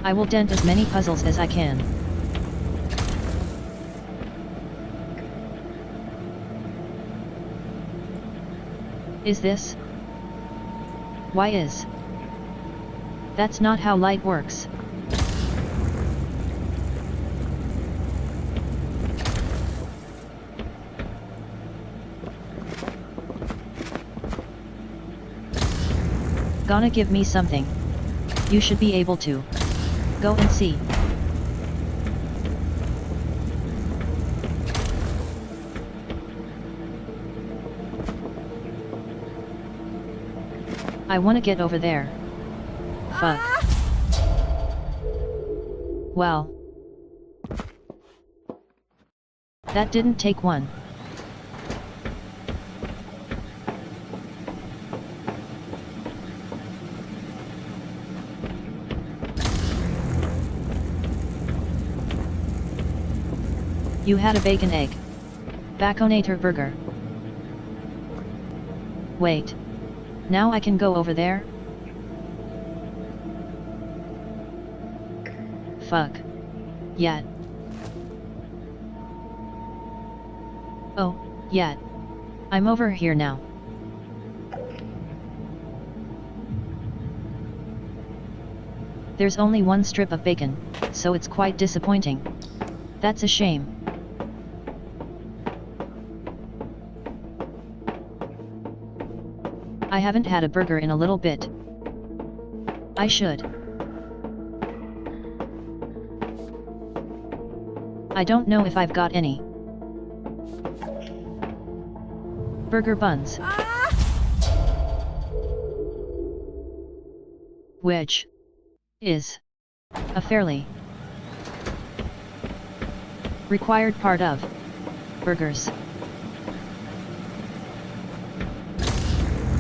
I will dent as many puzzles as I can. Is this? Why is? That's not how light works. Gonna give me something. You should be able to. Go and see. I wanna get over there. Fuck. Well. That didn't take one. You had a bacon egg. Baconator burger. Wait. Now I can go over there? Fuck. Yet. Oh, yet. I'm over here now. There's only one strip of bacon, so it's quite disappointing. That's a shame. I haven't had a burger in a little bit. I should. I don't know if I've got any. Burger buns. Which is a fairly required part of burgers.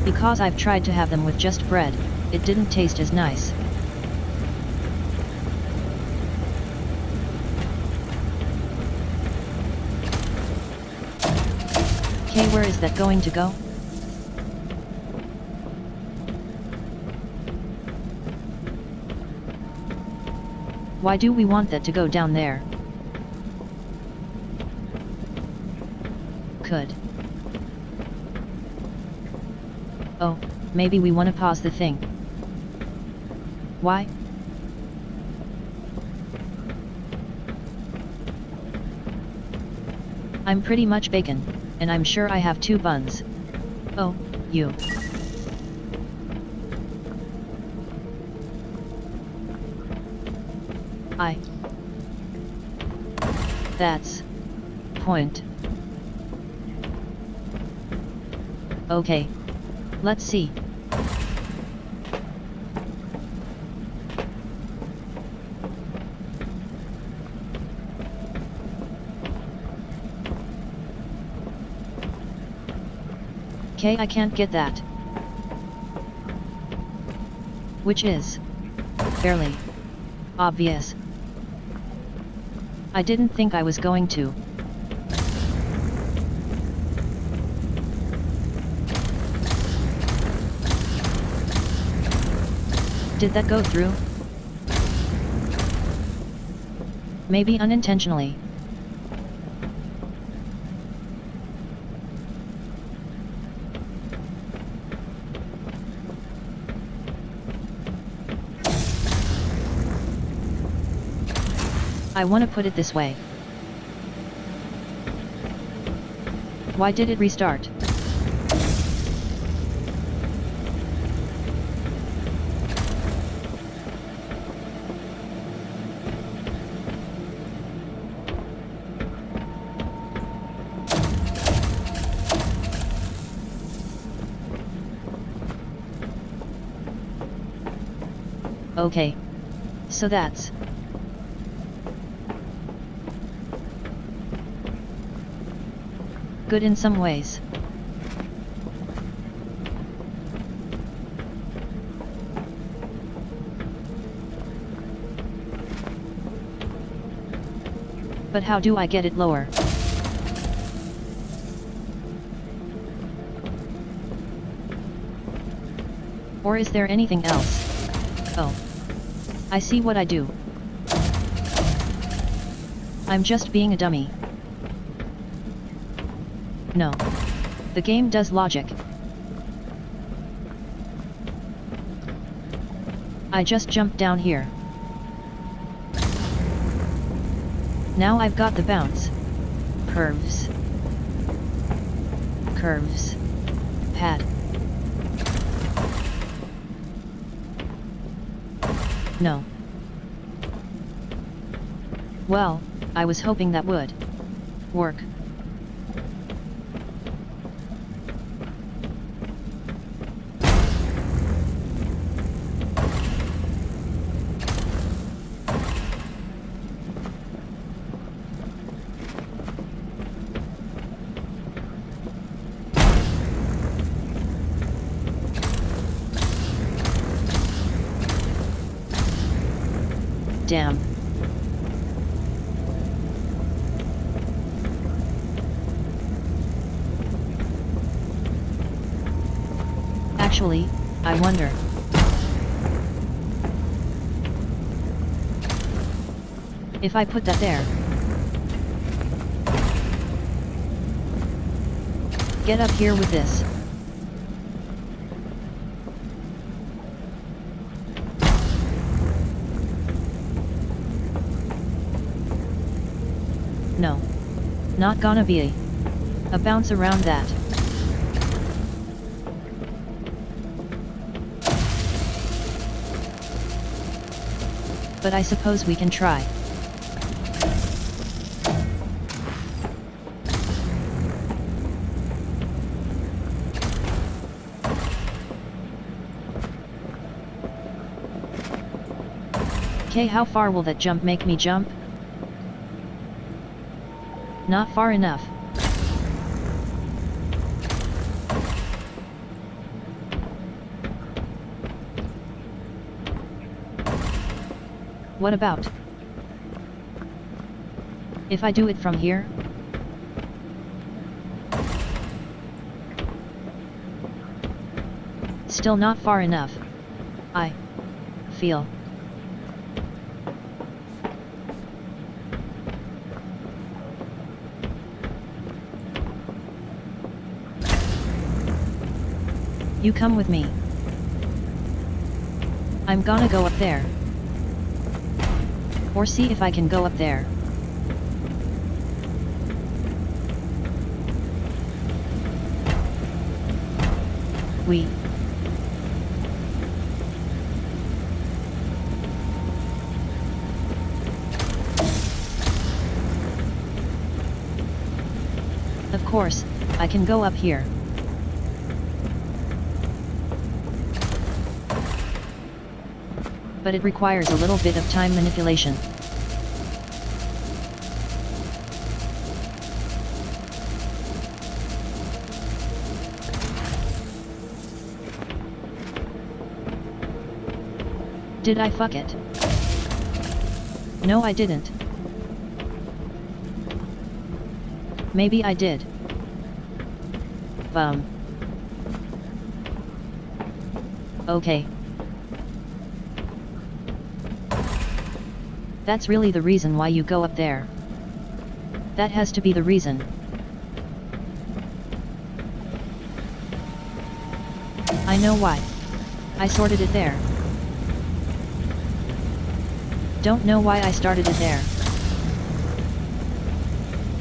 Because I've tried to have them with just bread, it didn't taste as nice. Okay, where is that going to go? Why do we want that to go down there? Could. Oh, maybe we want to pause the thing. Why? I'm pretty much bacon, and I'm sure I have 2 buns. Oh, you. That's point. Okay. Let's see. Okay, I can't get that. Which is fairly obvious. I didn't think I was going to. Did that go through? Maybe unintentionally. I want to put it this way. Why did it restart? Okay. So that's good in some ways. But how do I get it lower? Or is there anything else? Oh. I see what I do. I'm just being a dummy. No. The game does logic. I just jumped down here. Now I've got the bounce. Curves. Curves. Pad. No. Well, I was hoping that would work. Damn. Actually, I wonder. If I put that there. Get up here with this. No. Not gonna be a bounce around that. But I suppose we can try. Okay, how far will that jump make me jump? Not far enough. What about if I do it from here? Still not far enough. I feel. You come with me. I'm gonna go up there. Or see if I can go up there. We. Of course, I can go up here. But it requires a little bit of time manipulation. Did I fuck it? No, I didn't. Maybe I did. Bum. Okay. That's really the reason why you go up there. That has to be the reason. I know why. I sorted it there. Don't know why I started it there.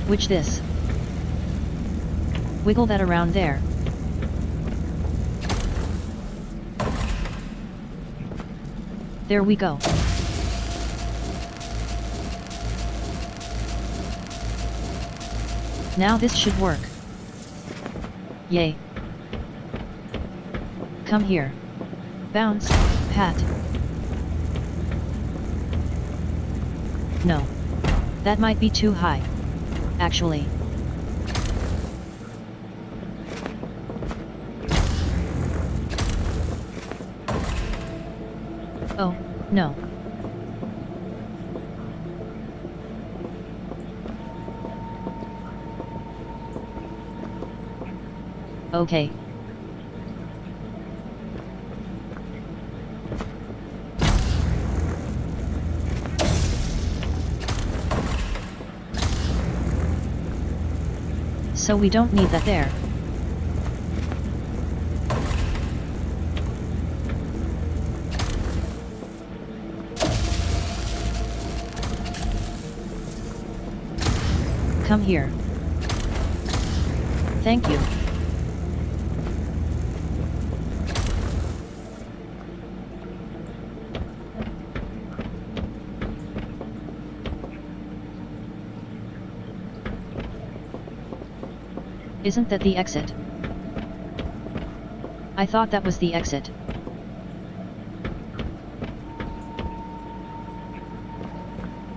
Which this? Wiggle that around there. There we go. Now this should work. Yay. Come here. Bounce, pat. No. That might be too high. Actually. Oh, no. Okay. So we don't need that there. Come here. Thank you. Isn't that the exit? I thought that was the exit.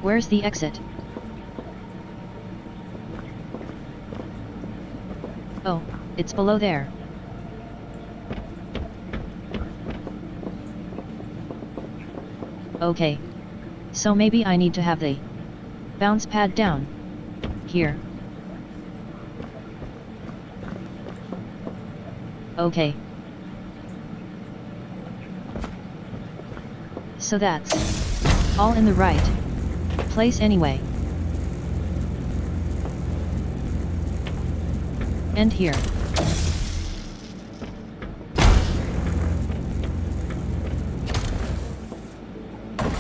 Where's the exit? Oh, it's below there. Okay. So maybe I need to have the bounce pad down here. Okay. So that's all in the right place anyway. And here.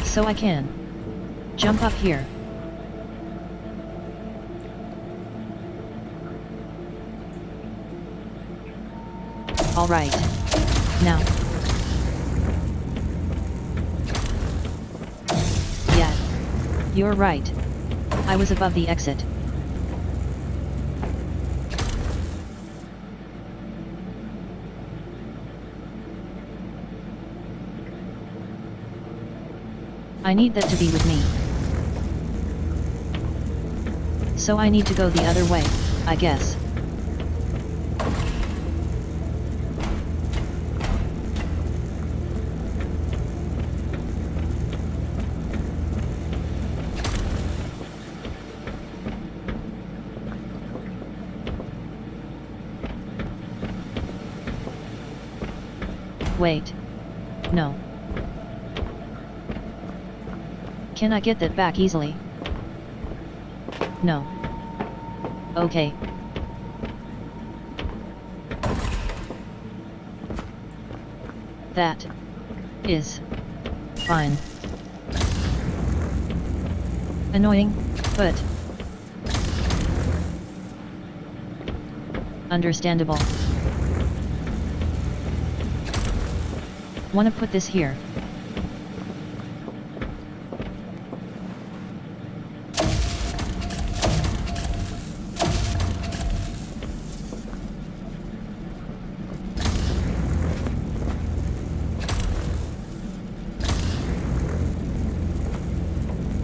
So I can jump up here. Alright. Now. Yeah. You're right. I was above the exit. I need that to be with me. So I need to go the other way, I guess. Wait. No. Can I get that back easily? No. Okay. That is fine. Annoying, but understandable. Wanna put this here?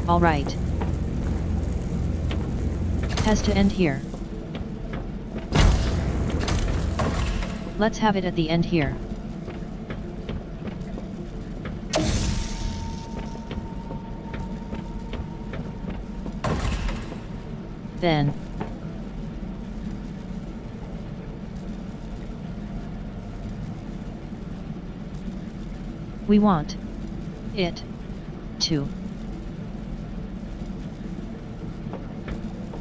Alright. Has to end here. Let's have it at the end here. Then. We want it to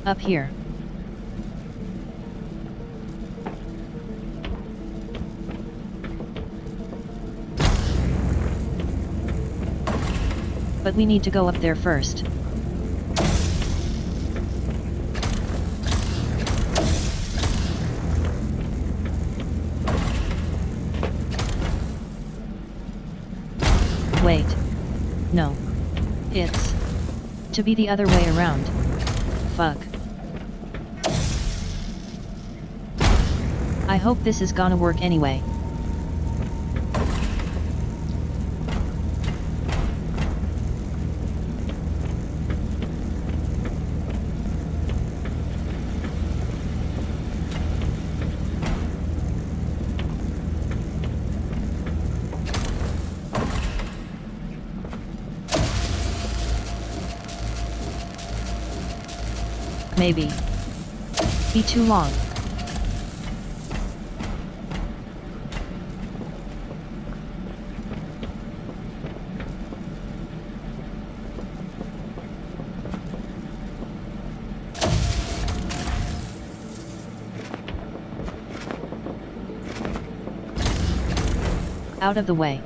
up here. But we need to go up there first. Wait. No. It's to be the other way around. Fuck. I hope this is gonna work anyway. Maybe be too long. Out of the way.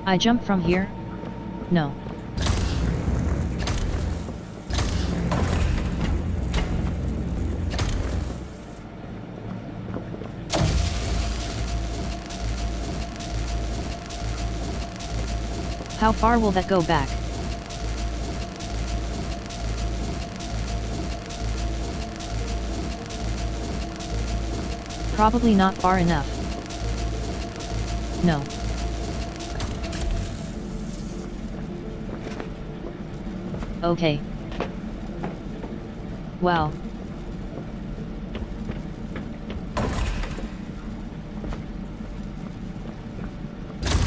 I jump from here? No. How far will that go back? Probably not far enough. No. Okay. Well.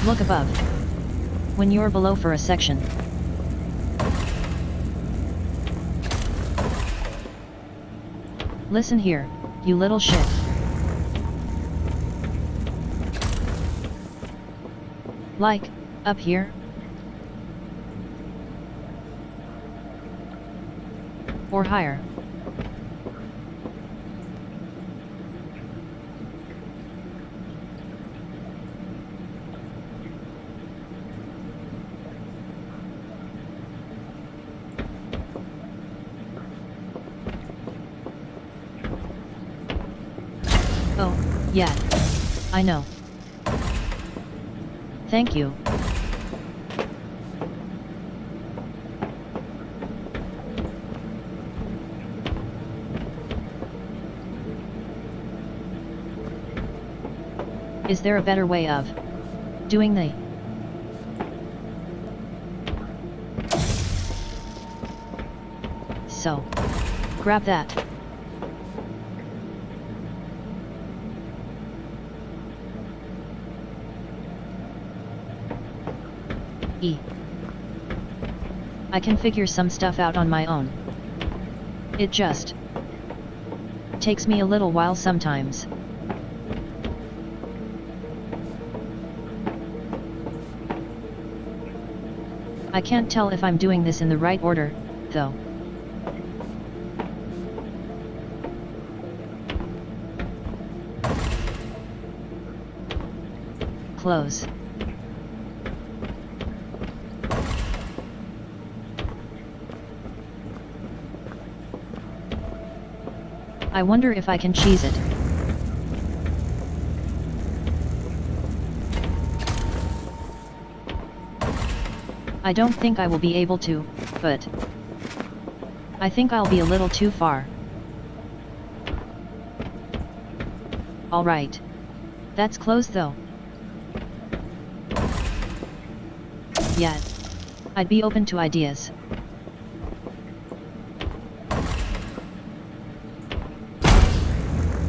Look above. When you're below for a section. Listen here, you little shit. Like, up here? Or higher? Oh, yeah. I know. Thank you. Is there a better way of doing the so grab that. I can figure some stuff out on my own. It just takes me a little while sometimes. I can't tell if I'm doing this in the right order, though. Close. I wonder if I can cheese it. I don't think I will be able to, but I think I'll be a little too far. Alright. That's close though. Yeah. I'd be open to ideas.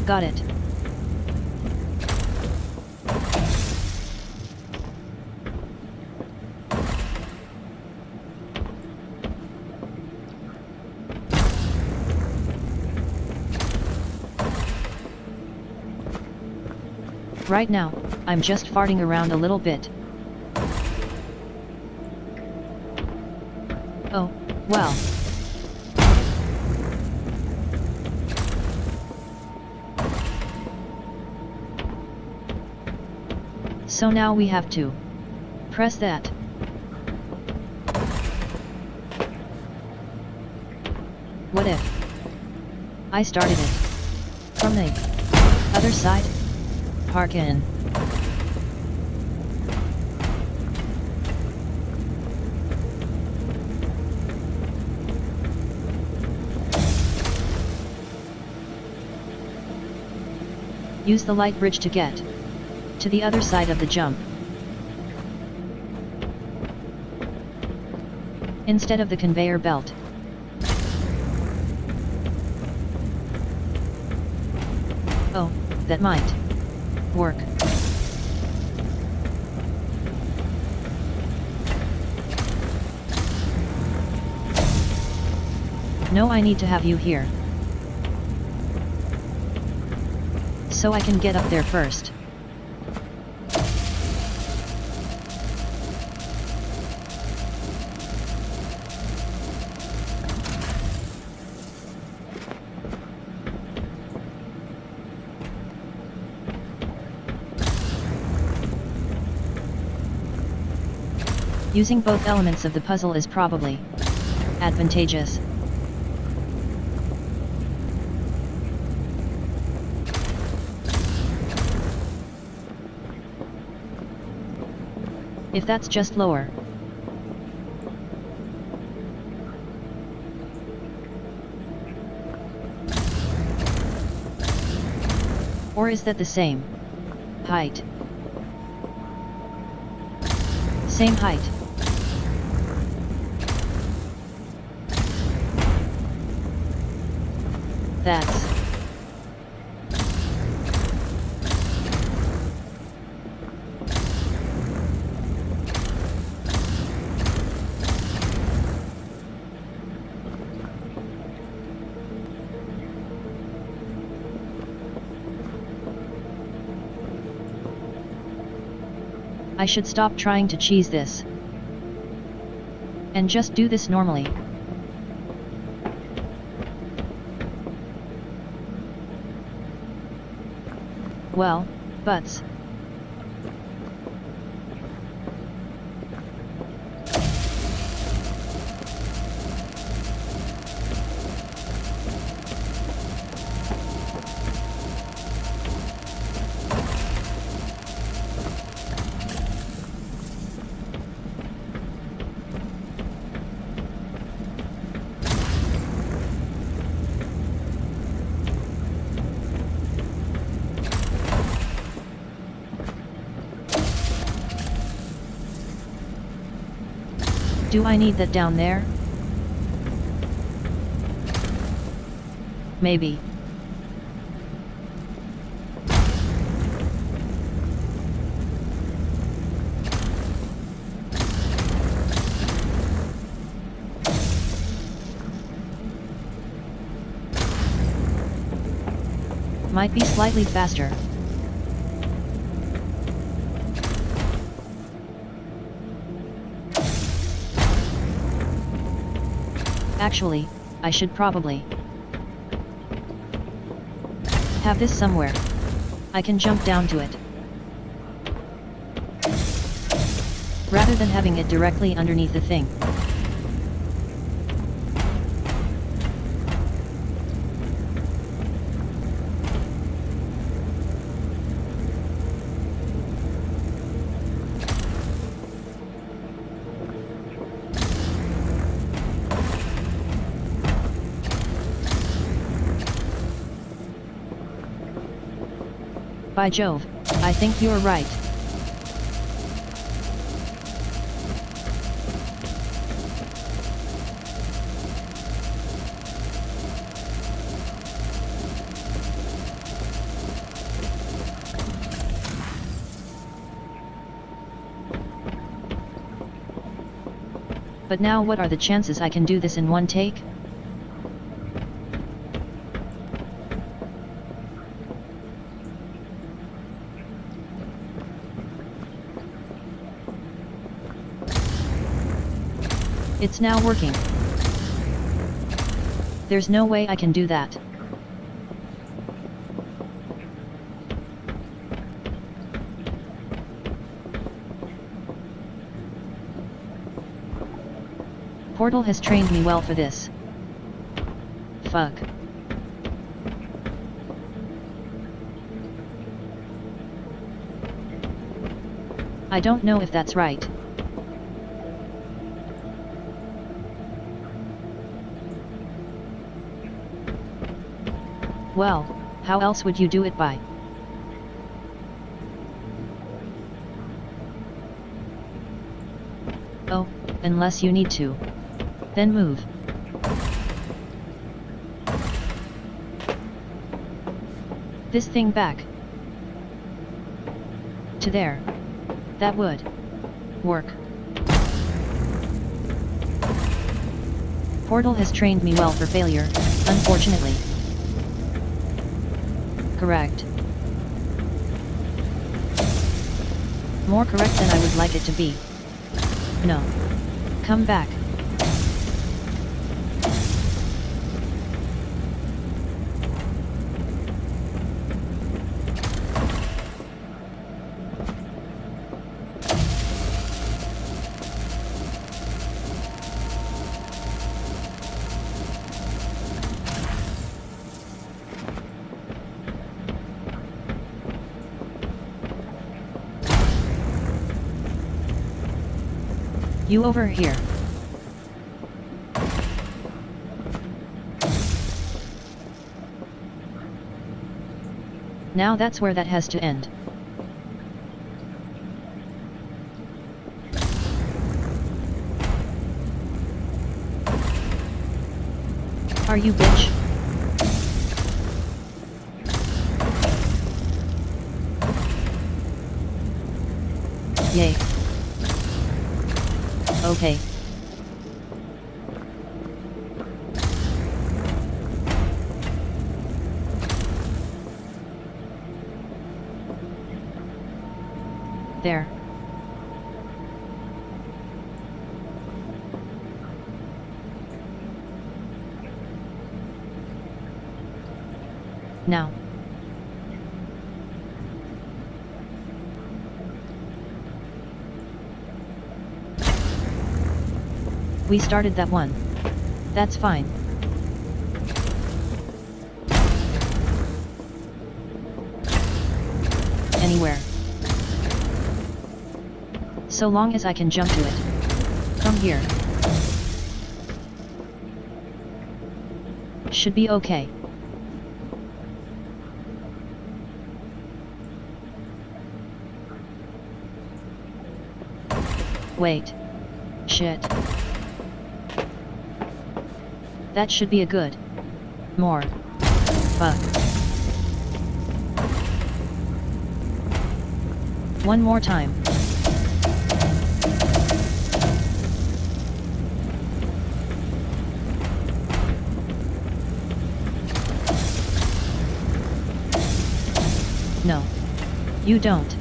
Got it. Right now, I'm just farting around a little bit. Oh, well. So now we have to press that. What if I started it from the other side? Park in. Use the light bridge to get to the other side of the jump. Instead of the conveyor belt. Oh, that might work. No, I need to have you here. So I can get up there first. Using both elements of the puzzle is probably advantageous. If that's just lower. Or is that the same height? Same height. That's I should stop trying to cheese this. And just do this normally. Well, butts. Do I need that down there? Maybe. Might be slightly faster. Actually, I should probably have this somewhere. I can jump down to it. Rather than having it directly underneath the thing. By Jove, I think you're right. But now what are the chances I can do this in one take? It's now working. There's no way I can do that. Portal has trained me well for this. Fuck. I don't know if that's right. Well, how else would you do it by? Oh, unless you need to. Then move. This thing back. To there. That would work. Portal has trained me well for failure, unfortunately. Correct. More correct than I would like it to be. No. Come back. You over here. Now that's where that has to end. Are you bitch? Yay. Okay. There. Now. We started that one. That's fine. Anywhere. So long as I can jump to it. Come here. Should be okay. Wait. Shit. That should be a good. More. Fuck. One more time. No. You don't.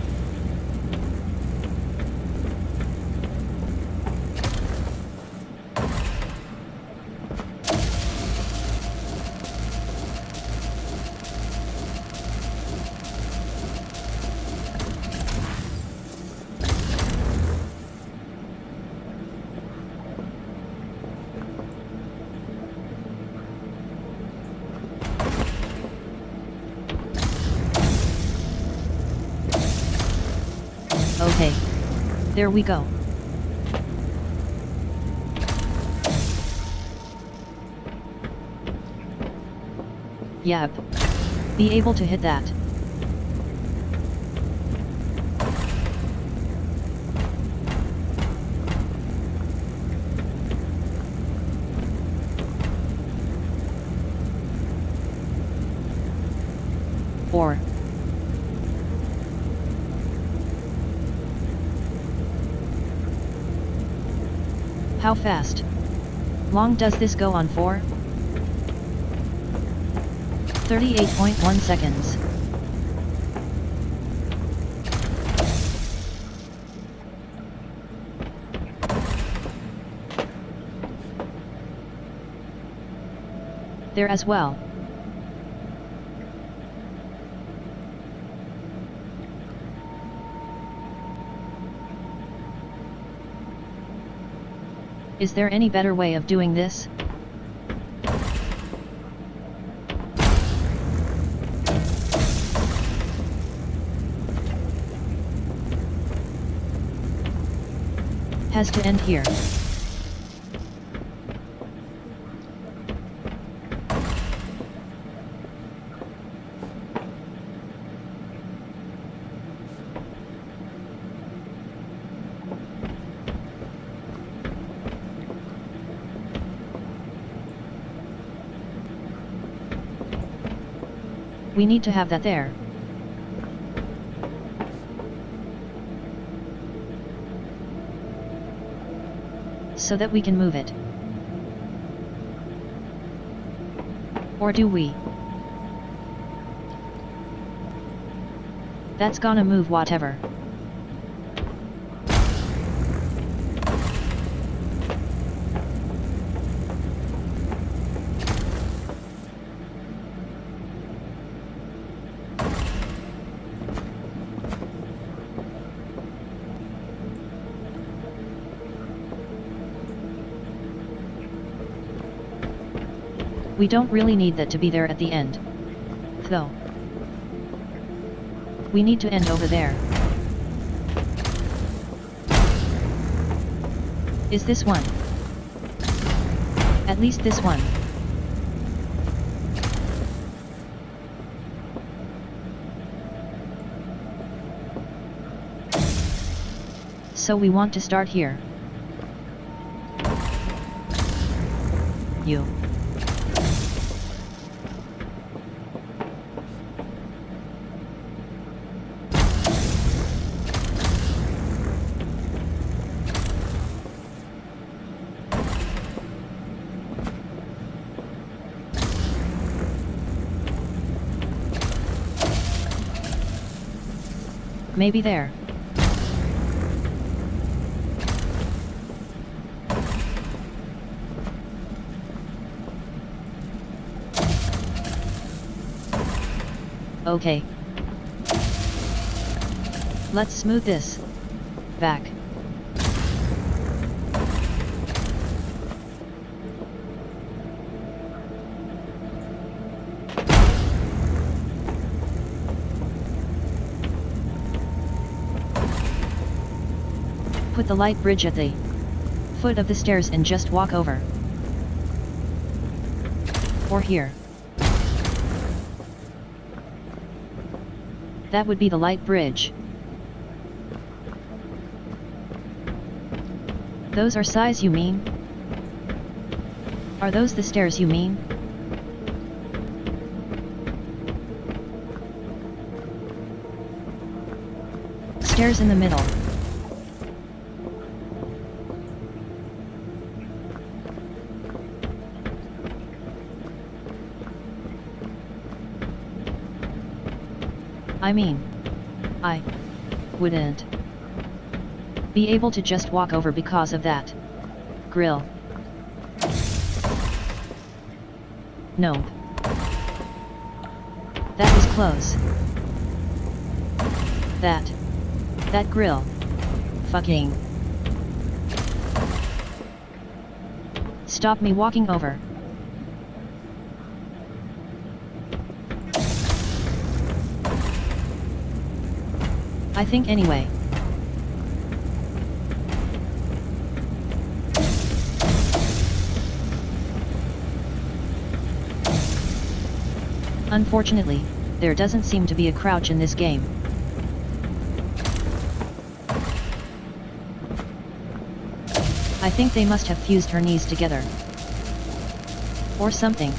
Okay. There we go. Yep. Be able to hit that. Or. How fast? Long does this go on for? 38.1 seconds. There as well. Is there any better way of doing this? Has to end here. We need to have that there. So that we can move it. Or do we? That's gonna move whatever. We don't really need that to be there at the end. Though. We need to end over there. Is this one? At least this one. So we want to start here. You. Maybe there. Okay. Let's smooth this. Back. Put the light bridge at the foot of the stairs and just walk over. Or here. That would be the light bridge. Those are size you mean? Are those the stairs you mean? Stairs in the middle. I mean, I wouldn't be able to just walk over because of that grill. Nope. That was close. That grill. Fucking. Stop me walking over. I think anyway. Unfortunately, there doesn't seem to be a crouch in this game. I think they must have fused her knees together. Or something.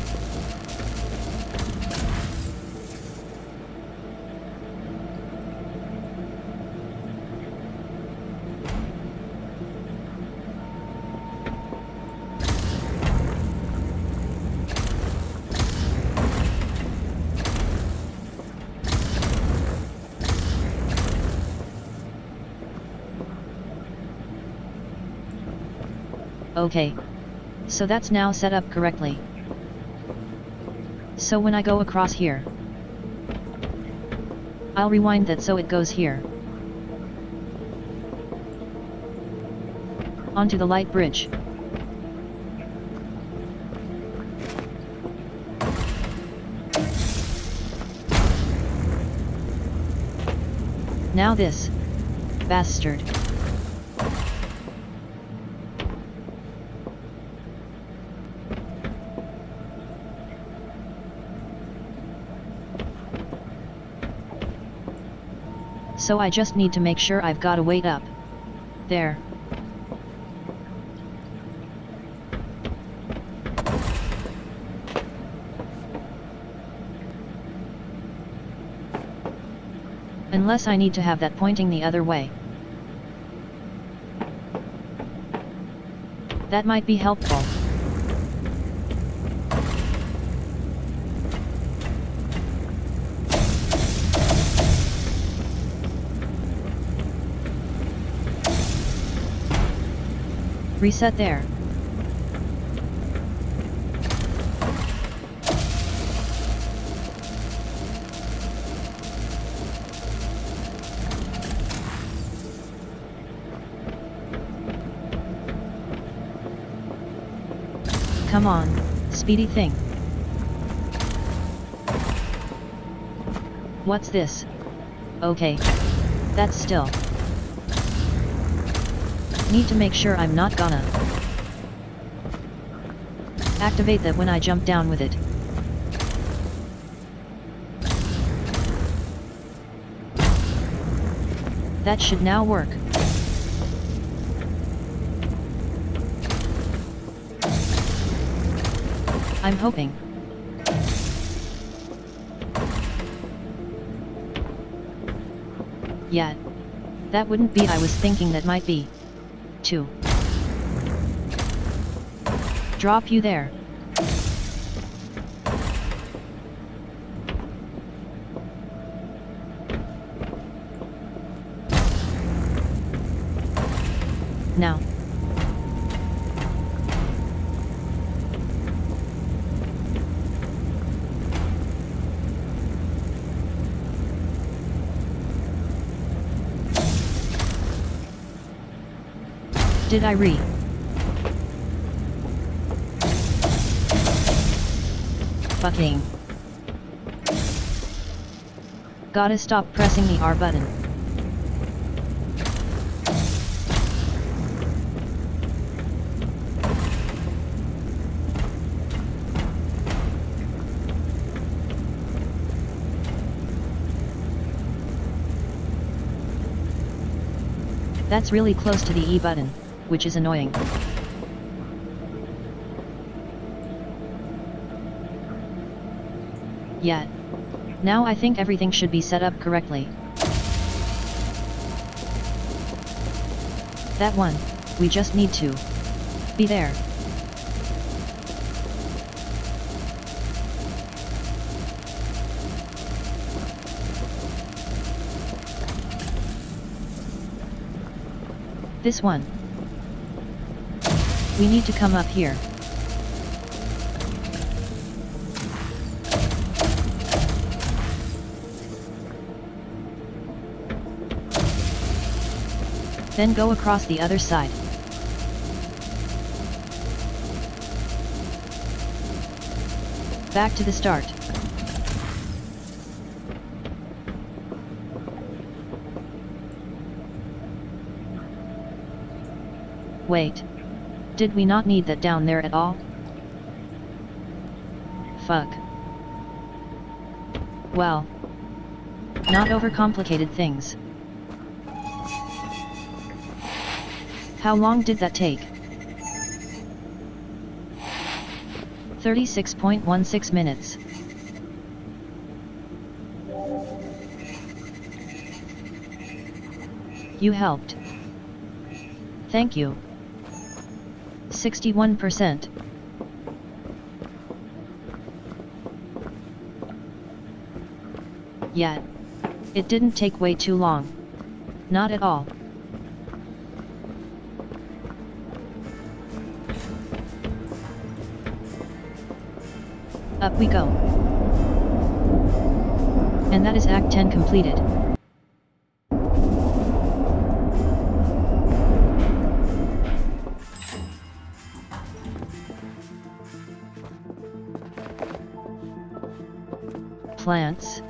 Okay. So that's now set up correctly. So when I go across here, I'll rewind that so it goes here. Onto the light bridge. Now this bastard. So I just need to make sure I've got a weight up. There. Unless I need to have that pointing the other way. That might be helpful. Reset there. Come on, speedy thing. What's this? Okay. That's still Need to make sure I'm not gonna activate that when I jump down with it. That should now work. I'm hoping. Yeah. That wouldn't be. I was thinking that might be. 2. Drop you there. Now. Did I fucking. Gotta stop pressing the R button. That's really close to the E button, which is annoying. Yeah. Now I think everything should be set up correctly. That one, we just need to be there. This one. We need to come up here. Then go across the other side. Back to the start. Wait. Did we not need that down there at all? Fuck. Well. Not overcomplicated things. How long did that take? 36.16 minutes. You helped. Thank you. 61%. Yeah. It didn't take way too long. Not at all. Up we go. And that is Act 10 completed. Plants.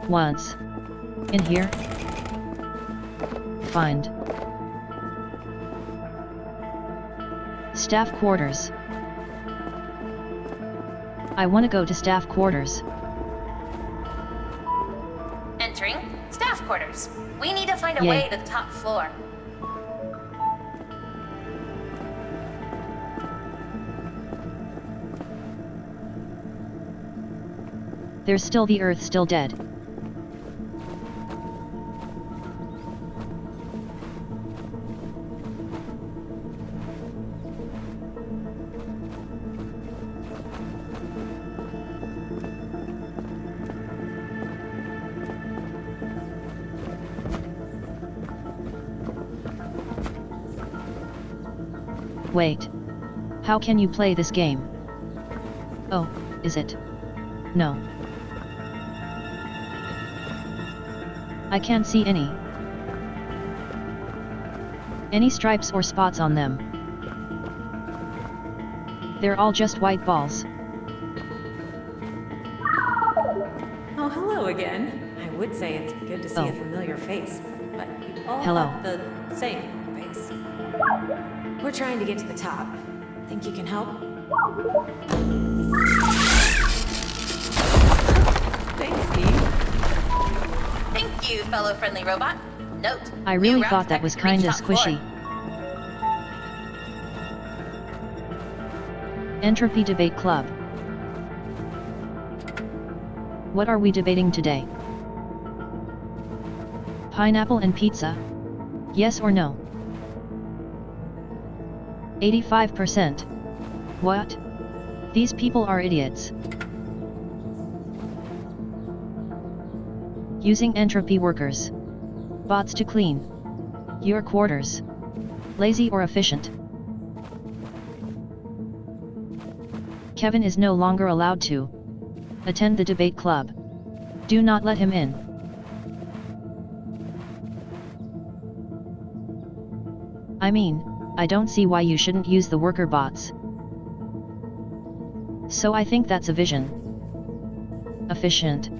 Once. In here. Find. Staff quarters. I want to go to staff quarters. Entering staff quarters. We need to find a Yay. way to the top floor. There's still the Earth still dead. Wait. How can you play this game? Oh, is it? No. I can't see any stripes or spots on them. They're all just white balls. Oh Oh, hello again. I would say it's good to see Oh. a familiar face, but you all Hello. have the same face. We're trying to get to the top. Think you can help? Thanks, Steve. Thank you, fellow friendly robot. Note. I really new route thought that was detected to kinda reach top floor. squishy. Entropy Debate Club. What are we debating today? Pineapple and pizza? Yes or no? 85%. What? These people are idiots. Using entropy workers. Bots to clean your quarters. Lazy or efficient? Kevin is no longer allowed to attend the debate club. Do not let him in. I mean, I don't see why you shouldn't use the worker bots. So I think that's a vision. Efficient.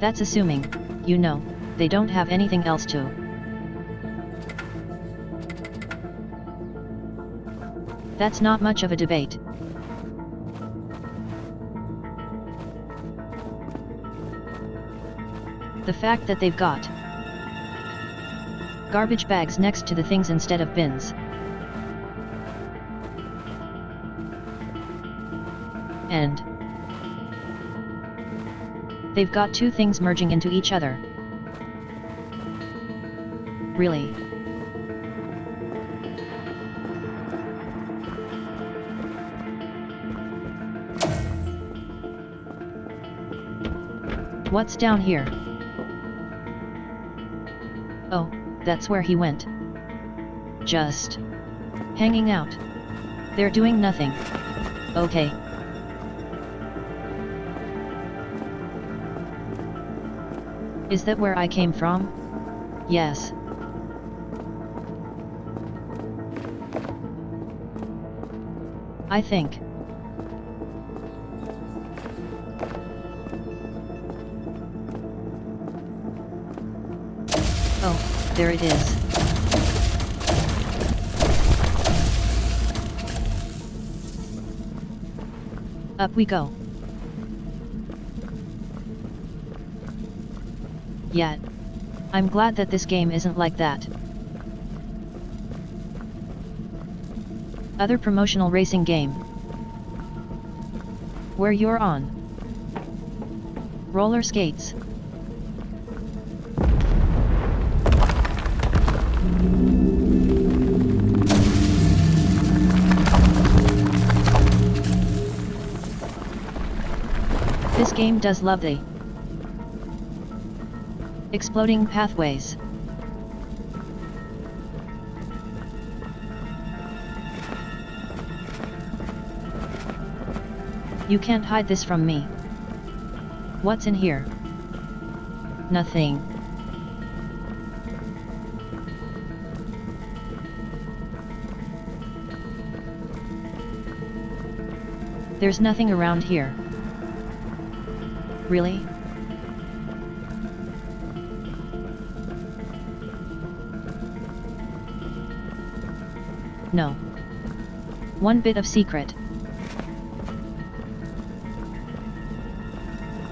That's assuming, you know, they don't have anything else to. That's not much of a debate. The fact that they've got garbage bags next to the things instead of bins. And they've got two things merging into each other. Really? What's down here? Oh, that's where he went. Just hanging out. They're doing nothing. Okay. Is that where I came from? Yes. I think. Oh, there it is. Up we go. Yet. I'm glad that this game isn't like that. Other promotional racing game. Where you're on roller skates. This game does love the exploding pathways. You can't hide this from me. What's in here? Nothing. There's nothing around here. Really? No. One bit of secret.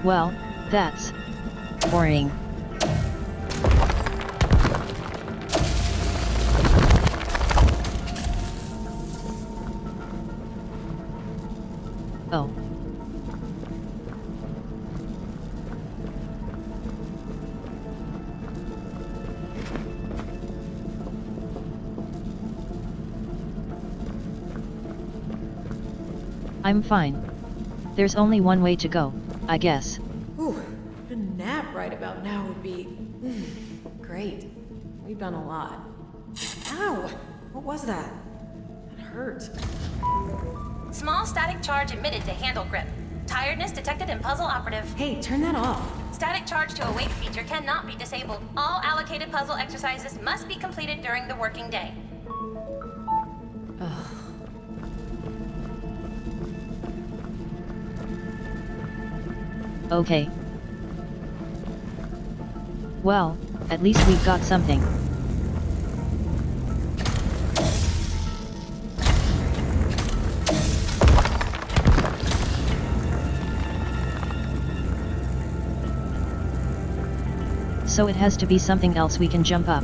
Well, that's boring. Oh. I'm fine. There's only one way to go, I guess. Ooh, a nap right about now would be great. We've done a lot. Ow! What was that? It hurt. Small static charge emitted to handle grip. Tiredness detected in puzzle operative. Hey, turn that off. Static charge to awake feature cannot be disabled. All allocated puzzle exercises must be completed during the working day. Okay. Well, at least we've got something. So it has to be something else we can jump up.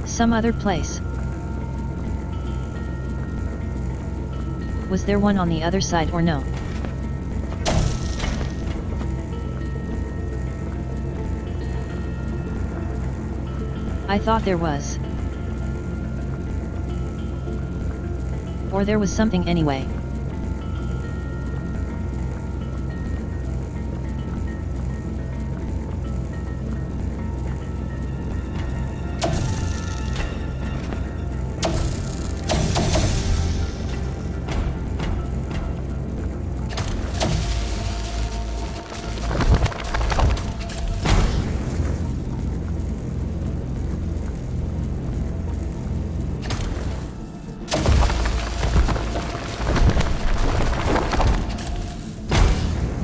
Some other place. Was there one on the other side or no? I thought there was. Or there was something anyway.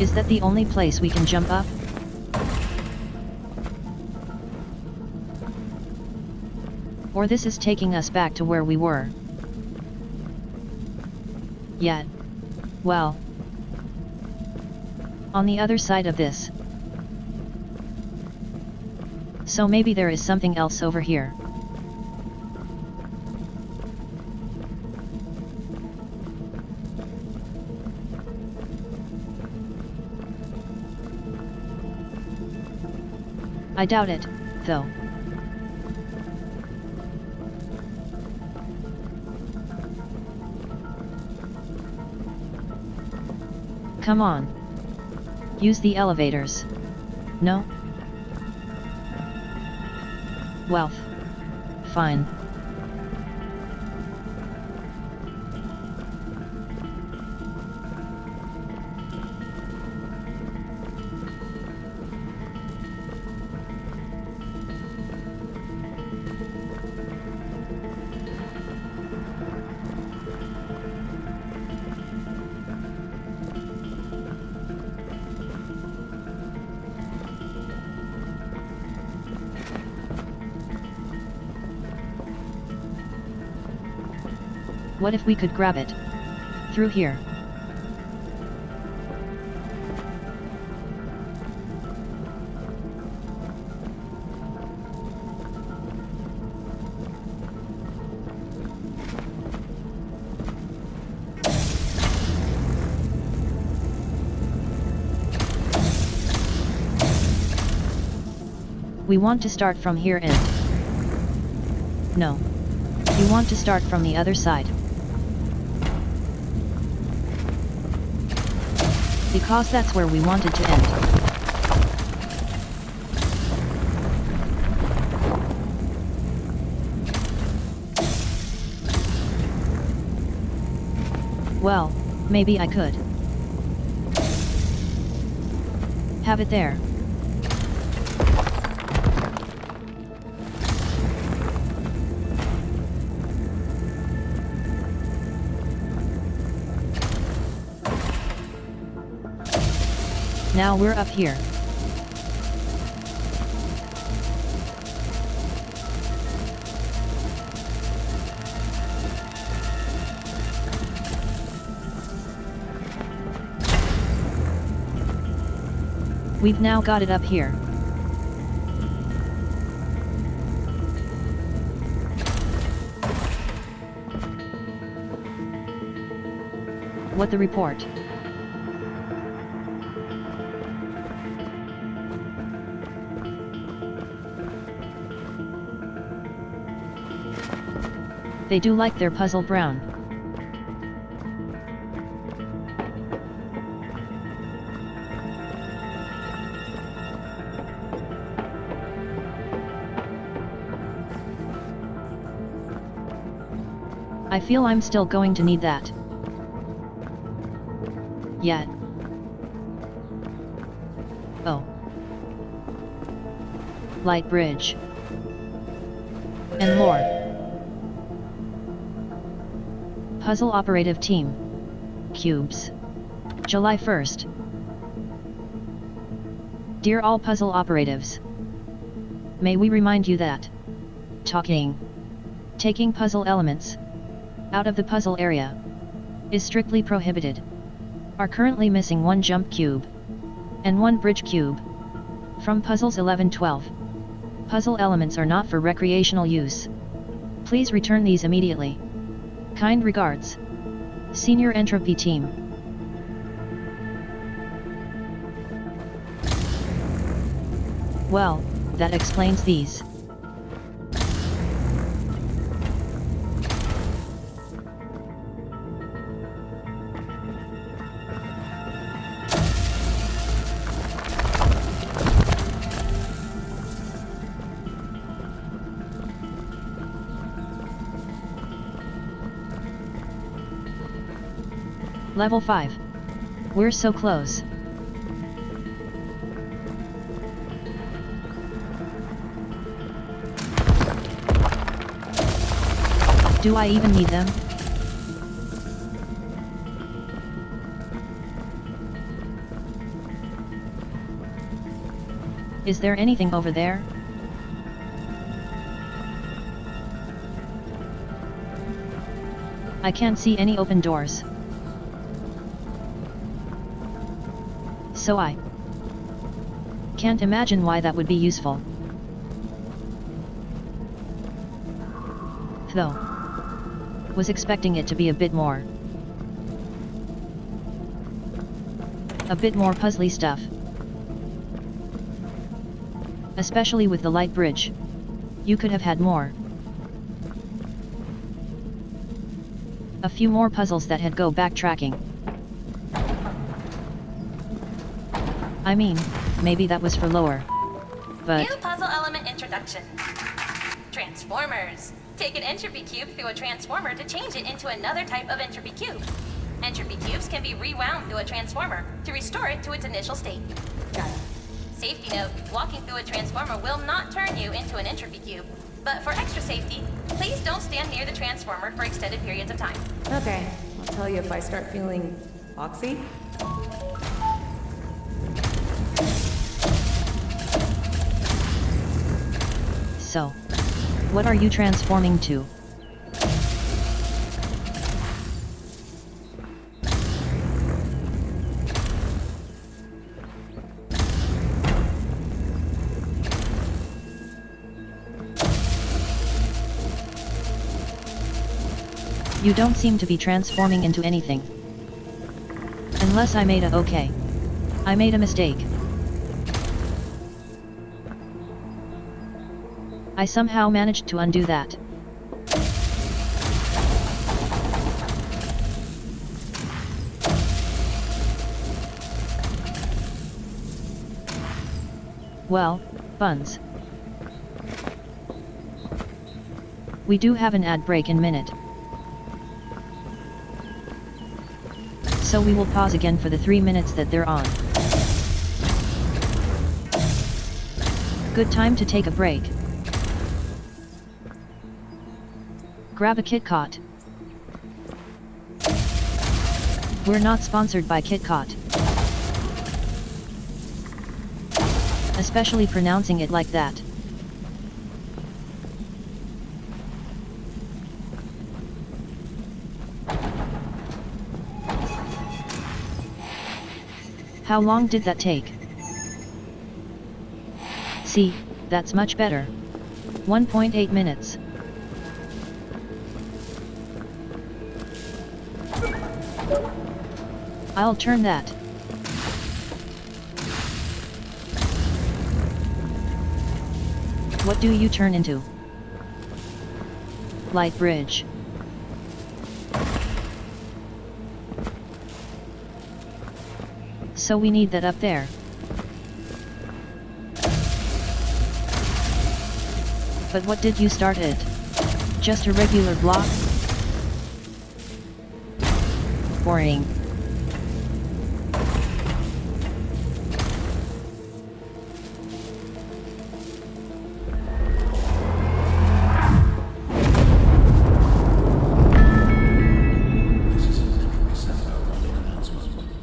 Is that the only place we can jump up? Or this is taking us back to where we were? Yet. Well. On the other side of this. So maybe there is something else over here. I doubt it, though. Come on. Use the elevators. No? Well. Fine. What if we could grab it? Through here. We want to start from here and... No. You want to start from the other side. Because that's where we wanted to end. Well, maybe I could. Have it there. Now we're up here. We've now got it up here. What the report? They do like their puzzle brown. I feel I'm still going to need that. Yet. Oh. Light bridge. And lore. Puzzle Operative Team. Cubes. July 1st. Dear all puzzle operatives, may we remind you that taking puzzle elements out of the puzzle area is strictly prohibited. Are currently missing 1 jump cube and 1 bridge cube from puzzles 11-12. Puzzle elements are not for recreational use. Please return these immediately. Kind regards, Senior Entropy Team. Well, that explains these. Level 5. We're so close. Do I even need them? Is there anything over there? I can't see any open doors. So I can't imagine why that would be useful. Though, was expecting it to be a bit more puzzly stuff. Especially with the light bridge. You could have had more. A few more puzzles that had go backtracking. I mean, maybe that was for lower. But New puzzle element introduction. Transformers. Take an entropy cube through a transformer to change it into another type of entropy cube. Entropy cubes can be rewound through a transformer to restore it to its initial state. Got it. Safety note, walking through a transformer will not turn you into an entropy cube. But for extra safety, please don't stand near the transformer for extended periods of time. Okay, I'll tell you if I start feeling foxy. so, what are you transforming to? You don't seem to be transforming into anything. Unless I made okay. I made a mistake. I somehow managed to undo that. Well, buns. We do have an ad break in minute. So we will pause again for the 3 minutes that they're on. Good time to take a break. Grab a KitKat. We're not sponsored by KitKat. Especially pronouncing it like that. How long did that take? See, that's much better. 1.8 minutes. I'll turn that. What do you turn into? Light bridge. So we need that up there. But what did you start it? Just a regular block? Boring.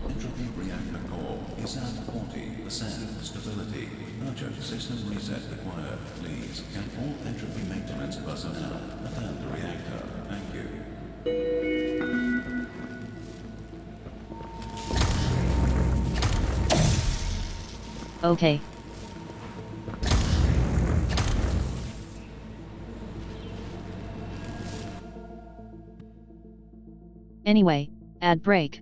Entropy reactor core is at 40% stability. Okay. Anyway, ad break.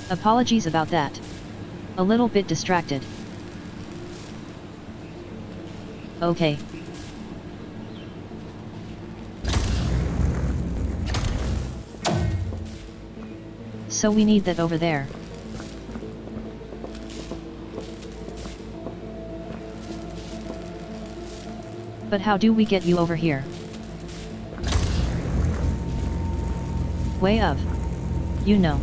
Apologies about that. A little bit distracted. Okay. So we need that over there. But how do we get you over here? Way of. You know.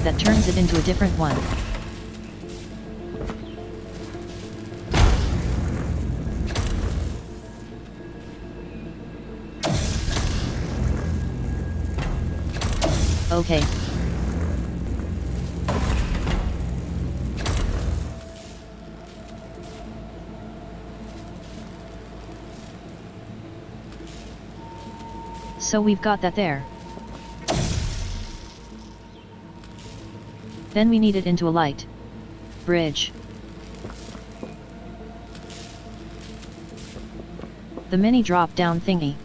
That turns it into a different one. Okay. So we've got that there. Then we need it into a light bridge. The mini drop down thingy.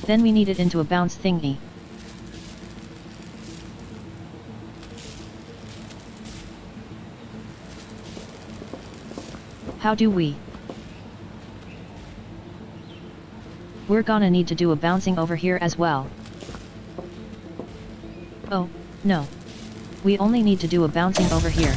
Then we need it into a bounce thingy. How do we? We're gonna need to do a bouncing over here as well. Oh, no. We only need to do a bouncing over here.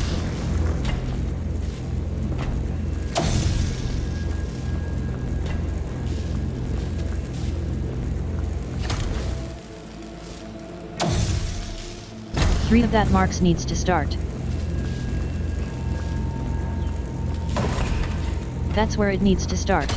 Three of that marks needs to start. That's where it needs to start.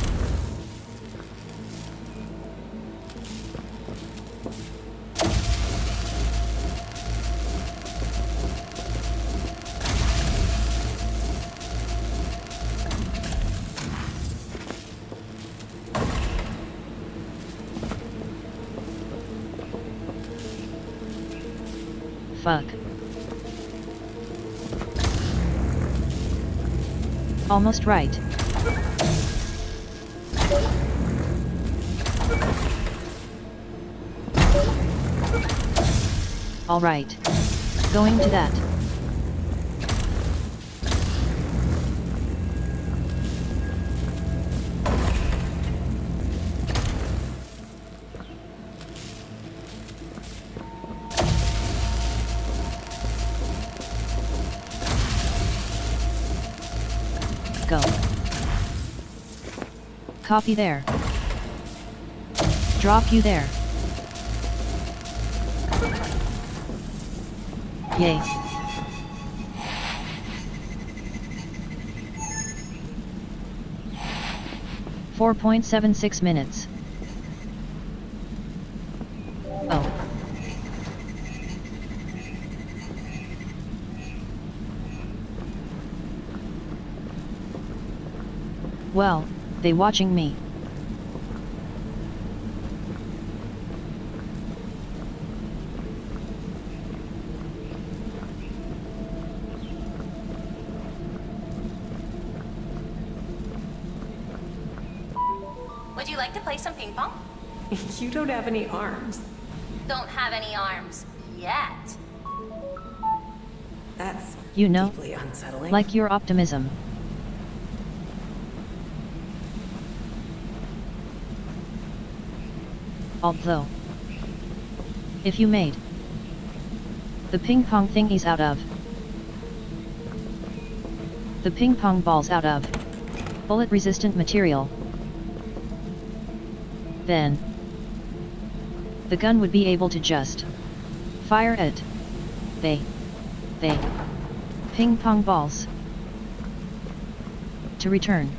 Fuck. Almost right. All right. Going to that. Go. Copy there. Drop you there. Yay. .76 Oh. Well, they watching me. Would you like to play some ping pong? You don't have any arms. Don't have any arms yet. That's You know, deeply unsettling. like your optimism. Although, if you made the ping pong thingies out of the ping pong balls out of bullet resistant material, then the gun would be able to just fire at they ping pong balls. to return.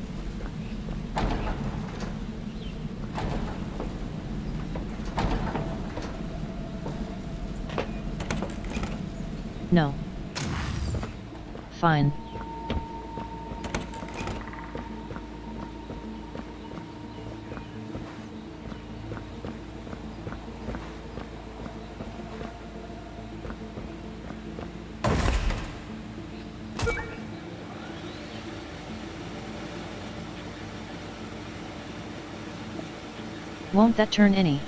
No. Fine. Won't that turn any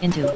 into?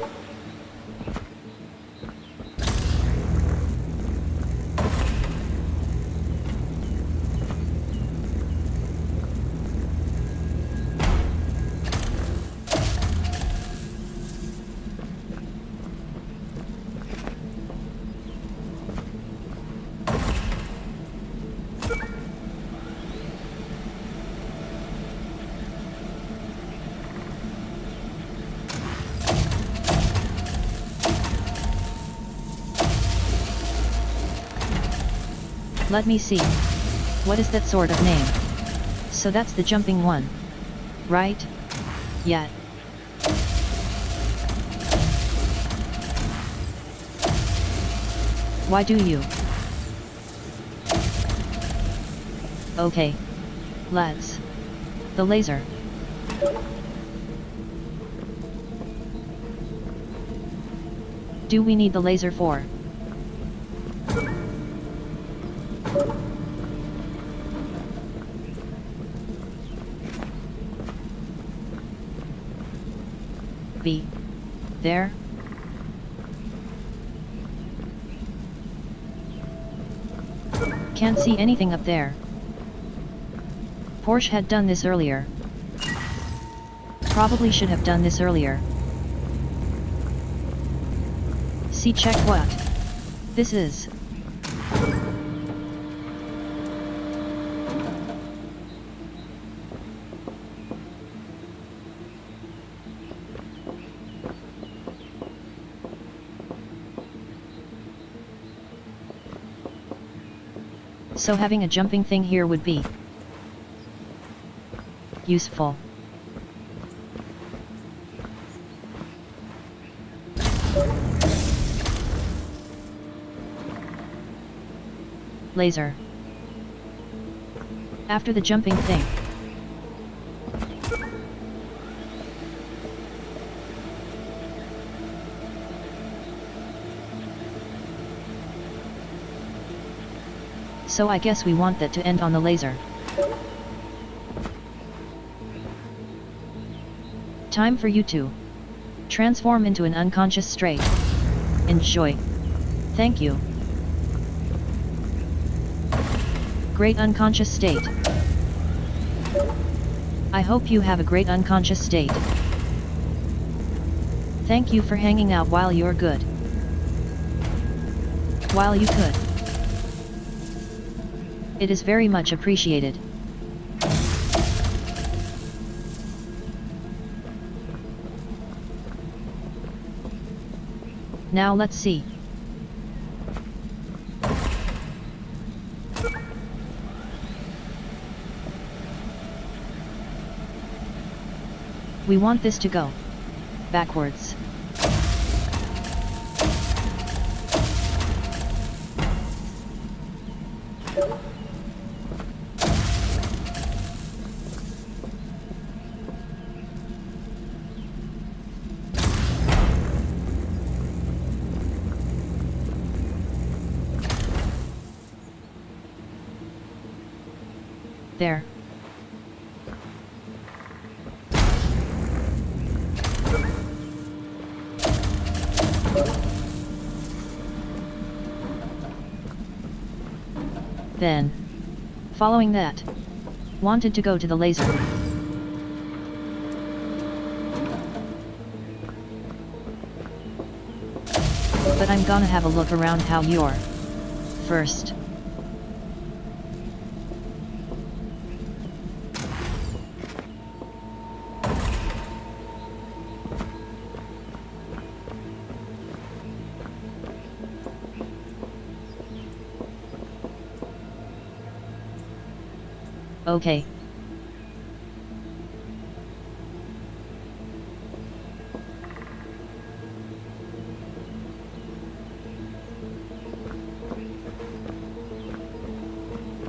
Let me see. What is that sort of name? So that's the jumping one. Right? Yeah. Why do you? Okay. Let's. The laser. Do we need the laser for? B. There? Can't see anything up there. Porsche had done this earlier. Probably should have done this earlier. See, check what this is. So having a jumping thing here would be useful. Laser. After the jumping thing. So I guess we want that to end on the laser. Time for you to transform into an unconscious state. Enjoy. Thank you. Great unconscious state. I hope you have a great unconscious state. Thank you for hanging out while you're good. While you could. It is very much appreciated. Now let's see. We want this to go backwards. There. Then, following that, wanted to go to the laser. But I'm gonna have a look around how you're first. Okay.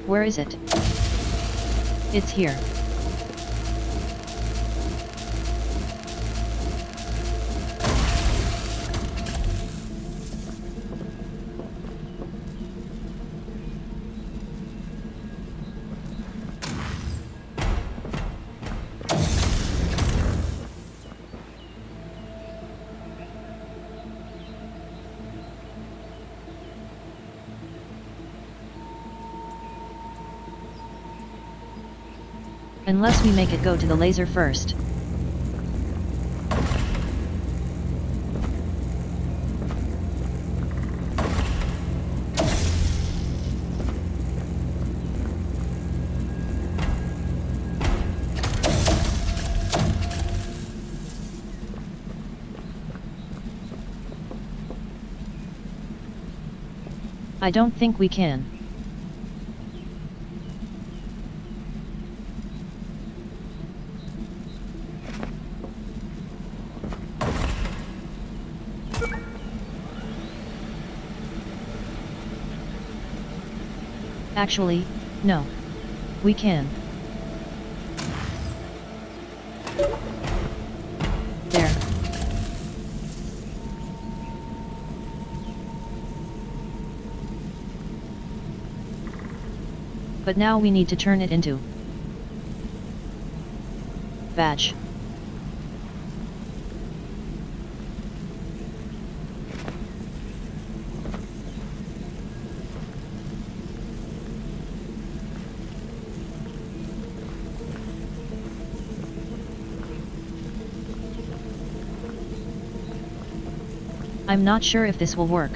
Where is it? It's here. Unless we make it go to the laser first. I don't think we can. Actually, no. We can. There. But now we need to turn it into badge. I'm not sure if this will work.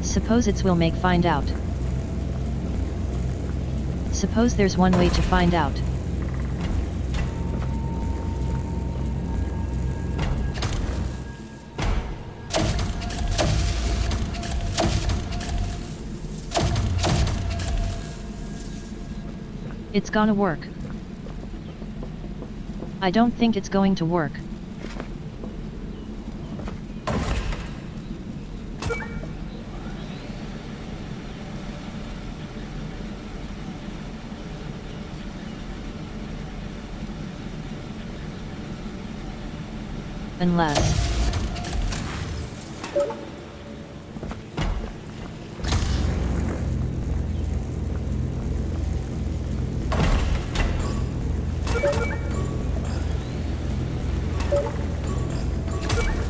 Suppose it's will make find out. Suppose there's one way to find out. It's gonna work. I don't think it's going to work. Unless...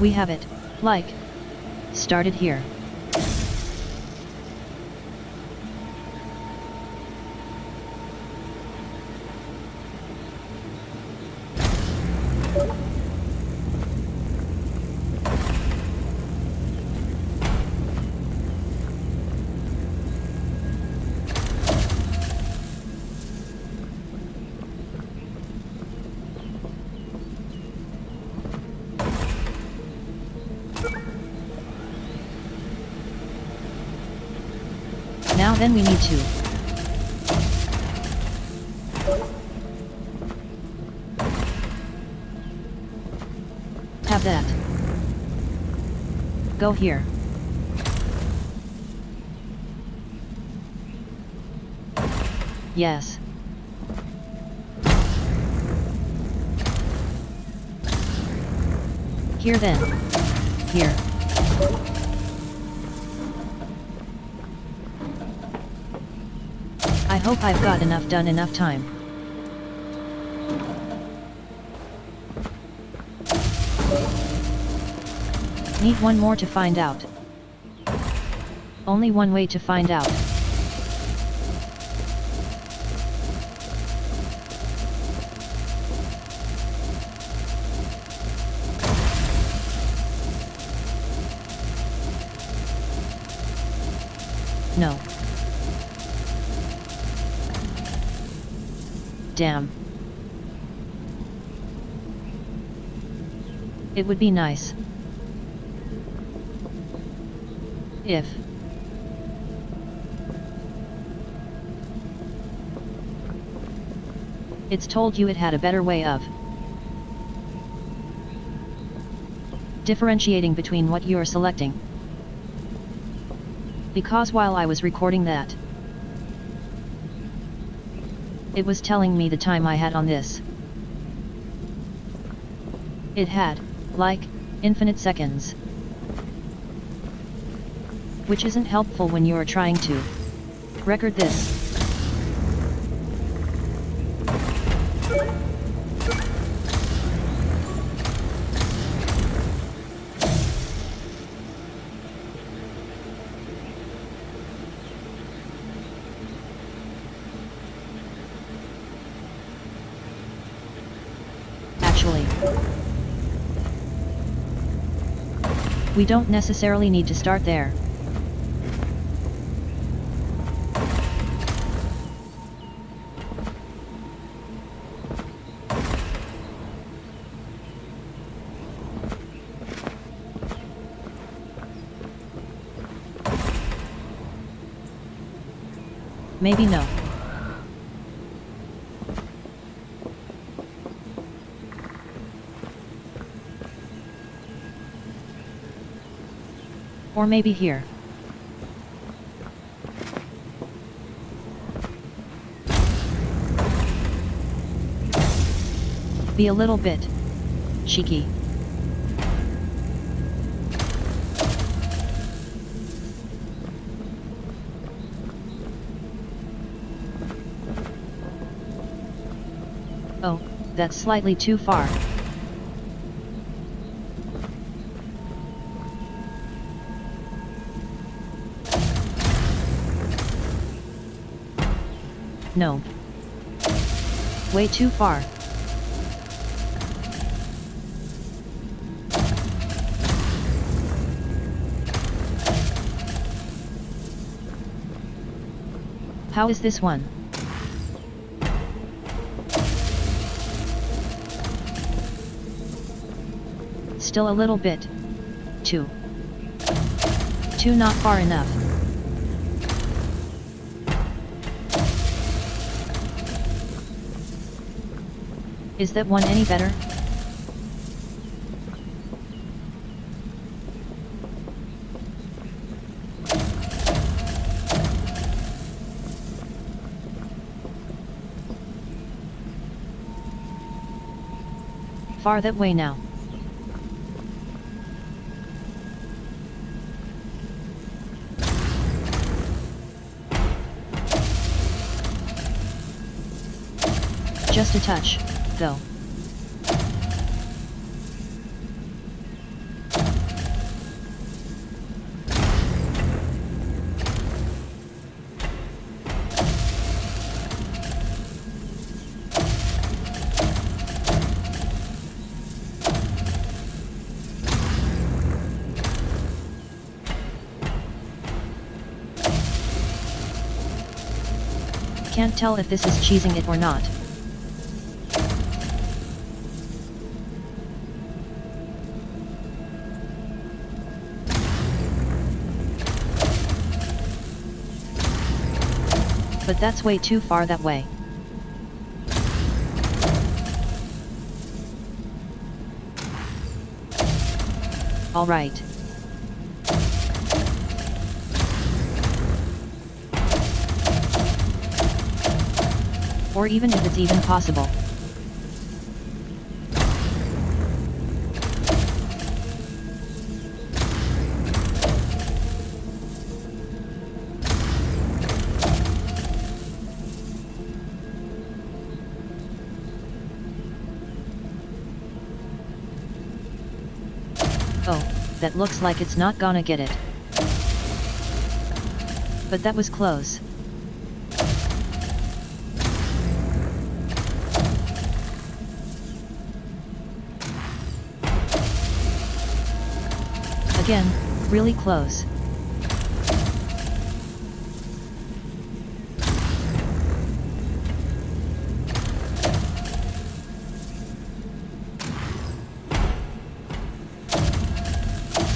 we have it, like, started here. Now then we need to have that. Go here. Yes. Here then. Here. I hope I've got enough done enough time. Need one more to find out. Only one way to find out. Damn. It would be nice if it's told you it had a better way of differentiating between what you're selecting. Because while I was recording that, it was telling me the time I had on this. It had, like, infinite seconds. Which isn't helpful when you're trying to record this. Actually, we don't necessarily need to start there. Maybe no. Or maybe here. Be a little bit cheeky. Oh, that's slightly too far. No. Way too far. How is this one? Still a little bit. Too not far enough. Is that one any better? Far that way now. Just a touch, though. Can't tell if this is cheesing it or not. But that's way too far that way. All right. Or even if it's even possible. Oh, that looks like it's not gonna get it. But that was close. Again, really close.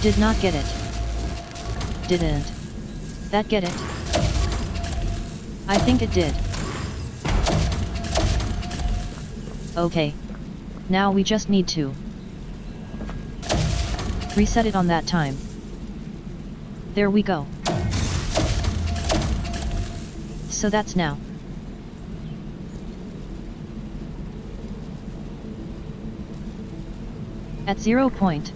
Did not get it. Didn't that get it? I think it did. Okay. Now we just need to reset it on that time. There we go. So that's now. At 0 point.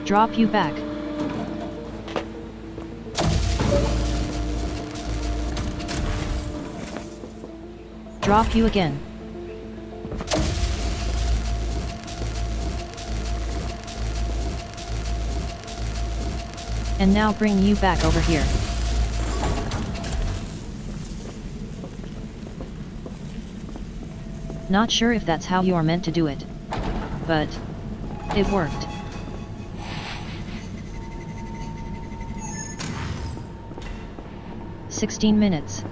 Drop you back. Drop you again. And now bring you back over here. Not sure if that's how you're meant to do it, but it worked. "16 minutes.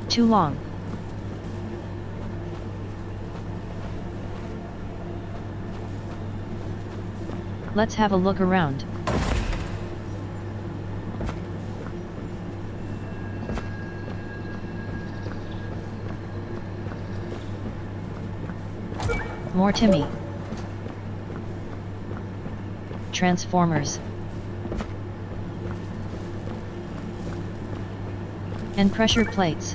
Too long." Let's have a look around. More Timmy. Transformers. And pressure plates.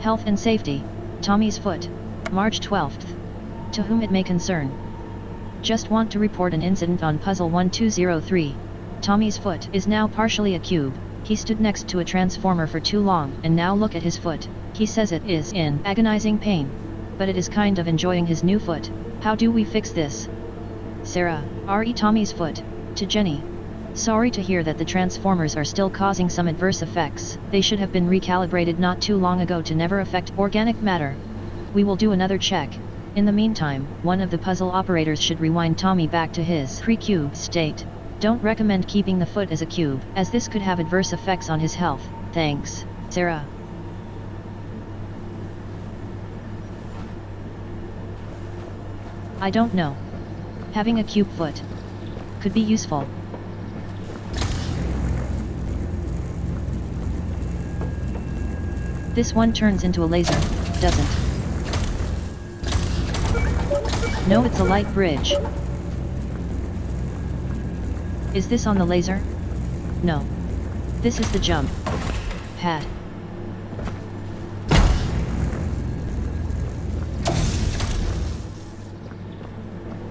Health and safety. Tommy's foot. March 12th. To whom it may concern. Just want to report an incident on Puzzle 1203. Tommy's foot is now partially a cube. He stood next to a transformer for too long, and now look at his foot. He says it is in agonizing pain, but it is kind of enjoying his new foot. How do we fix this? Sarah, re Tommy's foot. To Jenny. Sorry to hear that the transformers are still causing some adverse effects. They should have been recalibrated not too long ago to never affect organic matter. We will do another check. In the meantime, one of the puzzle operators should rewind Tommy back to his pre-cube state. Don't recommend keeping the foot as a cube, as this could have adverse effects on his health. Thanks, Sarah. I don't know. Having a cube foot could be useful. This one turns into a laser, doesn't? No, it's a light bridge. Is this on the laser? No. This is the jump pad.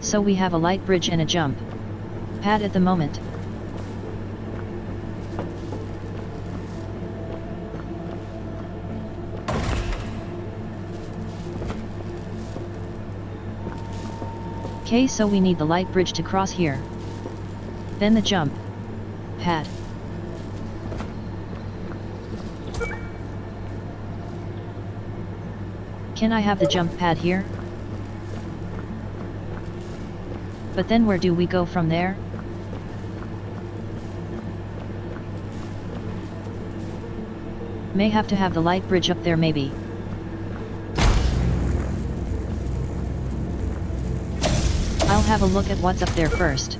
So we have a light bridge and a jump pad at the moment. Okay, so we need the light bridge to cross here. Then the jump pad. Can I have the jump pad here? But then where do we go from there? May have to have the light bridge up there maybe. I'll have a look at what's up there first.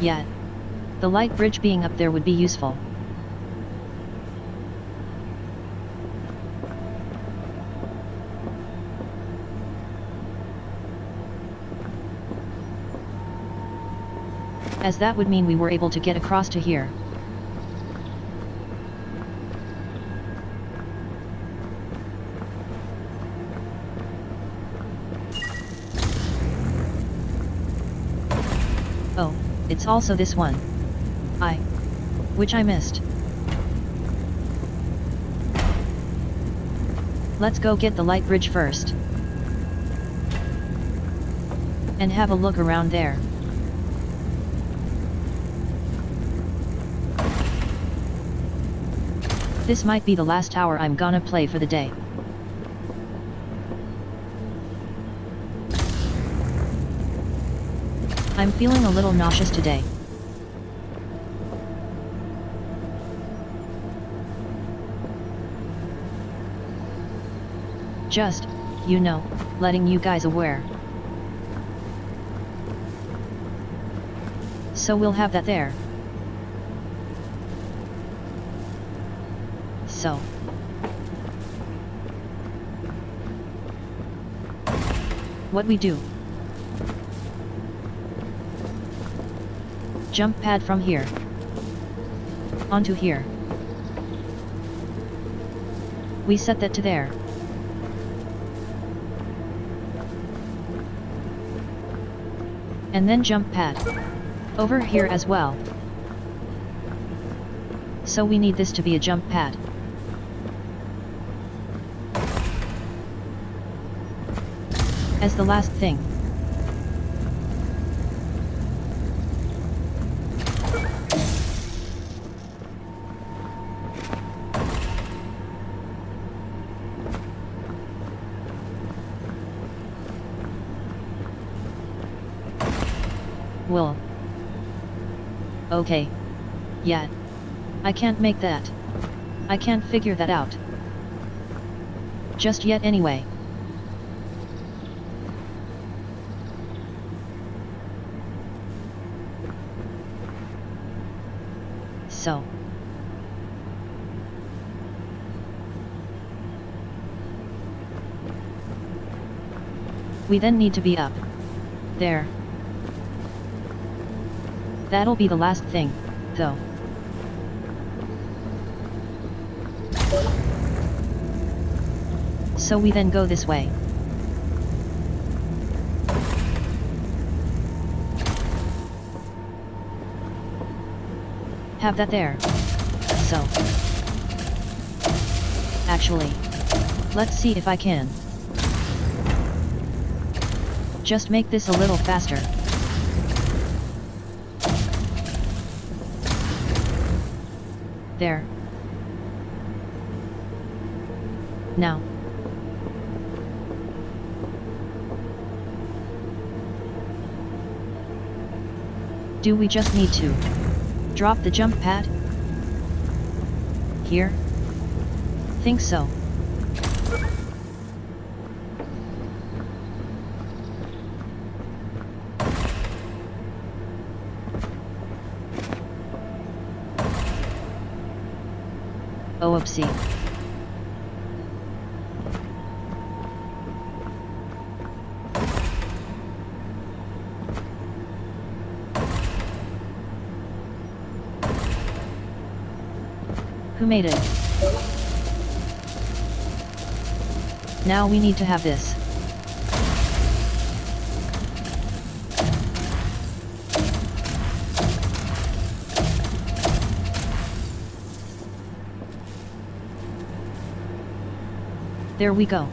Yeah. The light bridge being up there would be useful. As that would mean we were able to get across to here. it's also this one. Which I missed. Let's go get the light bridge first. And have a look around there. This might be the last tower I'm gonna play for the day. I'm feeling a little nauseous today. Just, you know, letting you guys aware. So we'll have that there. So. What we do? Jump pad from here. Onto here. We set that to there. And then jump pad. Over here as well. So we need this to be a jump pad. As the last thing. Well. Okay. Yeah. I can't make that. I can't figure that out. Just yet anyway. So. We then need to be up. There. That'll be the last thing, though. So we then go this way. Have that there. So. Actually. Let's see if I can. Just make this a little faster. There. Now. Do we just need to drop the jump pad? Here? Think so. Oh, oopsie. Who made it? Now we need to have this. There we go.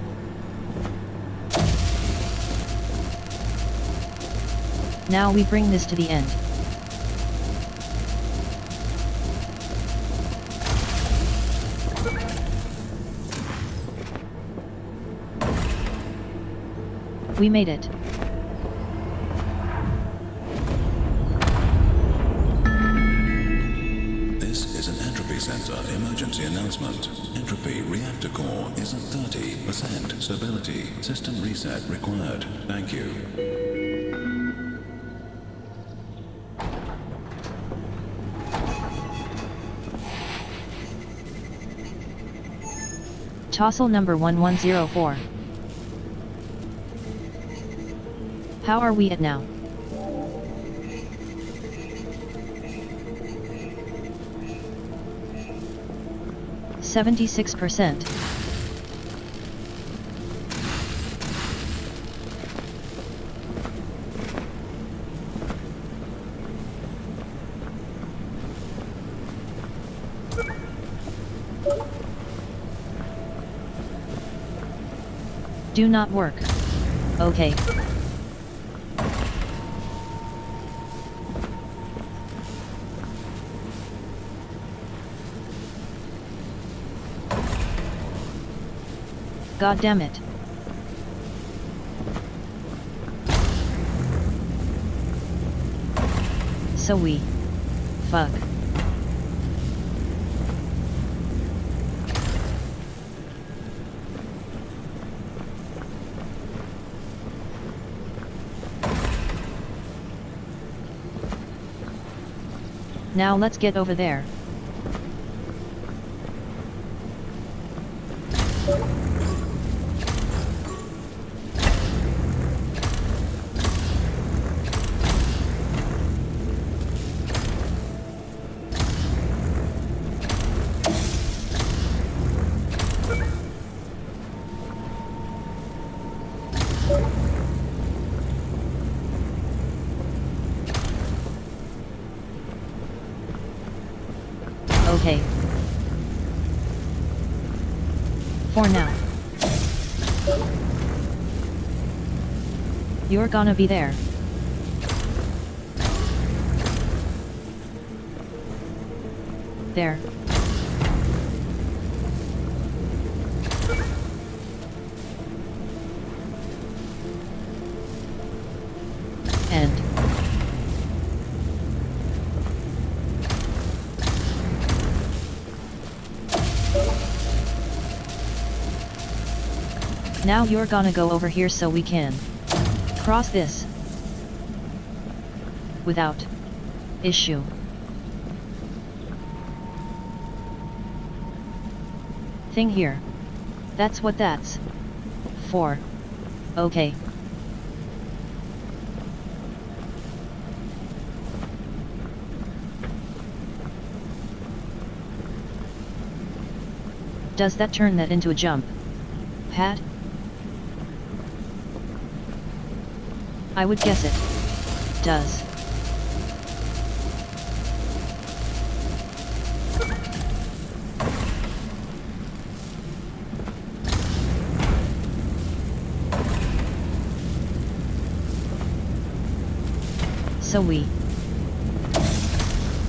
Now we bring this to the end. We made it. This is an Entropy Center emergency announcement. Entropy reactor core is at 30%. Stability. System reset required. Thank you. Tossle number 1104. How are we at now? %76%. Do not work. Okay. God damn it. So we. Fuck. Now let's get over there. Okay. For now. You're gonna be there. There. End. Now you're gonna go over here so we can cross this without issue. Thing here. That's what that's for. Okay. Does that turn that into a jump pad? I would guess it does. So we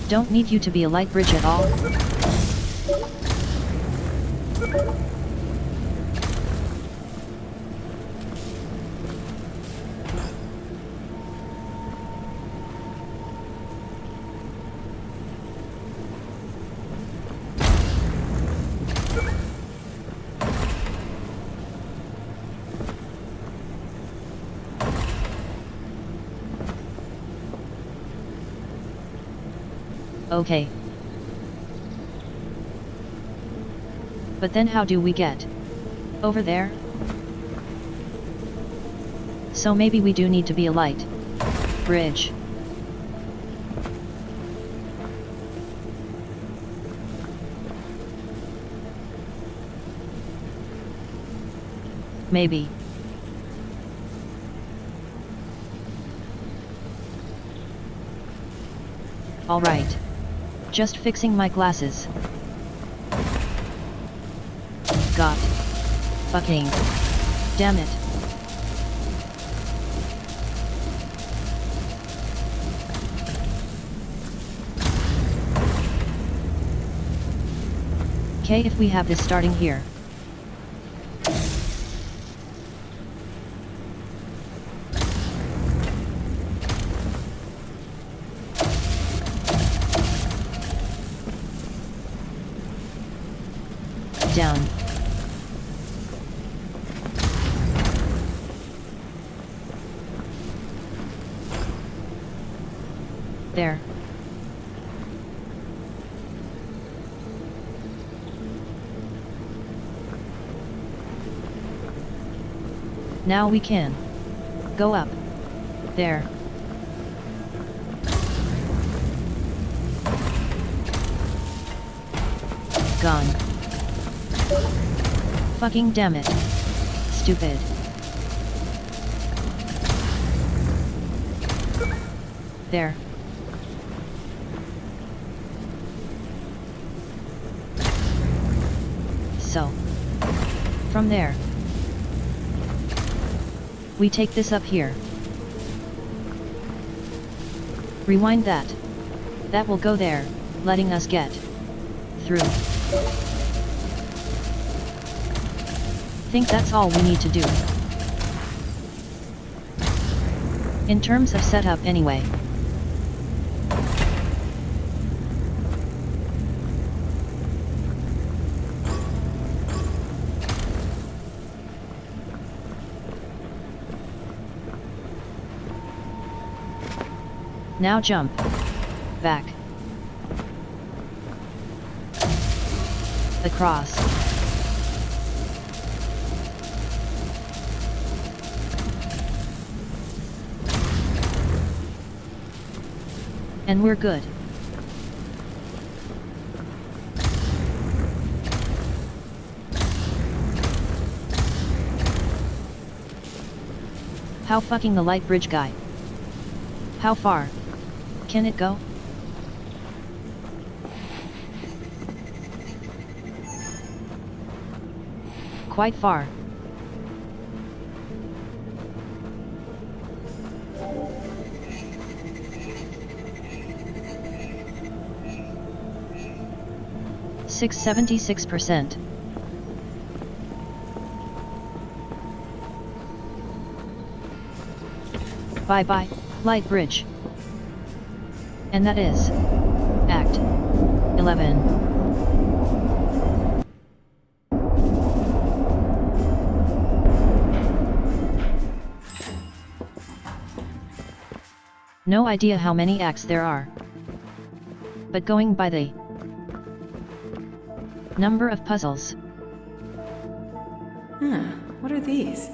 don't need you to be a light bridge at all. Okay. But then how do we get over there? So maybe we do need to be a light bridge. Maybe. All right. Just fixing my glasses. God. Fucking. Damn it. Okay, if we have this starting here. Down. There. Now we can go up there. Gone. Fucking damn it. Stupid. There. So. From there. We take this up here. Rewind that. That will go there, letting us get through. Think that's all we need to do. In terms of setup anyway. Now jump. Back. Across. And we're good. How fucking the light bridge guy? How far can it go? Quite far. Six 76%. Bye bye, light bridge. And that is Act 11. No idea how many acts there are. But going by the number of puzzles. What are these?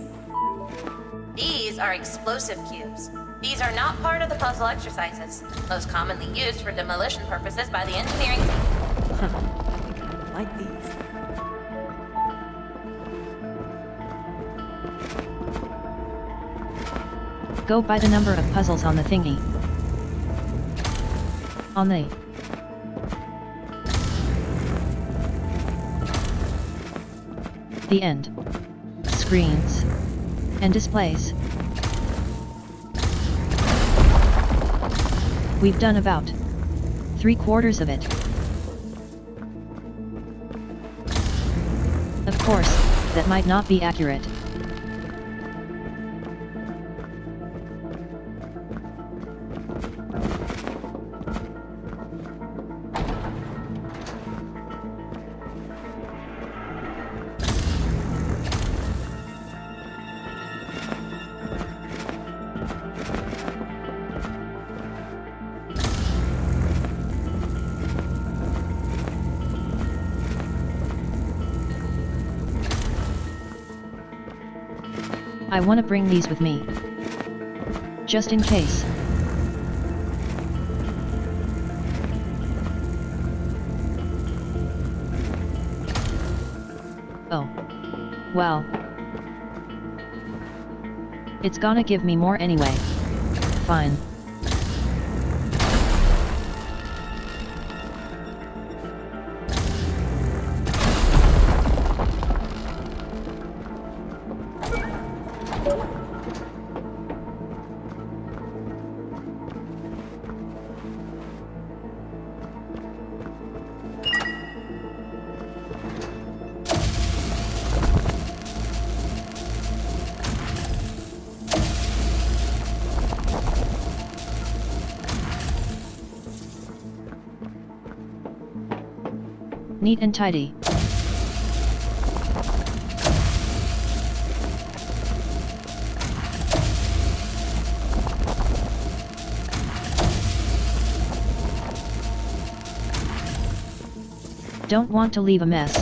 These are explosive cubes. These are not part of the puzzle exercises, most commonly used for demolition purposes by the engineering team. I think I would like these. Go by the number of puzzles on the thingy. On the end screens and displays. We've done about 3/4 of it. Of course, that might not be accurate. I want to bring these with me. Just in case. Oh. Well. It's gonna give me more anyway. Fine. Neat and tidy. Don't want to leave a mess.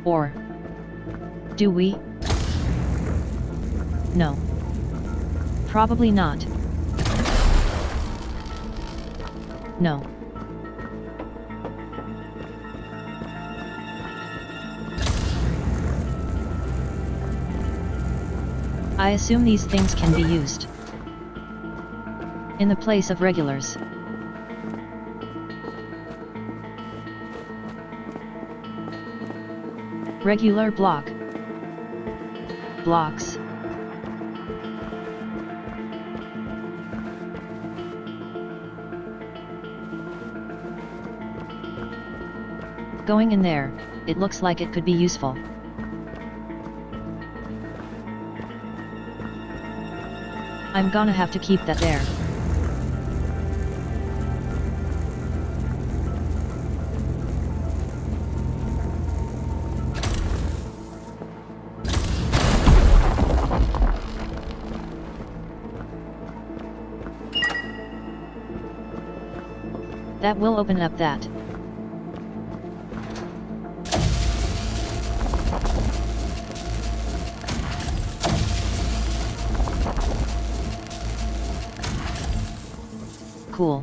Or do we? No. Probably not. No. I assume these things can be used in the place of regulars. Regular block. Blocks. Going in there, it looks like it could be useful. I'm gonna have to keep that there. That will open up that. Cool.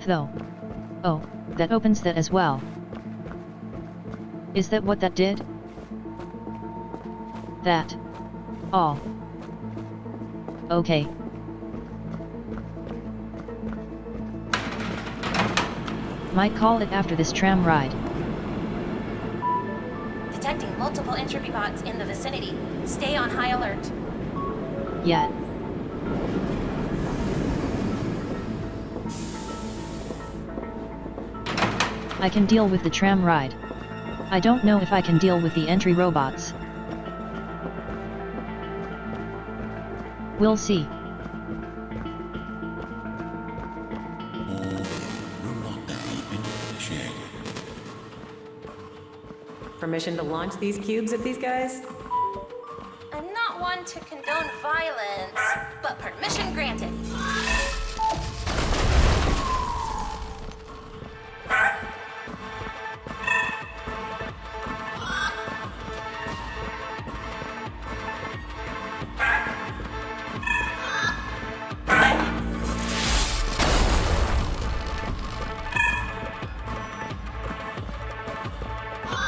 Though. Oh, that opens that as well. Is that what that did? That. All. Okay. Might call it after this tram ride. Detecting multiple entropy bots in the vicinity. Stay on high alert. Yet. I can deal with the tram ride. I don't know if I can deal with the entry robots. We'll see. Room lockdown initiated. Permission to launch these cubes at these guys? I'm not one to condone violence, but permission granted.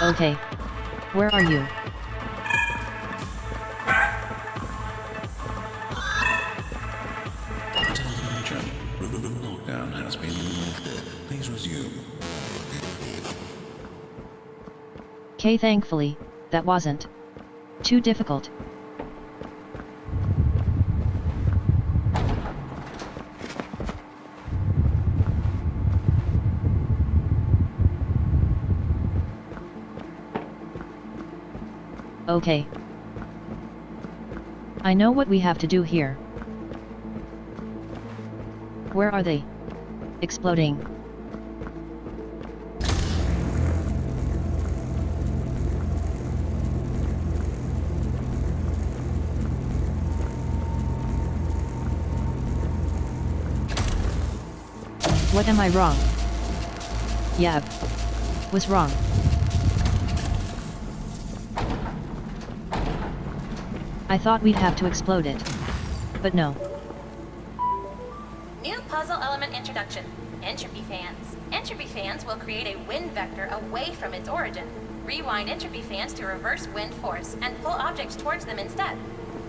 Okay. Where are you? Attention. Room lockdown has been lifted. Please resume. Okay, thankfully, that wasn't too difficult. Okay. I know what we have to do here. Where are they? Exploding. What am I wrong? Yeah. Was wrong. I thought we'd have to explode it. But no. New puzzle element introduction. Entropy fans. Entropy fans will create a wind vector away from its origin. Rewind entropy fans to reverse wind force and pull objects towards them instead.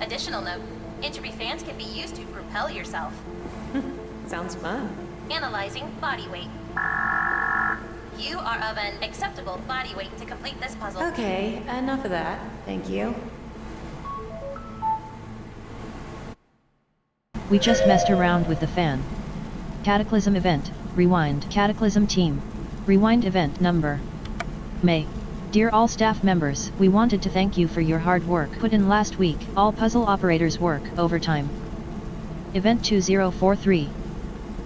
Additional note, entropy fans can be used to propel yourself. Sounds fun. Analyzing body weight. You are of an acceptable body weight to complete this puzzle. Okay, enough of that. Thank you. We just messed around with the fan. Cataclysm event, rewind. Cataclysm team. Rewind event number. May. Dear all staff members, we wanted to thank you for your hard work put in last week. All puzzle operators work overtime. Event 2043.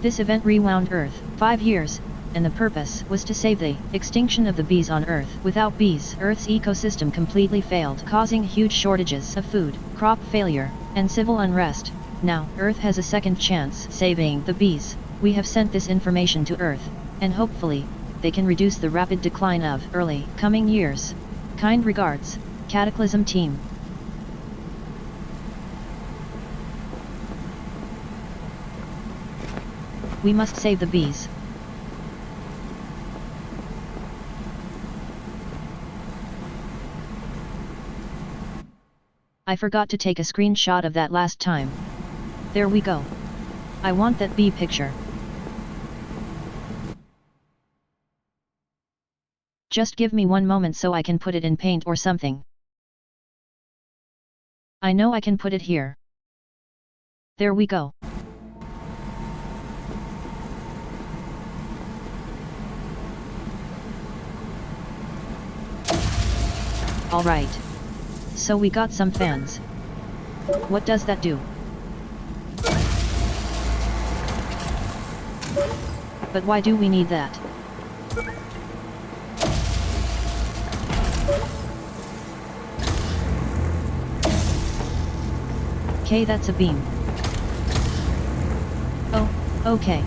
This event rewound Earth 5 years, and the purpose was to save the extinction of the bees on Earth. Without bees, Earth's ecosystem completely failed, causing huge shortages of food, crop failure, and civil unrest. Now, Earth has a second chance saving the bees. We have sent this information to Earth, and hopefully, they can reduce the rapid decline of early coming years. Kind regards, Cataclysm team. We must save the bees. I forgot to take a screenshot of that last time. There we go. I want that bee picture. Just give me one moment so I can put it in paint or something. I know I can put it here. There we go. Alright. So we got some fans. What does that do? But why do we need that? Okay, that's a beam. Oh, okay.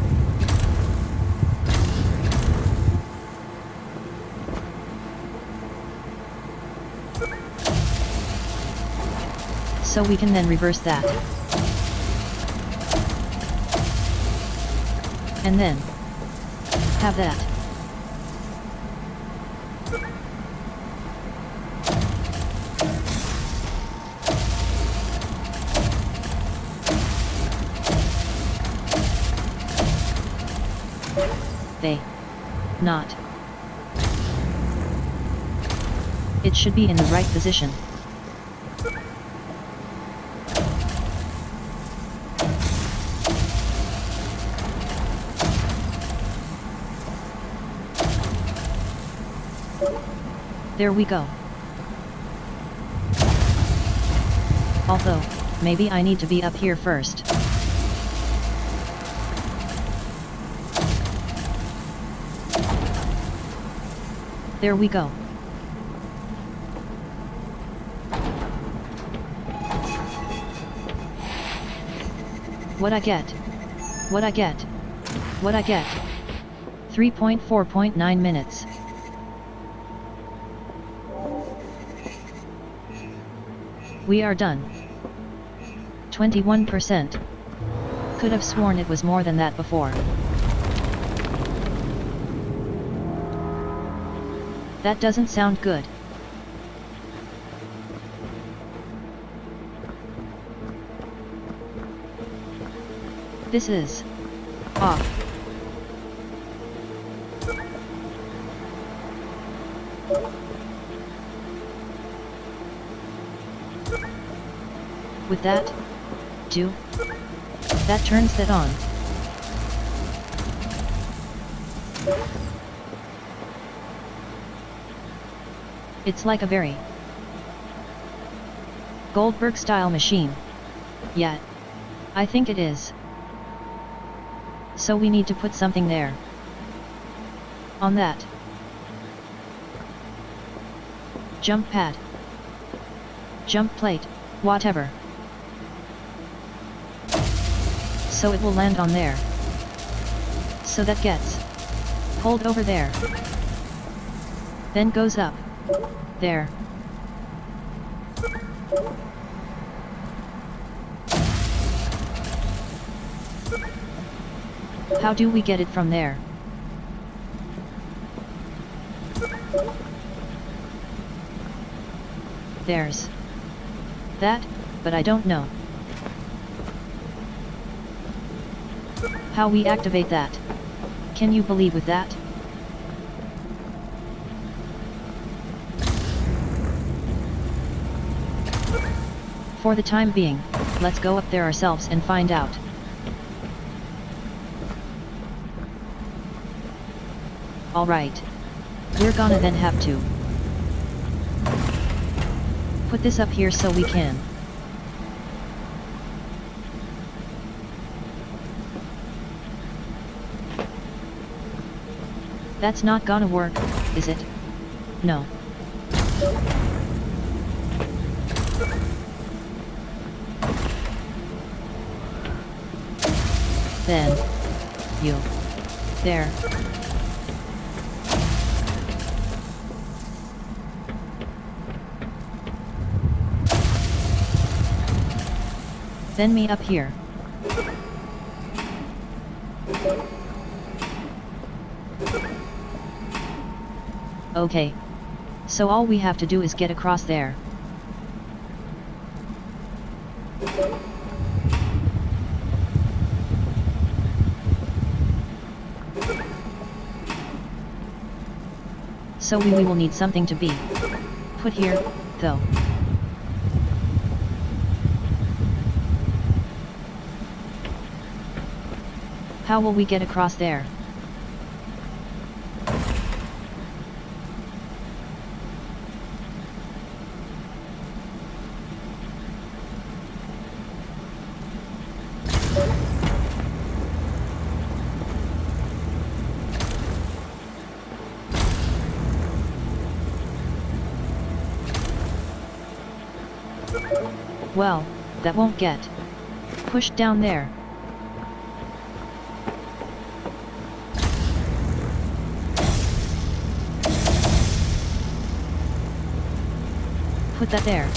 So we can then reverse that. And then have that. Not. It should be in the right position. There we go. Although, maybe I need to be up here first. There we go. What I get? What I get? What I get? 3.4.9 minutes. We are done. 21%. Could have sworn it was more than that before. That doesn't sound good. This is off. With that, do that turns that on. It's like a very Goldberg style machine. Yeah, I think it is. So we need to put something there. On that. Jump pad. Jump plate, whatever. So it will land on there. So that gets pulled over there. Then goes up. There. How do we get it from there? There's that, but I don't know how we activate that. Can you believe with that? For the time being, let's go up there ourselves and find out. Alright. We're gonna then have to put this up here so we can That's not gonna work, is it? No. Then you there. Then me up here. Okay. So all we have to do is get across there. So we will need something to be put here, though. How will we get across there? Well, that won't get pushed down there. Put that there.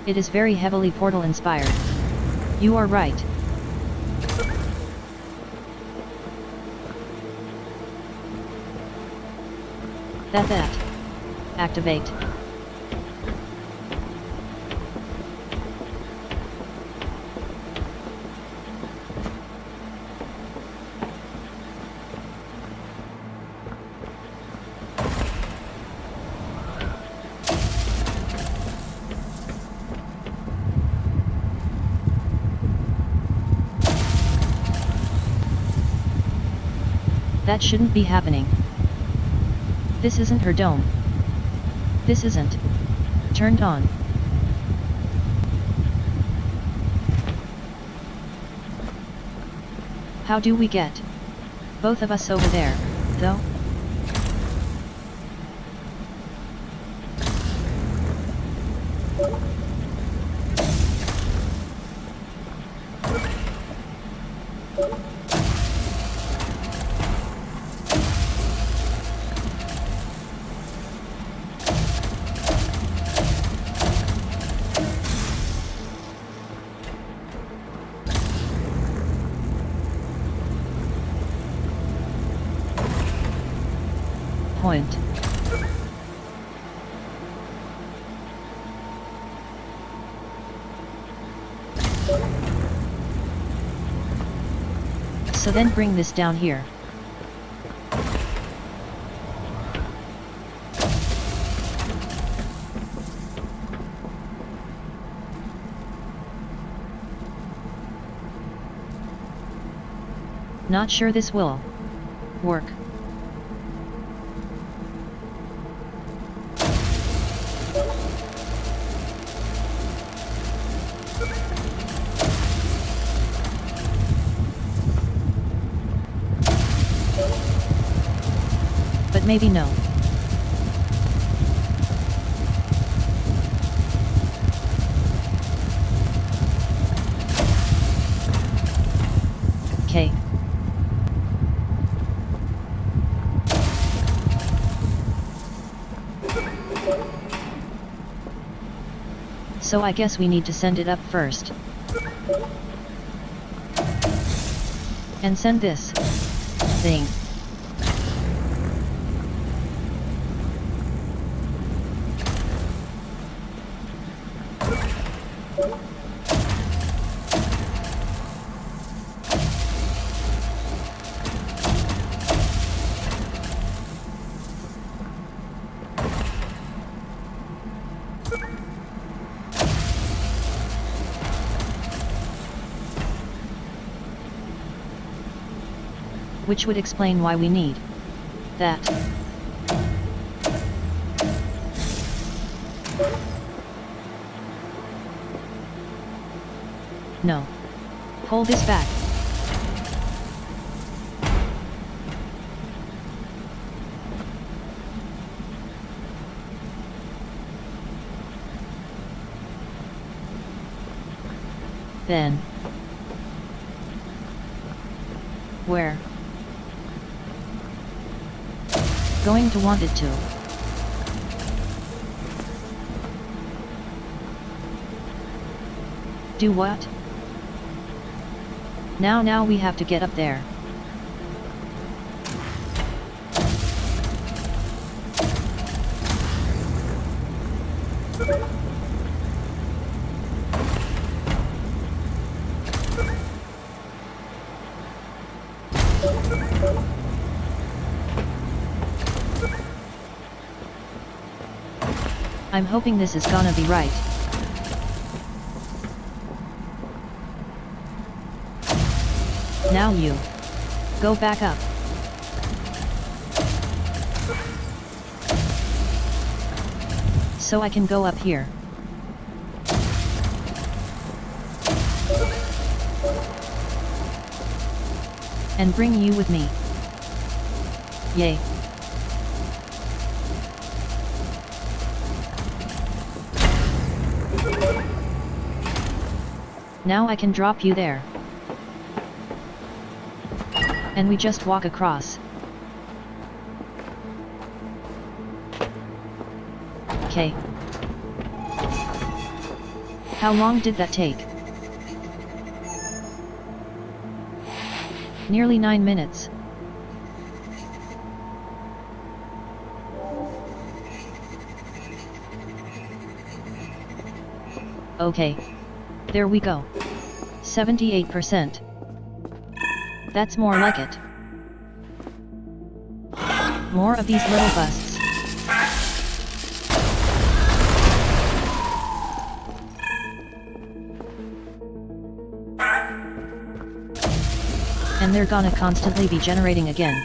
It is very heavily portal inspired. You are right. That. Activate. That shouldn't be happening. This isn't her dome. This isn't turned on. How do we get both of us over there, though? Point. So then bring this down here. Not sure this will work. But maybe no. Okay. So I guess we need to send it up first. And send this thing. Which would explain why we need that. No. Pull this back. Then. Where? Going to want it to. Do what? Now we have to get up there. I'm hoping this is gonna be right. Now you. Go back up. So I can go up here. And bring you with me. Yay. Now I can drop you there. And we just walk across. Okay. How long did that take? Nearly 9 minutes. Okay. There we go. 78%. That's more like it. More of these little busts. And they're gonna constantly be generating again.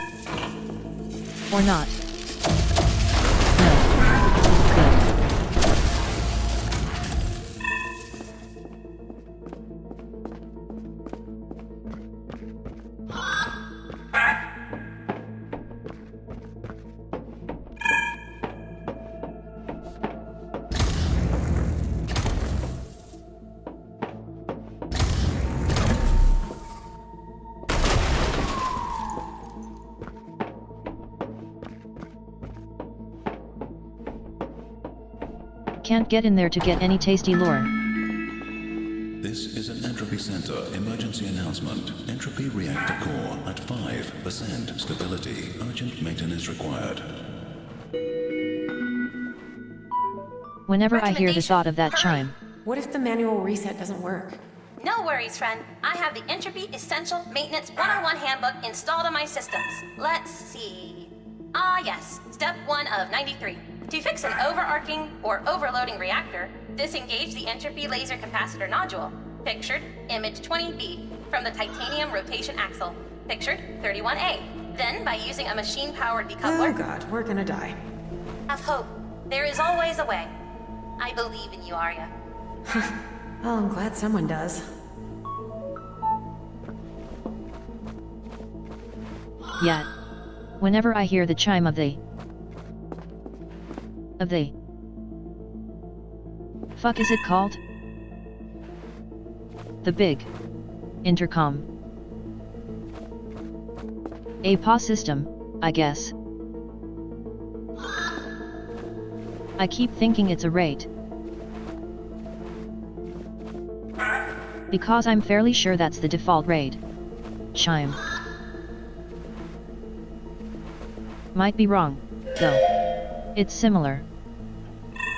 Or not. No. Good. Can't get in there to get any tasty lore. This is an Entropy Center emergency announcement. Entropy reactor core at 5% stability. Urgent maintenance required. Whenever I hear the thought of that chime. What if the manual reset doesn't work? No worries, friend. I have the Entropy Essential Maintenance 101 Handbook installed on my systems. Let's see. Ah, yes. Step 1 of 93. To fix an overarching or overloading reactor, disengage the entropy laser capacitor nodule, pictured image 20B, from the titanium rotation axle, pictured 31A. Then, by using a machine-powered decoupler... Oh god, we're gonna die. Have hope. There is always a way. I believe in you, Arya. Well, I'm glad someone does. Yet. Whenever I hear the chime of the fuck is it called? The big intercom. A PA system, I guess. I keep thinking it's a rate. Because I'm fairly sure that's the default rate. Chime. Might be wrong, though. It's similar.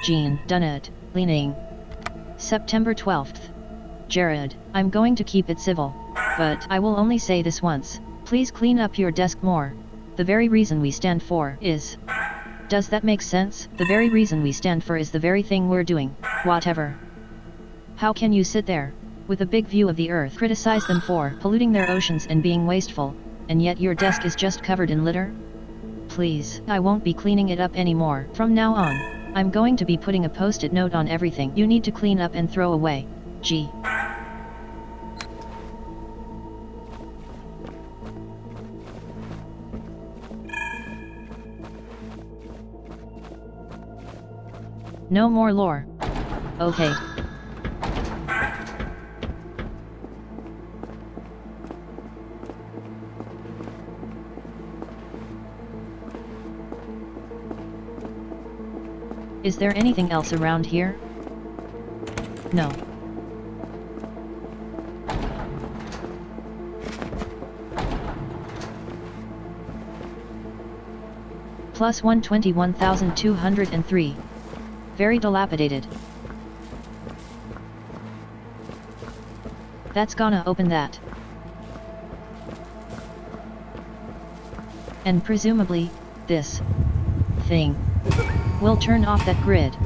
Jean Dunnett, leaning. September 12th. Jared, I'm going to keep it civil. But I will only say this once. Please clean up your desk more. The very reason we stand for is... Does that make sense? The very reason we stand for is the very thing we're doing. Whatever. How can you sit there, with a big view of the earth, criticize them for polluting their oceans and being wasteful, and yet your desk is just covered in litter? Please, I won't be cleaning it up anymore. From now on, I'm going to be putting a post-it note on everything you need to clean up and throw away. Gee. No more lore. Okay. Is there anything else around here? No. Plus 121,203. Very dilapidated. That's gonna open that. And presumably, this thing will turn off that grid.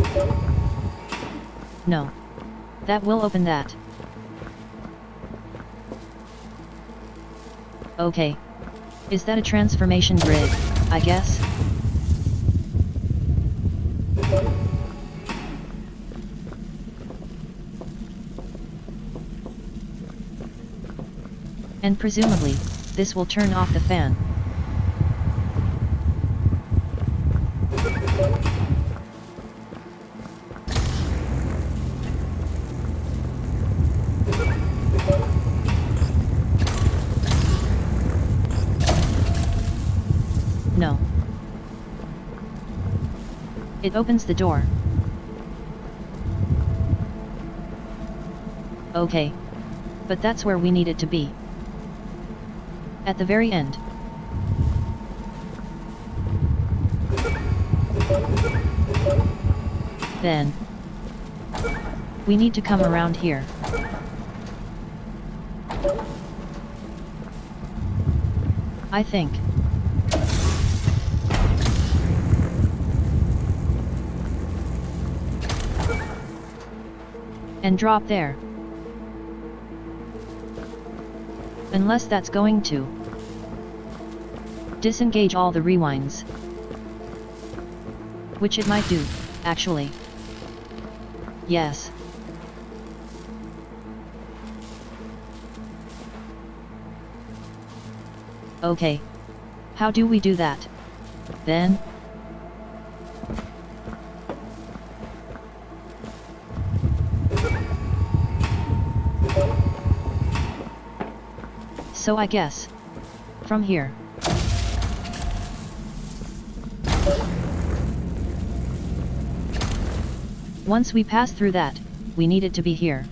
No. That will open that. Okay. Is that a transformation grid, I guess? And presumably, this will turn off the fan. No. It opens the door. Okay. But that's where we need it to be. At the very end. Then we need to come around here. I think. And drop there. Unless that's going to disengage all the rewinds. Which it might do, actually. Yes. Okay. How do we do that? Then? So I guess, from here. Once we pass through that, we need it to be here.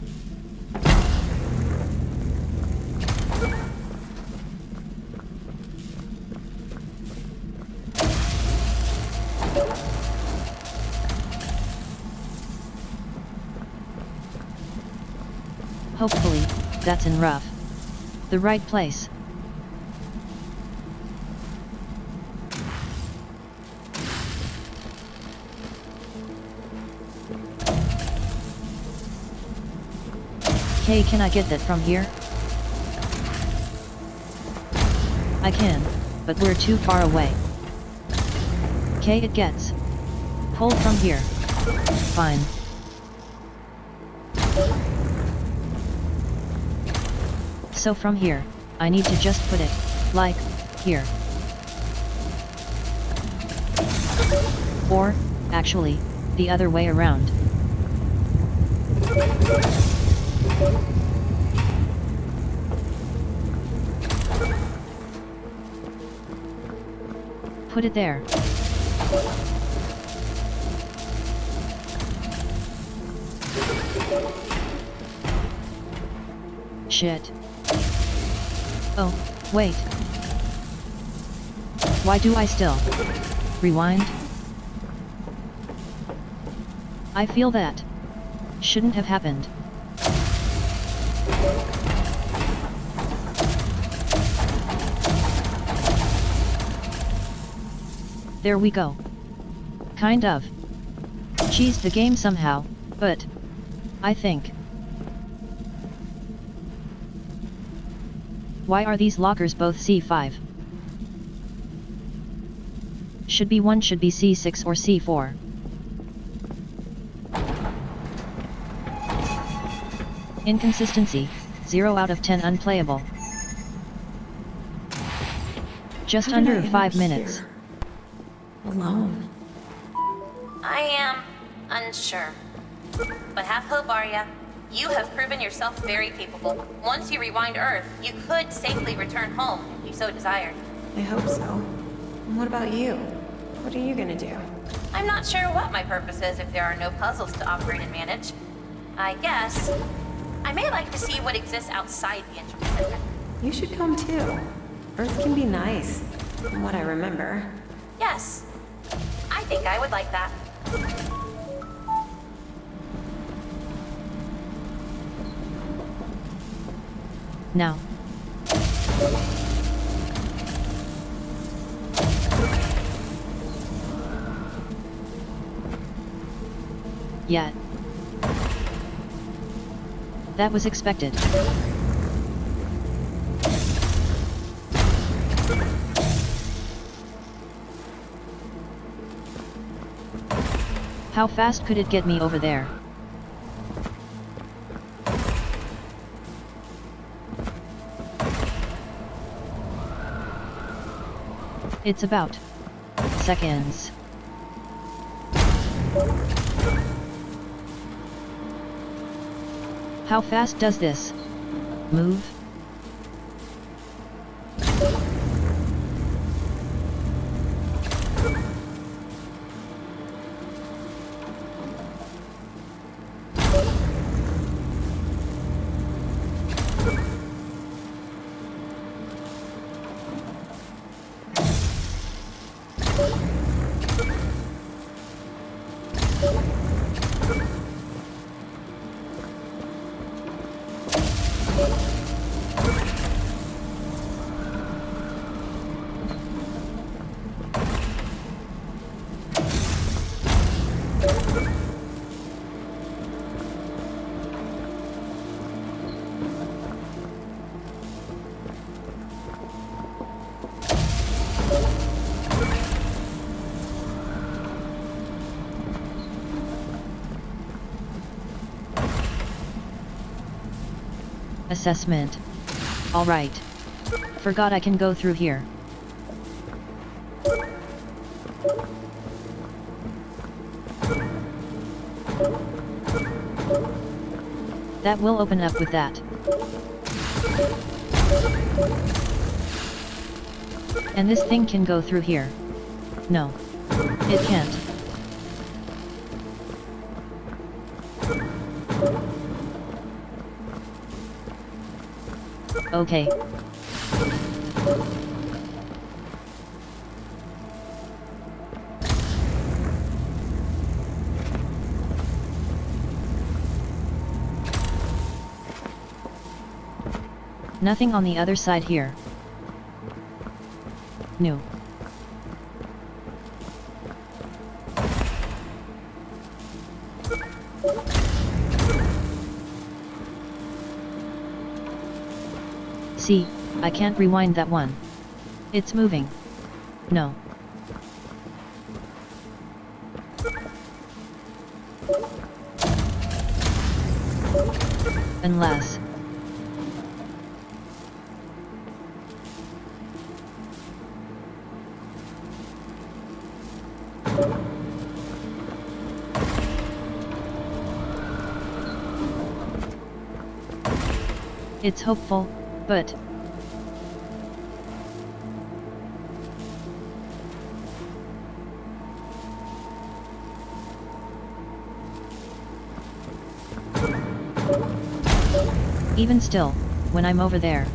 Hopefully, that's in rough. The right place. Hey, can I get that from here? I can, but we're too far away. Okay, it gets. Pull from here. Fine. So from here, I need to just put it, like, here. Or, actually, the other way around. Put it there. Shit. Oh, wait. Why do I still rewind? I feel that shouldn't have happened. There we go. Kind of cheesed the game somehow, but I think. Why are these lockers both C5? Should be one, should be C6 or C4. Inconsistency, 0 out of 10 unplayable. Just How did I under end 5 up minutes. here? Alone. I am unsure. But have hope, Arya. You have proven yourself very capable. Once you rewind Earth, you could safely return home if you so desired. I hope so. And what about you? What are you gonna do? I'm not sure what my purpose is if there are no puzzles to operate and manage. I guess I may like to see what exists outside the Entropy Center. You should come too. Earth can be nice, from what I remember. Yes, I think I would like that. Now. Yet. That was expected. How fast could it get me over there? It's about seconds. How fast does this move? Assessment. Alright. Forgot I can go through here. That will open up with that. And this thing can go through here. No. It can't. Okay. Nothing on the other side here. New. See, I can't rewind that one. It's moving. No. Unless. It's hopeful, but... Even still, when I'm over there.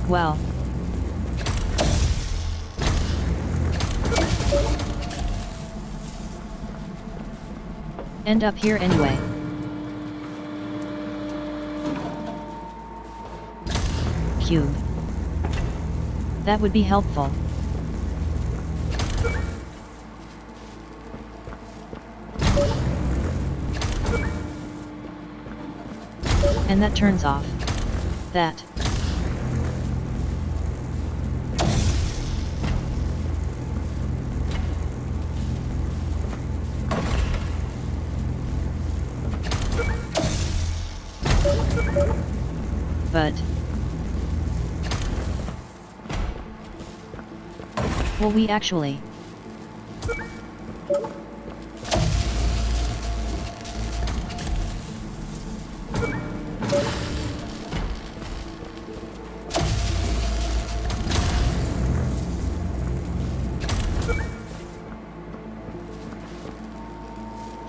Well. End up here anyway. Cube. That would be helpful. And that turns off. That. But... will we actually?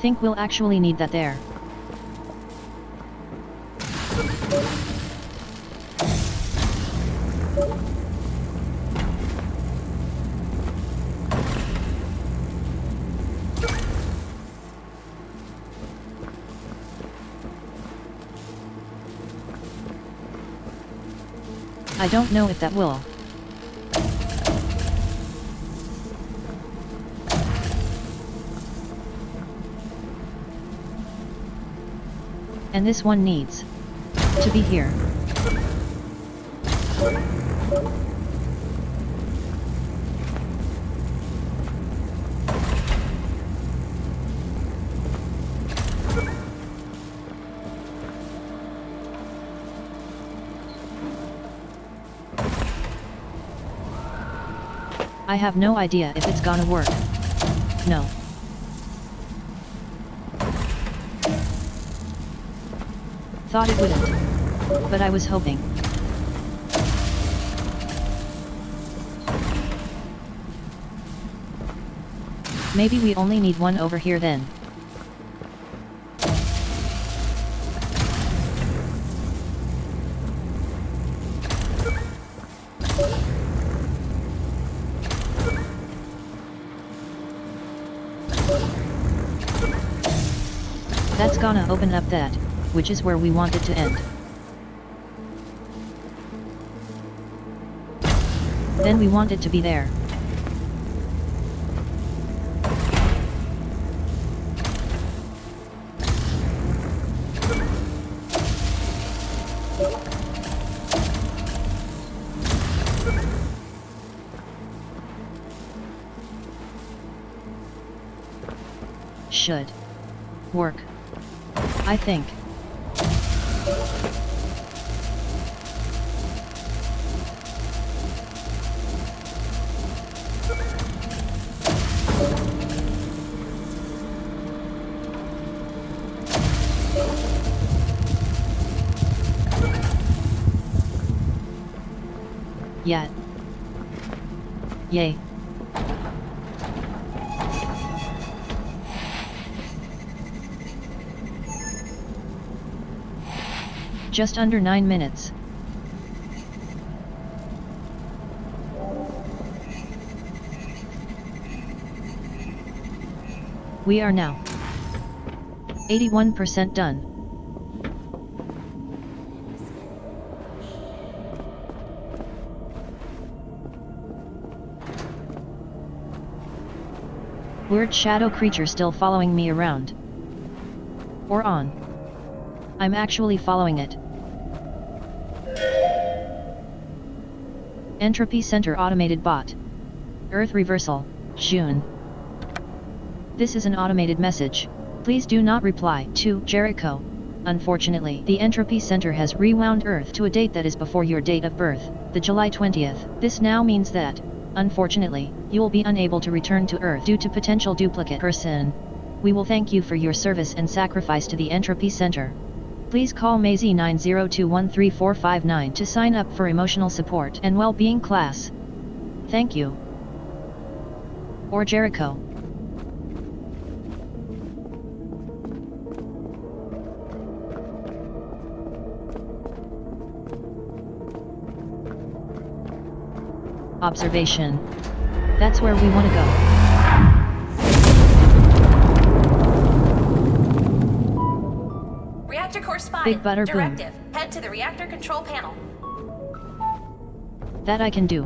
think we'll actually need that there. I don't know if that will. And this one needs to be here. I have no idea if it's gonna work. No. Thought it wouldn't. But I was hoping. Maybe we only need one over here then. That's gonna open up that, which is where we want it to end. Then we want it to be there. Should work, I think. Yet. Yay. Just under 9 minutes. We are now 81% done. Weird shadow creature still following me around. Or on. I'm actually following it. Entropy Center Automated Bot. Earth Reversal, June. This is an automated message. Please do not reply to Jericho. Unfortunately, the Entropy Center has rewound Earth to a date that is before your date of birth, the July 20th. This now means that, unfortunately, you will be unable to return to Earth due to potential duplicate person. We will thank you for your service and sacrifice to the Entropy Center. Please call Maisie 902134459 to sign up for emotional support and well-being class. Thank you. Or Jericho. Observation. That's where we want to go. Reactor core spotted. Big butter boom. Directive. Head to the reactor control panel. That I can do.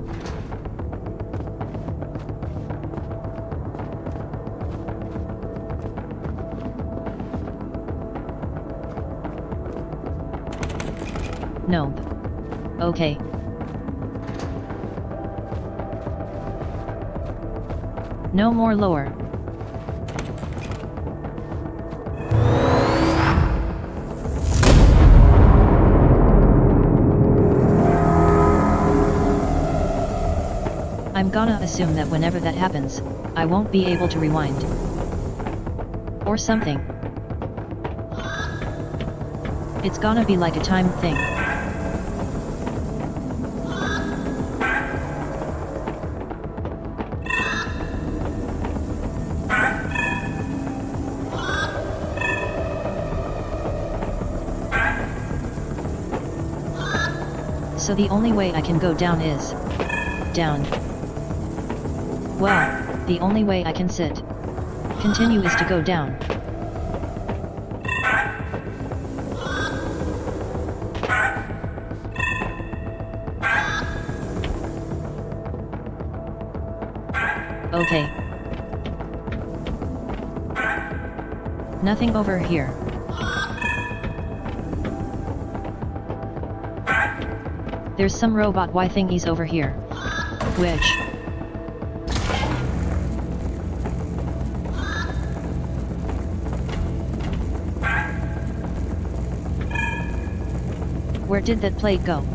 Nope. Okay. No more lower. I'm gonna assume that whenever that happens, I won't be able to rewind. Or something. It's gonna be like a time thing. So the only way I can go down is down. Well, the only way I can sit. Continue is to go down. Okay. Nothing over here. There's some robot Y thingies over here. Which? Where did that plate go?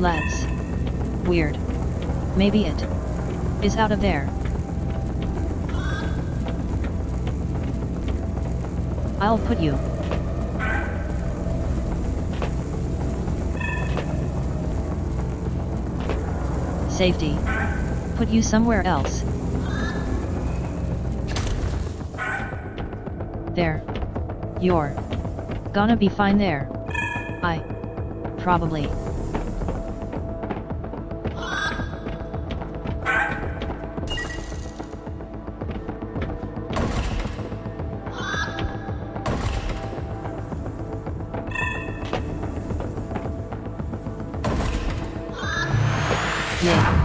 Let's. Weird. Maybe it is out of there. I'll put you. Safety. Put you somewhere else. There. You're gonna be fine there. Probably. Yeah.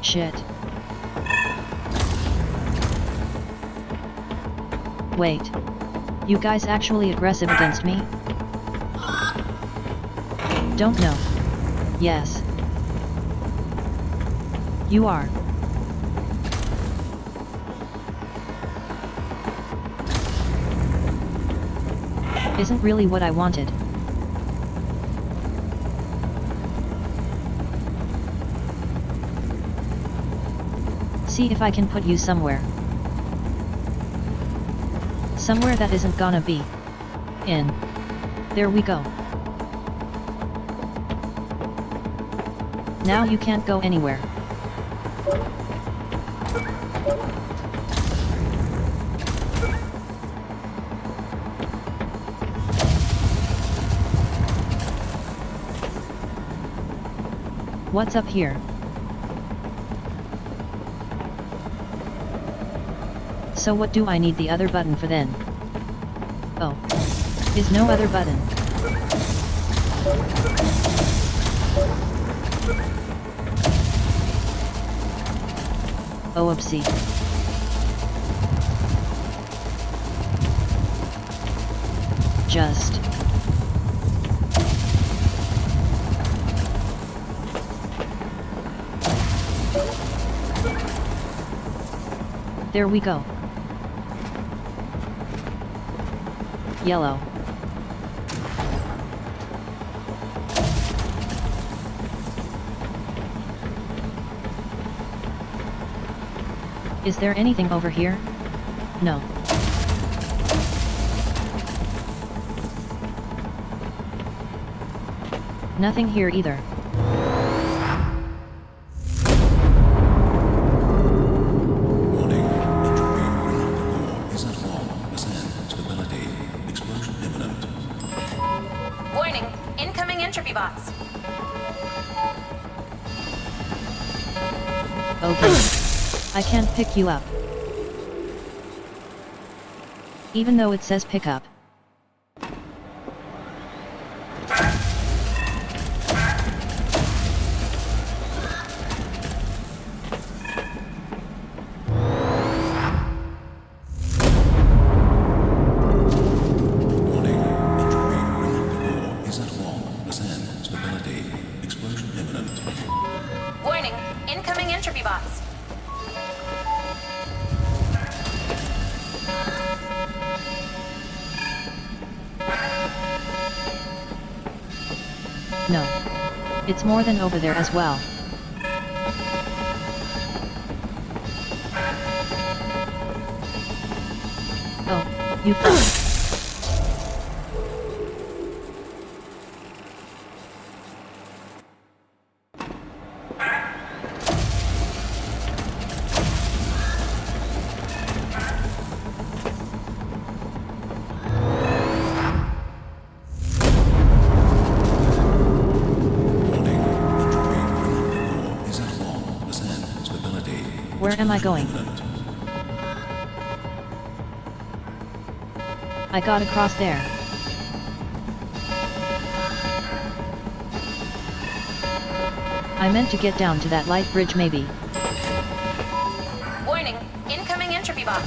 Shit. Wait. You guys actually aggressive against me? Don't know. Yes. You are. Isn't really what I wanted. See if I can put you somewhere. Somewhere that isn't gonna be in. There we go. Now you can't go anywhere. What's up here? So what do I need the other button for then? Oh. Is no other button. Oh, oopsie. Just. There we go. Yellow. Is there anything over here? No. Nothing here either. Warning. Entropy reactor core is at 1%. Stability. Explosion imminent. Warning, incoming entropy bots. Okay. I can't pick you up. Even though it says pick up. Warning. Entropy reactor core is at 1%. Stability. Explosion imminent. Warning, incoming entropy bots. No. It's more than over there as well. You fuck. Warning, entropy reactor core is at 1% stability. Where am I going? Imminent. I got across there. I meant to get down to that light bridge maybe. Warning, incoming entropy box.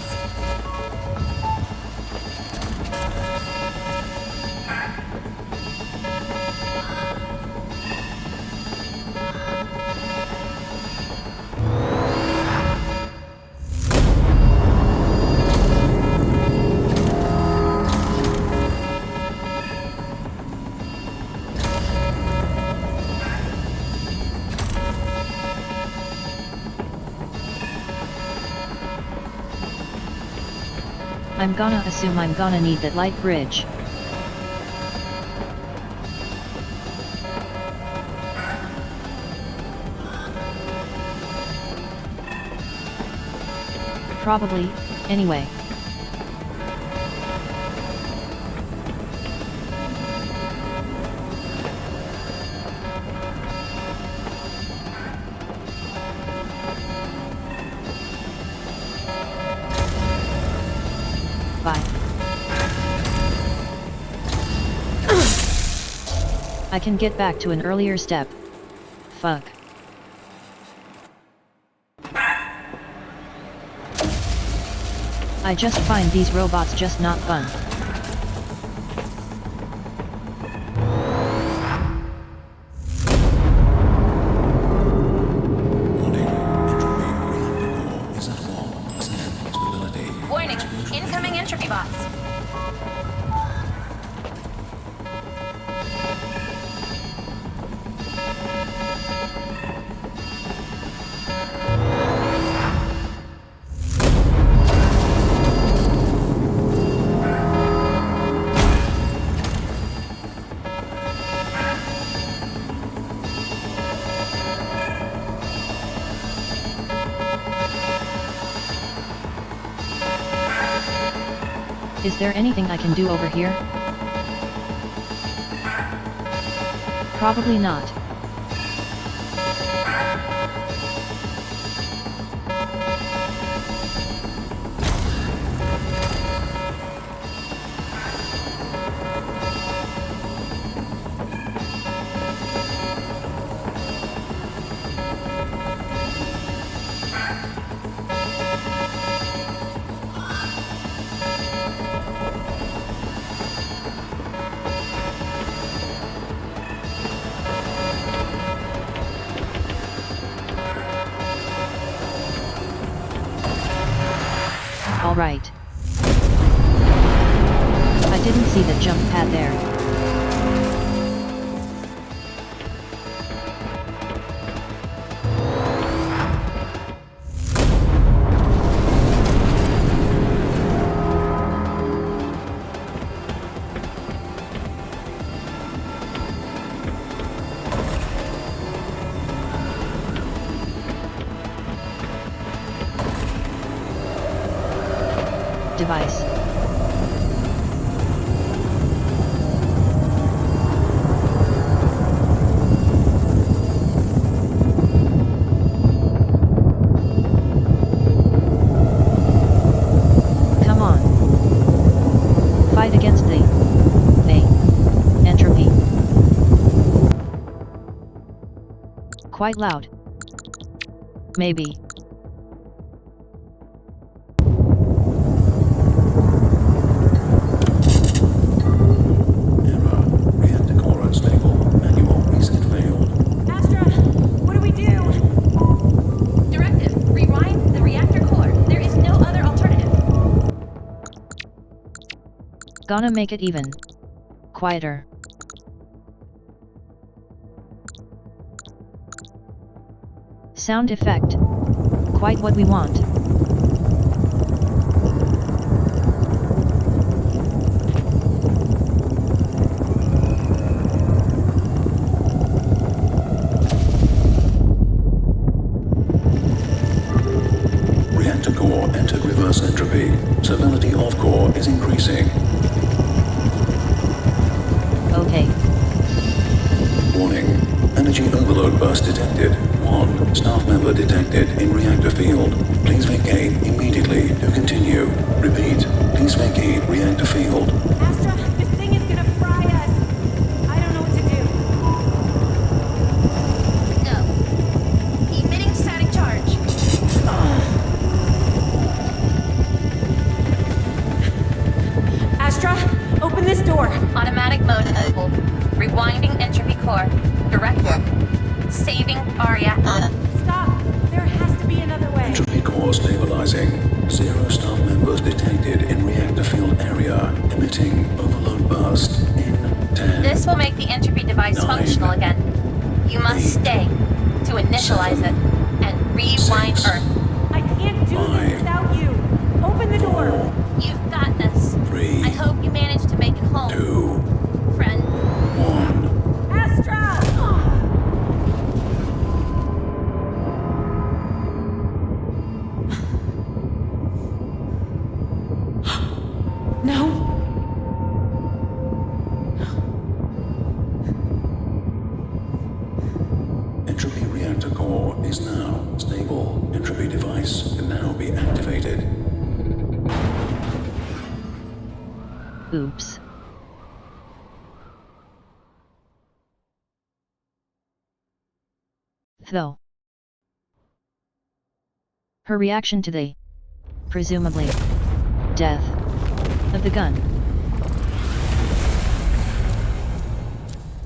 I'm gonna assume I'm gonna need that light bridge. Probably, anyway. Bye. I can get back to an earlier step. Fuck. I just find these robots just not fun. Warning, entropy reactor core is at 1% stability. Warning, incoming entropy box. Is there anything I can do over here? Probably not. Alright. I didn't see the jump pad there. Device. Come on. Fight against the entropy. Quite loud. Maybe. Gonna make it even quieter. Sound effect. Quite what we want. Processing. Okay. Warning. Energy overload burst detected. 1. Staff member detected in reactor field. Please vacate immediately to continue. Repeat. Please vacate reactor field. Astra, this thing is gonna fry us! I don't know what to do. No. Emitting static charge. Astra, open this door! Automatic mode enabled. Rewinding entropy core. Director. Saving Arya. Stop! There has to be another way. Entropy core stabilizing. 0 staff members detected in reactor field area. Emitting overload burst in 10. This will make the entropy device 9, functional again. You must 8, stay to initialize 7, it and rewind 6, Earth. I can't do 5, this without you! Open the door! 4, You've got this. 3, I hope you manage to make it home, 2, friend. 1. Astra! No. Entropy reactor core is now stable. Entropy device can now be activated. Oops. Though. Her reaction to the, presumably, death of the gun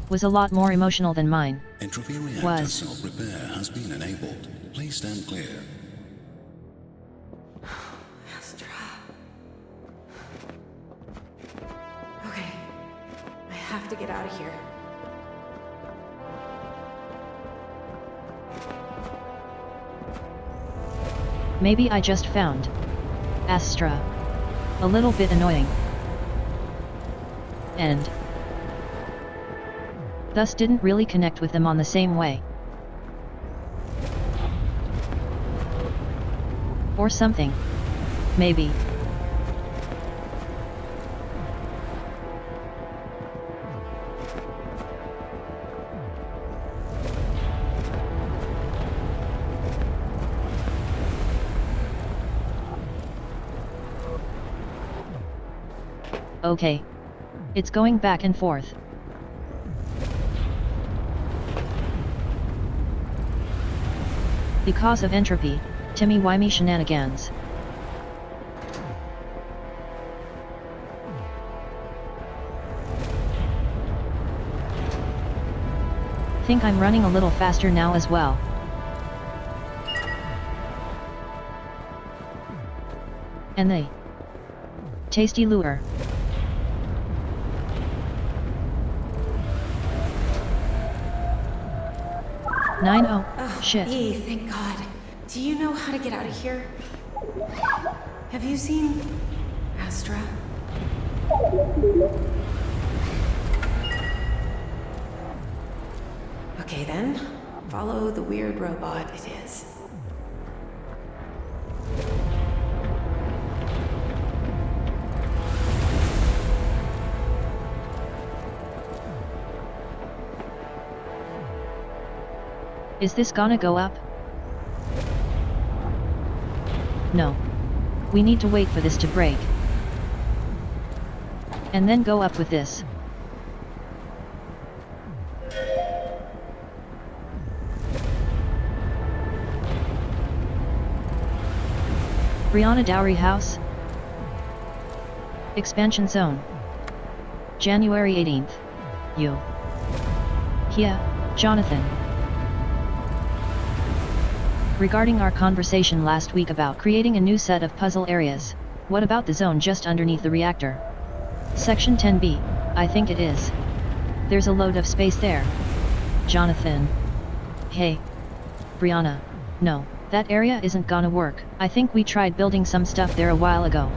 was a lot more emotional than mine. Entropy reactor Was. self-repair has been enabled. Please stand clear. Astra. Okay. I have to get out of here. Maybe I just found Astra a little bit annoying, and thus didn't really connect with them on the same way. Or something. Maybe. Okay. It's going back and forth. Because of entropy, timey-wimey shenanigans. Think I'm running a little faster now as well. And the tasty lure. Oh, shit. E, thank God. Do you know how to get out of here? Have you seen Astra? Okay then, follow the weird robot it is. Is this gonna go up? No. We need to wait for this to break. And then go up with this. Brianna Dowry House? Expansion Zone. January 18th. You. Here, Jonathan. Regarding our conversation last week about creating a new set of puzzle areas, what about the zone just underneath the reactor? Section 10B, I think it is. There's a load of space there. Jonathan. Hey. Brianna. No, that area isn't gonna work. I think we tried building some stuff there a while ago.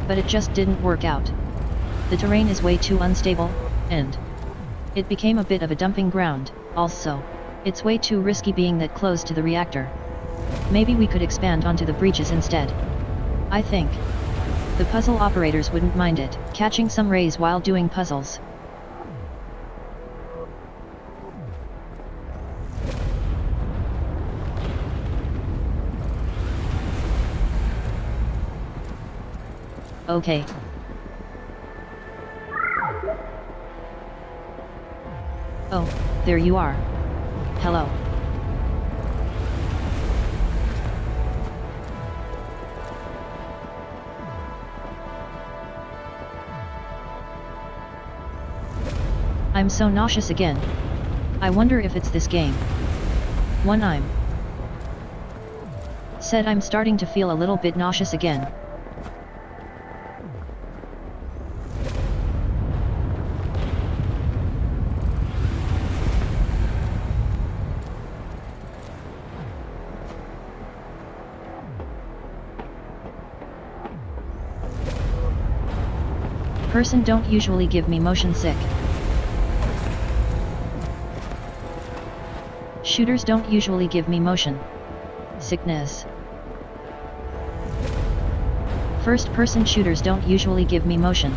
But it just didn't work out. The terrain is way too unstable, and it became a bit of a dumping ground. Also, it's way too risky being that close to the reactor. Maybe we could expand onto the breaches instead. I think. The puzzle operators wouldn't mind it, catching some rays while doing puzzles. Okay. Oh, there you are. Hello. I'm so nauseous again. I wonder if it's this game. Said I'm starting to feel a little bit nauseous again. Person don't usually give me motion sick. Shooters don't usually give me motion sickness. First person shooters don't usually give me motion.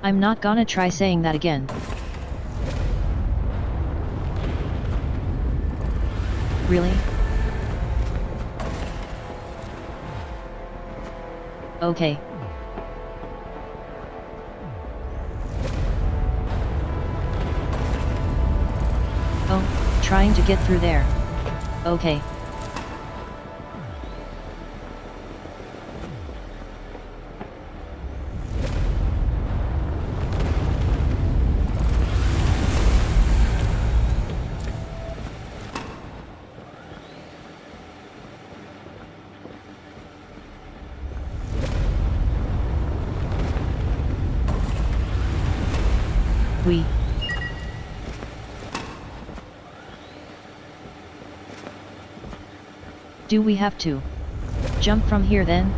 I'm not gonna try saying that again. Really? Okay. Oh, trying to get through there. Okay. Do we have to jump from here then?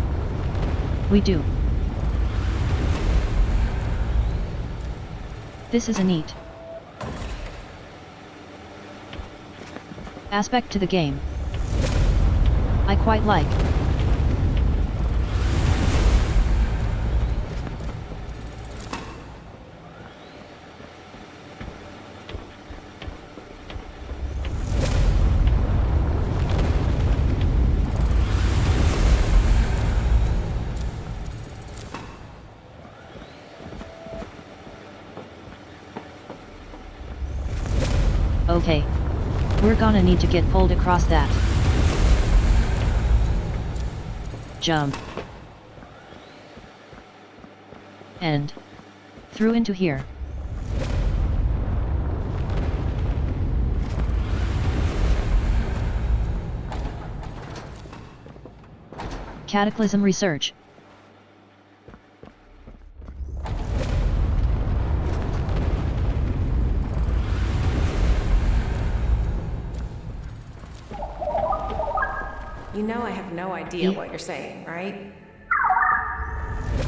We do. This is a neat aspect to the game. I quite like. Okay. We're gonna need to get pulled across that. Jump. And through into here. Cataclysm research. You know I have no idea what you're saying, right?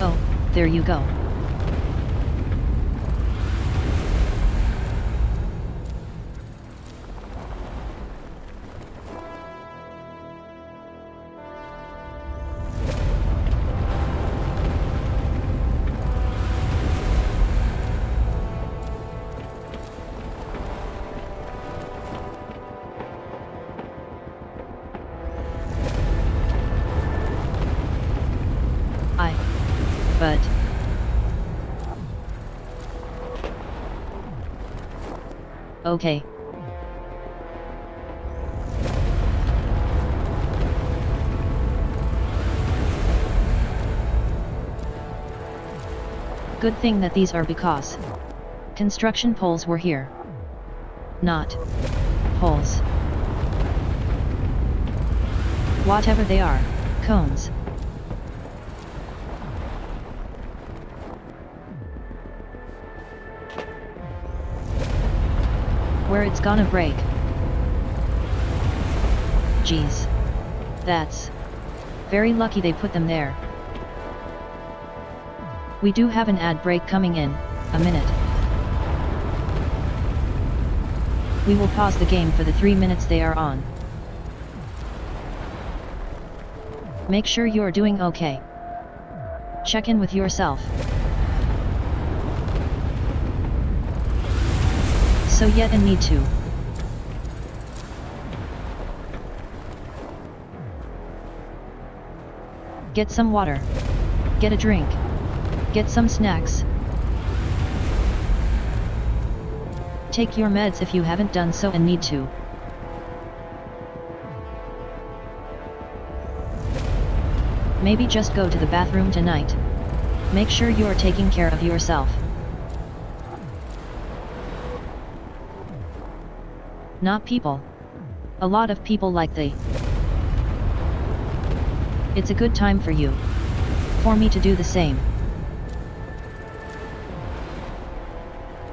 Oh, there you go. But okay. Good thing that these are because construction poles were here. Not poles. Whatever they are, cones. Where it's gonna break. Geez. That's very lucky they put them there. We do have an ad break coming in a minute. We will pause the game for the 3 minutes they are on. Make sure you're doing okay. Check in with yourself. So yet and need to. Get some water. Get a drink. Get some snacks. Take your meds if you haven't done so and need to. Maybe just go to the bathroom tonight. Make sure you're taking care of yourself. Not people. A lot of people like they. It's a good time for you. For me to do the same.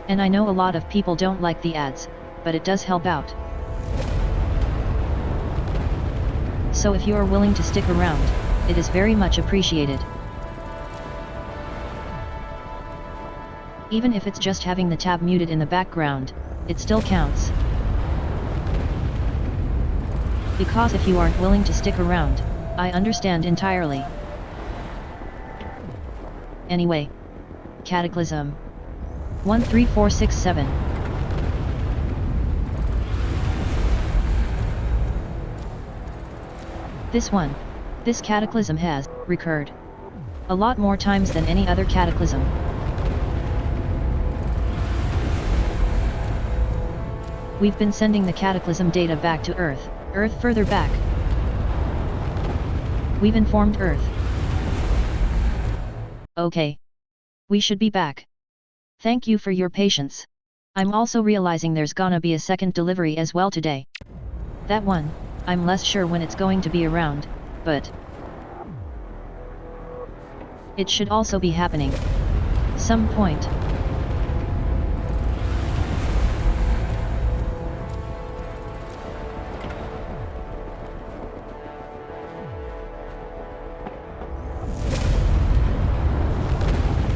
And I know a lot of people don't like the ads, but it does help out. So if you're willing to stick around, it is very much appreciated. Even if it's just having the tab muted in the background, it still counts. Because if you aren't willing to stick around, I understand entirely. Anyway. Cataclysm. 13467. This cataclysm has recurred a lot more times than any other cataclysm. We've been sending the cataclysm data back to Earth further back. We've informed Earth. Okay. We should be back. Thank you for your patience. I'm also realizing there's gonna be a second delivery as well today. That one, I'm less sure when it's going to be around, but it should also be happening. Some point.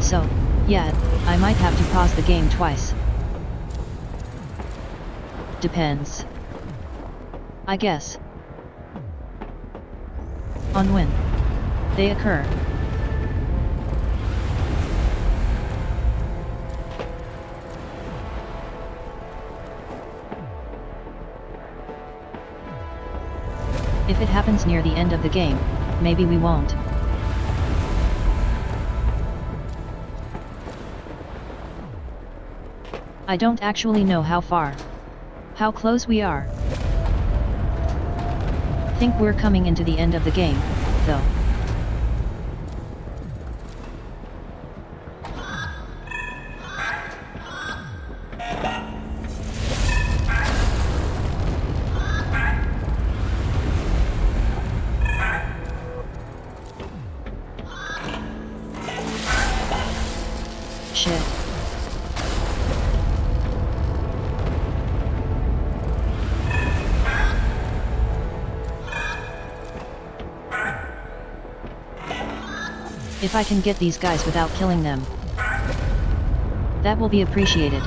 So, yeah, I might have to pause the game twice. Depends. I guess. On when they occur. If it happens near the end of the game, maybe we won't. I don't actually know how close we are. Think we're coming into the end of the game, though. Shit. If I can get these guys without killing them, that will be appreciated.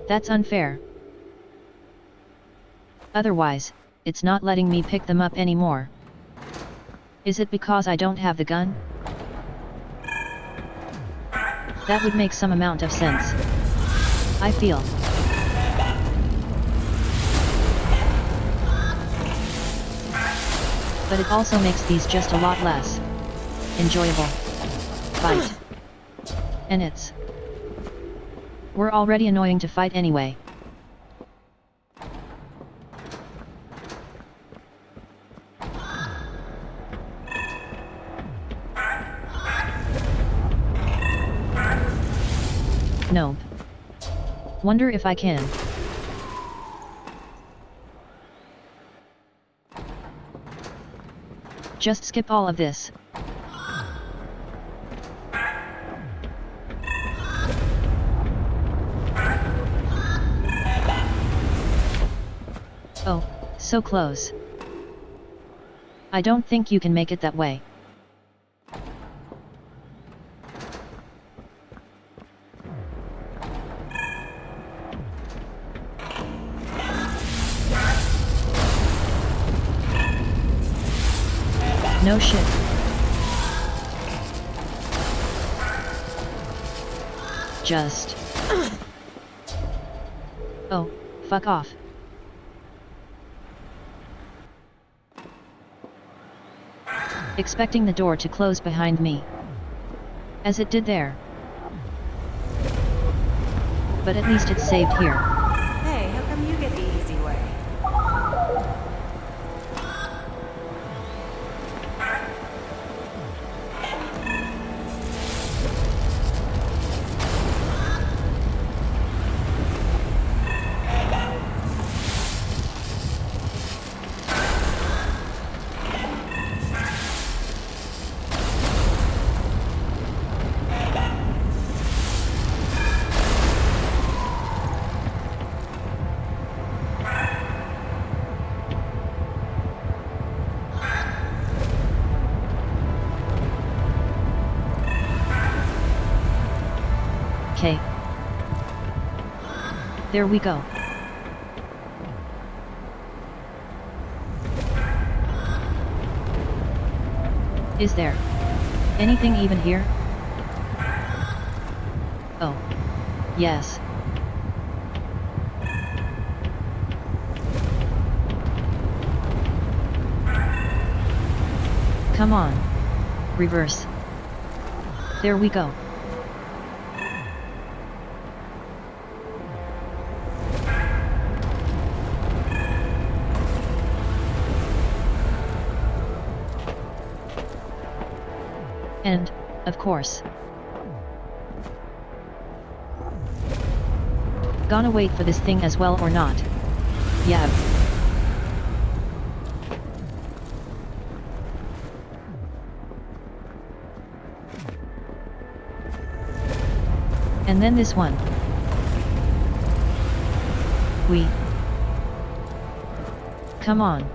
That's unfair. Otherwise, it's not letting me pick them up anymore. Is it because I don't have the gun? That would make some amount of sense. I feel. But it also makes these just a lot less enjoyable. Fight. And we're already annoying to fight anyway. Nope. Wonder if I can. Just skip all of this. Oh, so close. I don't think you can make it that way. No shit. Just... Oh, fuck off. Expecting the door to close behind me. As it did there. But at least it's saved here. Hey, how come you get the easy way? Okay. There we go. Is there anything even here? Oh. Yes. Come on. Reverse. There we go. And, of course, gonna wait for this thing as well or not? Yeah. And then this one. Come on.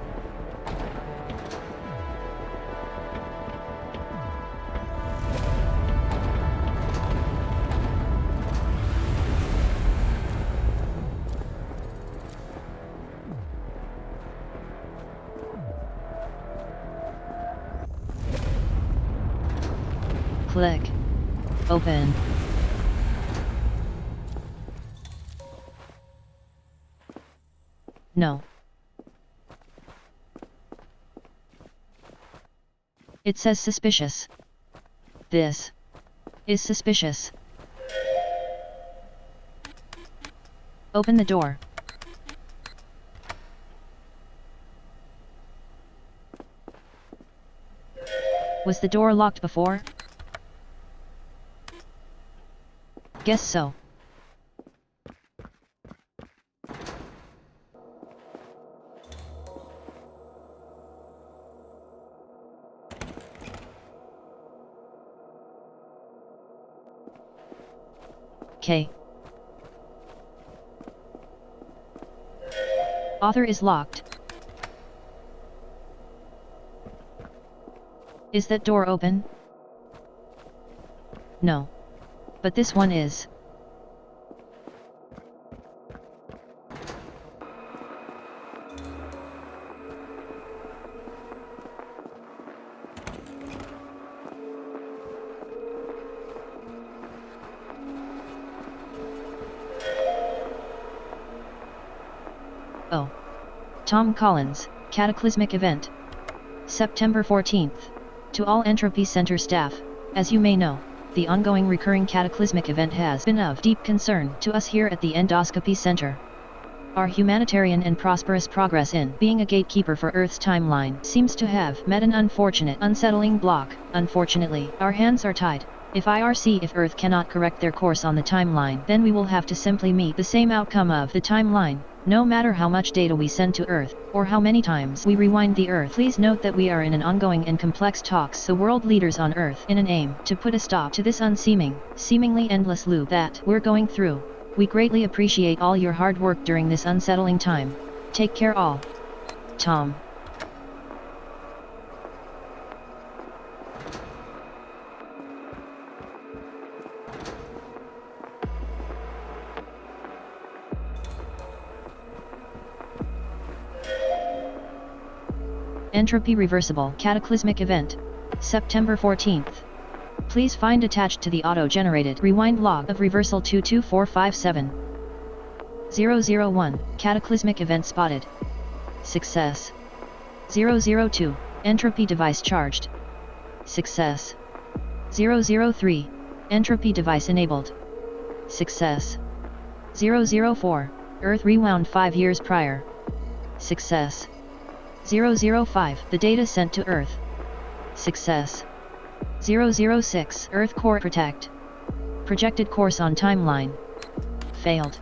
Click. Open. No. It says suspicious. This is suspicious. Open the door. Was the door locked before? Guess so. Okay. Author is locked. Is that door open? No. But this one is. Oh. Tom Collins, Cataclysmic Event. September 14th. To all Entropy Center staff, as you may know, the ongoing recurring Cataclysmic Event has been of deep concern to us here at the Endoscopy Center. Our humanitarian and prosperous progress in being a gatekeeper for Earth's timeline seems to have met an unfortunate, unsettling block. Unfortunately, our hands are tied. If Earth cannot correct their course on the timeline, then we will have to simply meet the same outcome of the timeline, no matter how much data we send to Earth, or how many times we rewind the Earth. Please note that we are in an ongoing and complex talks the world leaders on Earth in an aim to put a stop to this seemingly endless loop that we're going through. We greatly appreciate all your hard work during this unsettling time. Take care all. Tom. Entropy reversible cataclysmic event. September 14th. Please find attached to the auto-generated rewind log of reversal 22457. 001. Cataclysmic event spotted. Success. 002. Entropy device charged. Success. 003. Entropy device enabled. Success. 004. Earth rewound 5 years prior. Success. 005. The data sent to Earth. Success. 006. Earth core protect. Projected course on timeline. Failed.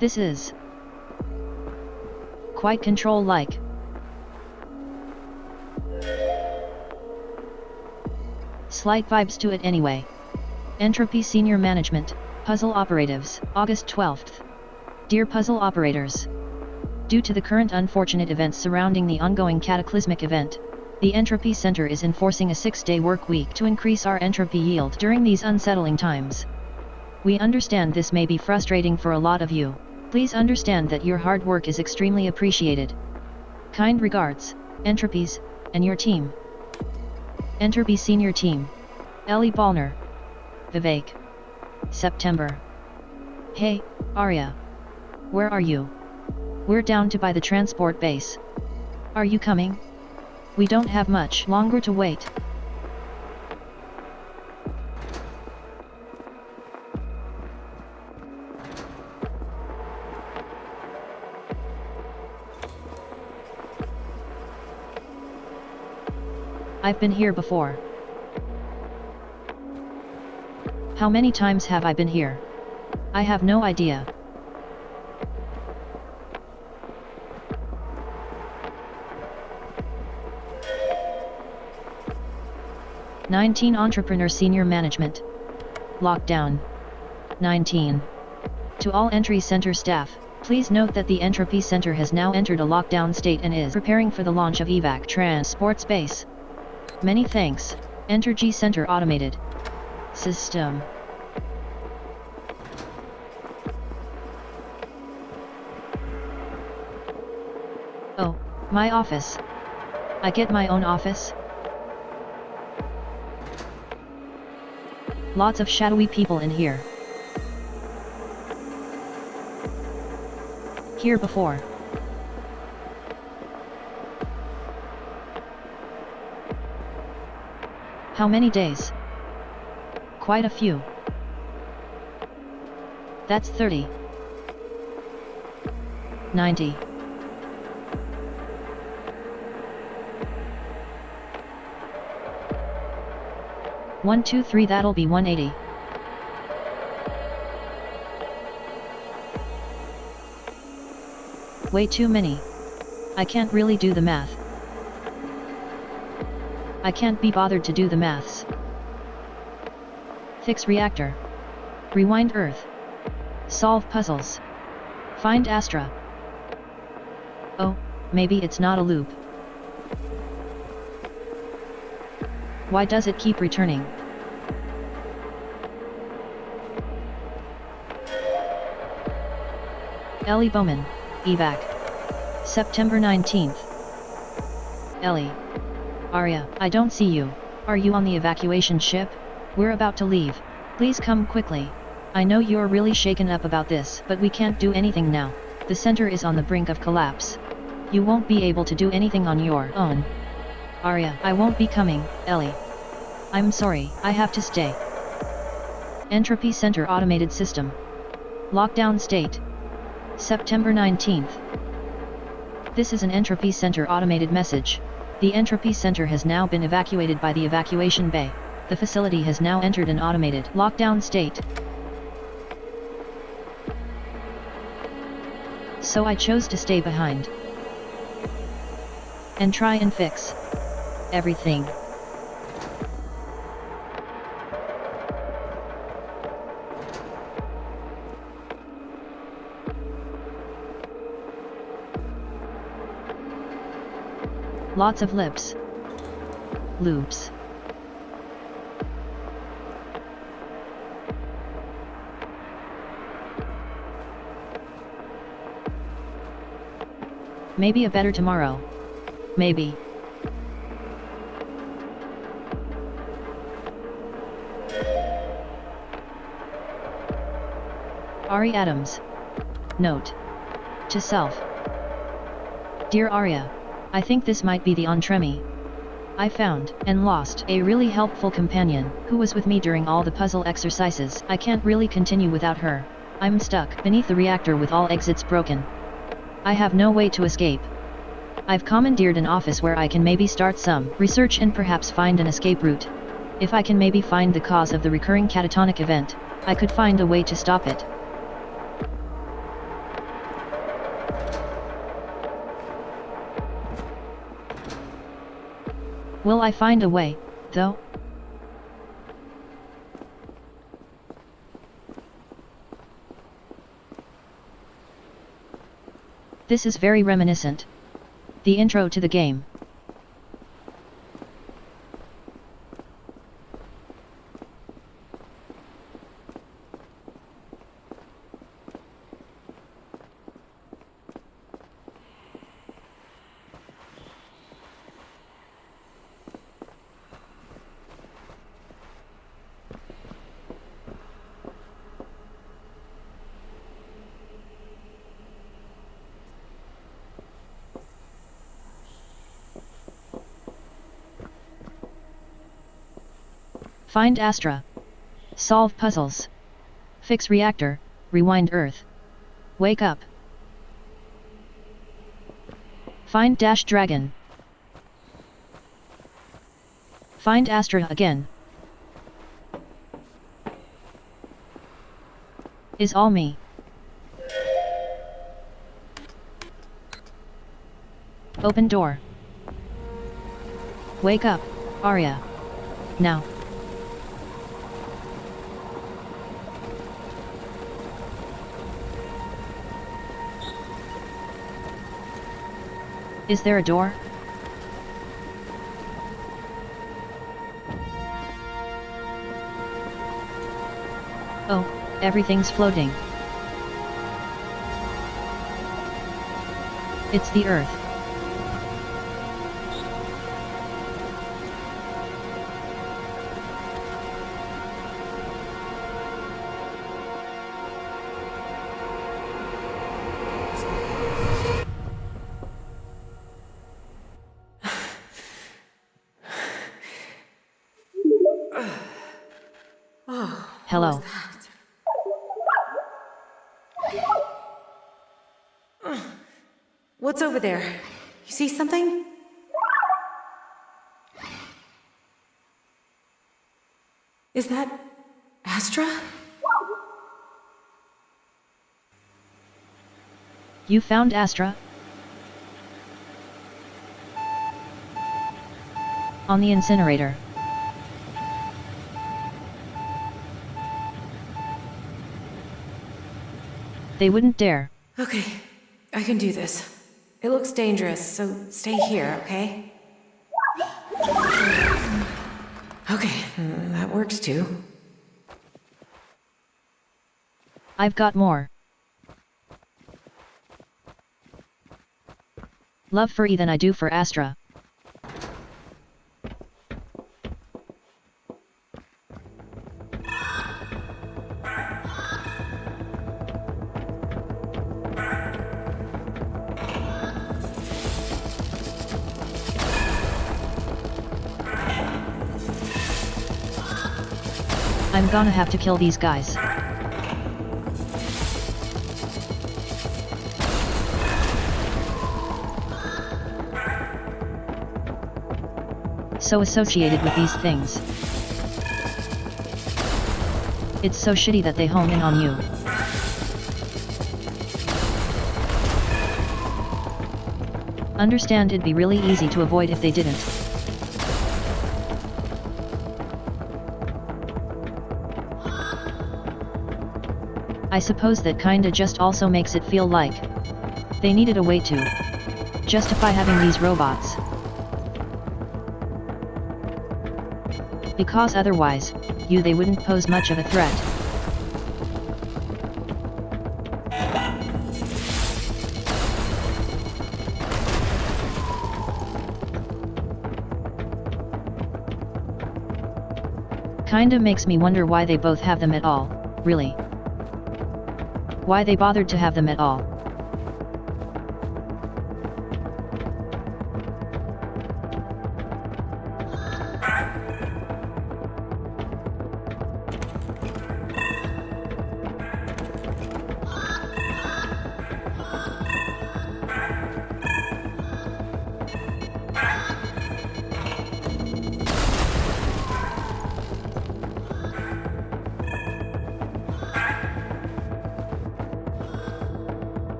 This is quite control-like. Slight vibes to it anyway. Entropy Senior Management, Puzzle Operatives, August 12th. Dear Puzzle Operators, due to the current unfortunate events surrounding the ongoing cataclysmic event, the Entropy Center is enforcing a 6-day work week to increase our entropy yield during these unsettling times. We understand this may be frustrating for a lot of you. Please understand that your hard work is extremely appreciated. Kind regards, Entropies, and your team. Entropy Senior Team. Ellie Ballner. Vivek. September. Hey, Arya. Where are you? We're down to by the transport base. Are you coming? We don't have much longer to wait. I've been here before. How many times have I been here? I have no idea. "19 Entrepreneur Senior Management. Lockdown. 19. To all Entry Center staff, please note that the Entropy Center has now entered a lockdown state and is preparing for the launch of EVAC Transport Space. Many thanks, Entergy Center Automated System." Oh, my office. I get my own office? Lots of shadowy people in here. Here before. How many days? Quite a few. That's 30. 90. One, two, three, that'll be 180. Way too many. I can't really do the math. I can't be bothered to do the maths. Fix reactor. Rewind Earth. Solve puzzles. Find Astra. Oh, maybe it's not a loop. Why does it keep returning? Ellie Bowman, EVAC. September 19th. Ellie. Arya, I don't see you. Are you on the evacuation ship? We're about to leave. Please come quickly. I know you're really shaken up about this, but we can't do anything now. The center is on the brink of collapse. You won't be able to do anything on your own. Arya, I won't be coming, Ellie. I'm sorry, I have to stay. Entropy Center Automated System. Lockdown State. September 19th. This is an Entropy Center automated message. The Entropy Center has now been evacuated by the evacuation bay. The facility has now entered an automated lockdown state. So I chose to stay behind. and try and fix everything. Lots of lips. Loops. Maybe a better tomorrow. Maybe. Ari Adams. Note. To self. Dear Arya, I think this might be the Entremi. I found and lost a really helpful companion who was with me during all the puzzle exercises. I can't really continue without her. I'm stuck beneath the reactor with all exits broken. I have no way to escape. I've commandeered an office where I can maybe start some research and perhaps find an escape route. If I can maybe find the cause of the recurring catatonic event, I could find a way to stop it. Will I find a way, though? This is very reminiscent. The intro to the game. Find Astra. Solve puzzles. Fix reactor, rewind Earth. Wake up. Find Dash Dragon. Find Astra again. Is all me. Open door. Wake up, Arya. Now. Is there a door? Oh, everything's floating. It's the Earth. Hello. What's over there? You see something? Is that Astra? You found Astra? On the incinerator. They wouldn't dare. Okay, I can do this. It looks dangerous, so stay here, okay? Okay, that works too. I've got more. Love for E than I do for Astra. I'm gonna have to kill these guys. So associated with these things. It's so shitty that they hone in on you. Understand it'd be really easy to avoid if they didn't. I suppose that kinda just also makes it feel like they needed a way to justify having these robots. Because otherwise, they wouldn't pose much of a threat. Kinda makes me wonder why they both have them at all, really. Why they bothered to have them at all.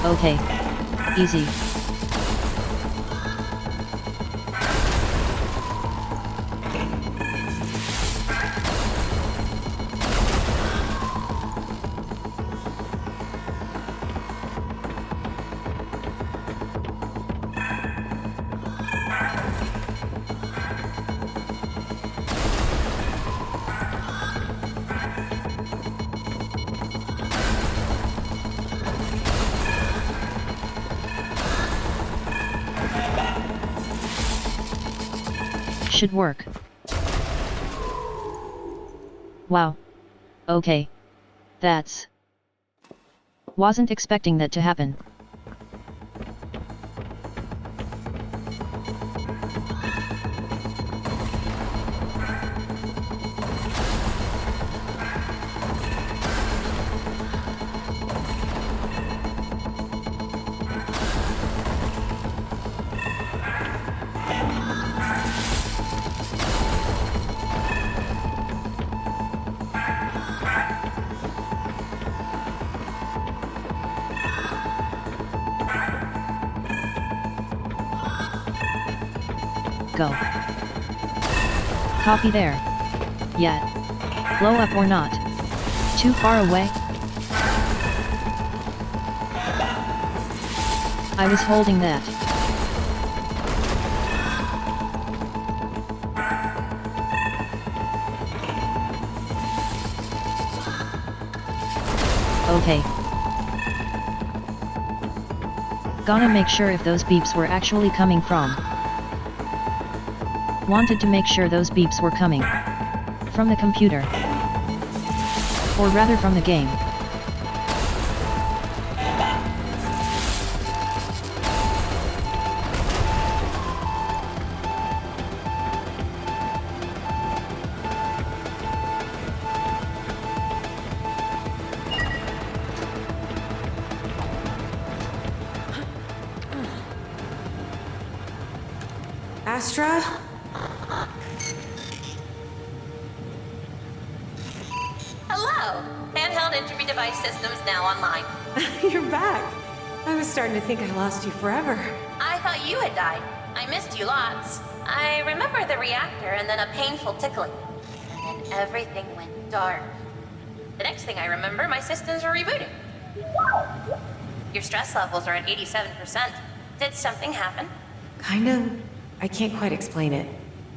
Okay. Easy. Should work. Wow. Okay. That's... Wasn't expecting that to happen. Go. Copy there. Yet. Blow up or not. Too far away? I was holding that. Okay. Gonna make sure if those beeps were actually coming from. Wanted to make sure those beeps were coming from the computer. Or rather from the game. Astra? Hello! Handheld entropy device systems now online. You're back. I was starting to think I lost you forever. I thought you had died. I missed you lots. I remember the reactor and then a painful tickling. And then everything went dark. The next thing I remember, my systems were rebooting. Your stress levels are at 87%. Did something happen? Kind of. I can't quite explain it.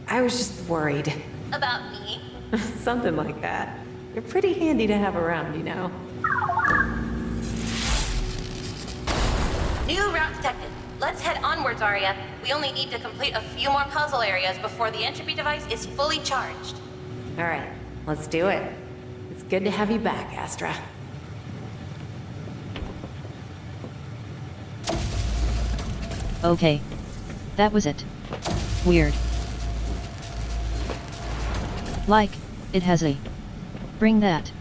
I was just worried. About me? Something like that. You're pretty handy to have around, you know. New route detected. Let's head onwards, Arya. We only need to complete a few more puzzle areas before the entropy device is fully charged. All right, let's do it. It's good to have you back, Astra. Okay. That was it. Weird. Like, it has a... Bring that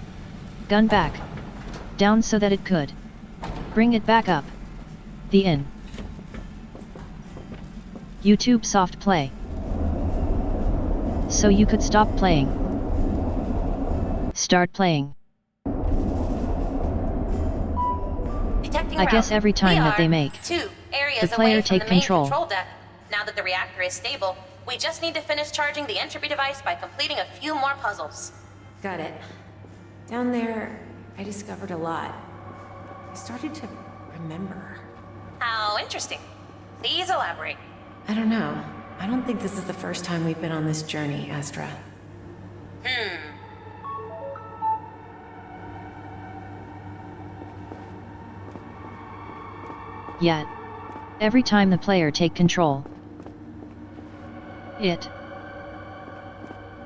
gun back down so that it could bring it back up. The in YouTube soft play. So you could stop playing. Start playing. Detecting I guess route. every time We that they are make 2 areas the player away from take the main control. deck. Now that the reactor is stable, we just need to finish charging the entropy device by completing a few more puzzles. Got it. Down there, I discovered a lot. I started to remember. How interesting. Please elaborate. I don't know. I don't think this is the first time we've been on this journey, Astra. Yet, every time the player take control, it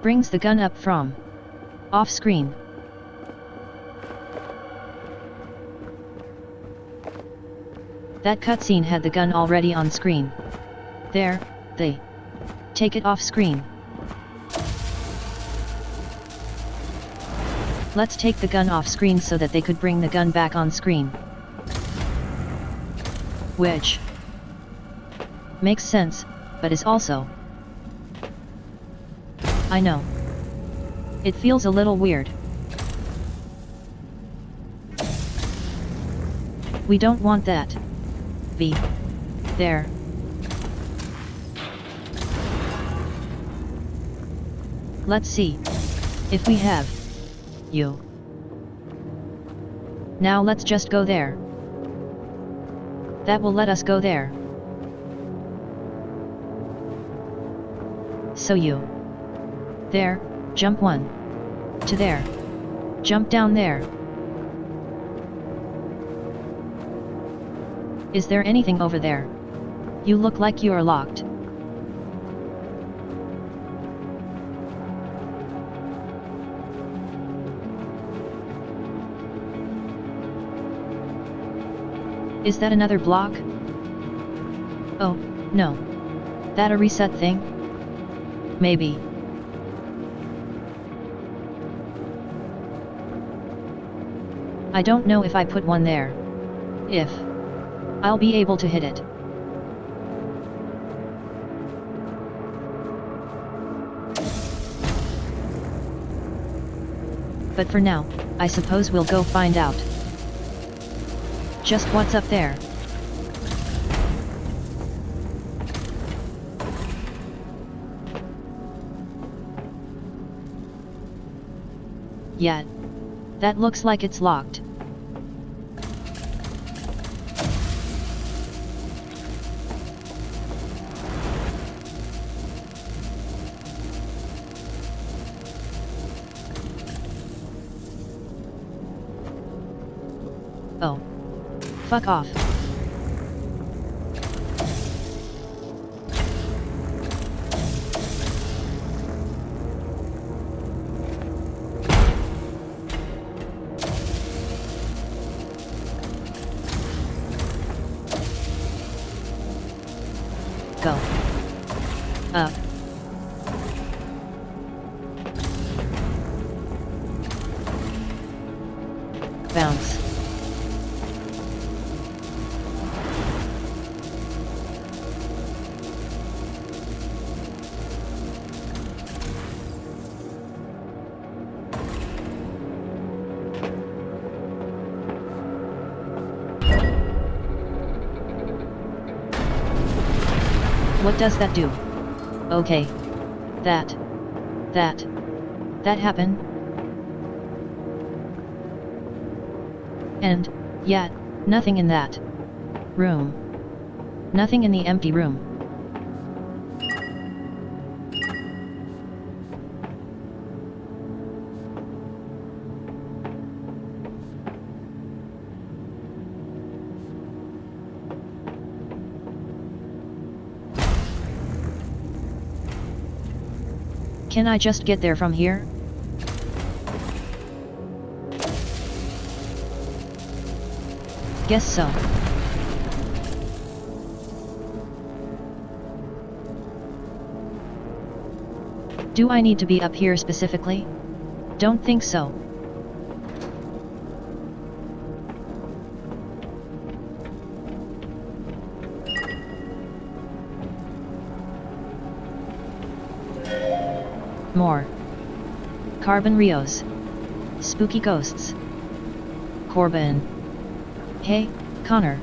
brings the gun up from off screen. That cutscene had the gun already on screen. There, they take it off screen. Let's take the gun off screen so that they could bring the gun back on screen. Which makes sense, but is also... I know. It feels a little weird. We don't want that. Be there. Let's see if we have you. Now let's just go there. That will let us go there. So you. There, jump 1. To there. Jump down there. Is there anything over there? You look like you are locked. Is that another block? Oh, no. That a reset thing? Maybe. I don't know if I put one there. If I'll be able to hit it. But for now, I suppose we'll go find out. Just what's up there? Yet. That looks like it's locked. Oh. Fuck off. Go. Up. Bounce. What does that do? Okay. That happened? And, yet, nothing in that room. Nothing in the empty room. Can I just get there from here? Guess so. Do I need to be up here specifically? Don't think so. More. Carbon Rios. Spooky ghosts. Corbin. Hey, Connor.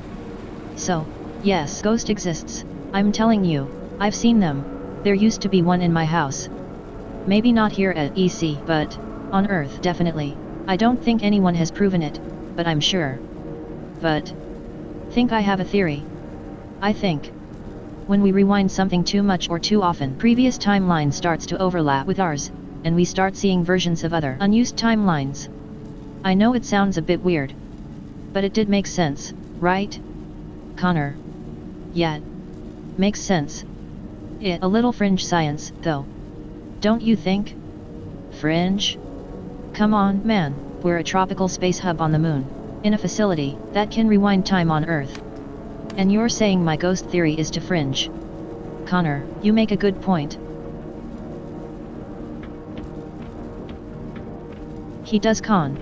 So, yes, ghost exists. I'm telling you, I've seen them. There used to be one in my house. Maybe not here at EC, but on Earth definitely. I don't think anyone has proven it, but I'm sure. But think I have a theory. I think when we rewind something too much or too often, previous timeline starts to overlap with ours, and we start seeing versions of other unused timelines. I know it sounds a bit weird, but it did make sense, right, Connor? Yeah, makes sense. A little fringe science, though. Don't you think? Fringe? Come on, man, we're a tropical space hub on the moon, in a facility that can rewind time on Earth. And you're saying my ghost theory is too fringe. Connor, you make a good point. He does kinda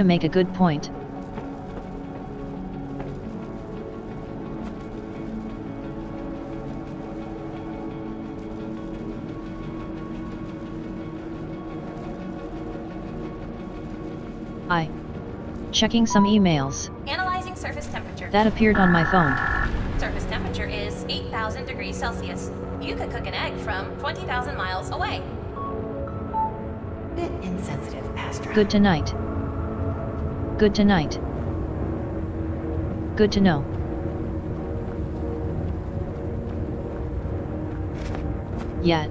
make a good point. Checking some emails. Analyzing surface temperature. That appeared on my phone. Surface temperature is 8,000 degrees Celsius. You could cook an egg from 20,000 miles away. Bit insensitive, Astra. Good tonight. Good tonight. Good to know. Yet.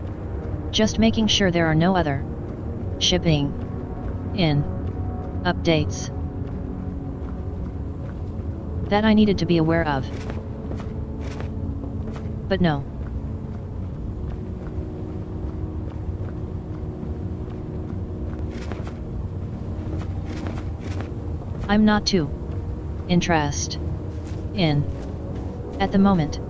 Just making sure there are no other shipping in updates that I needed to be aware of. But no. I'm not too interested in at the moment.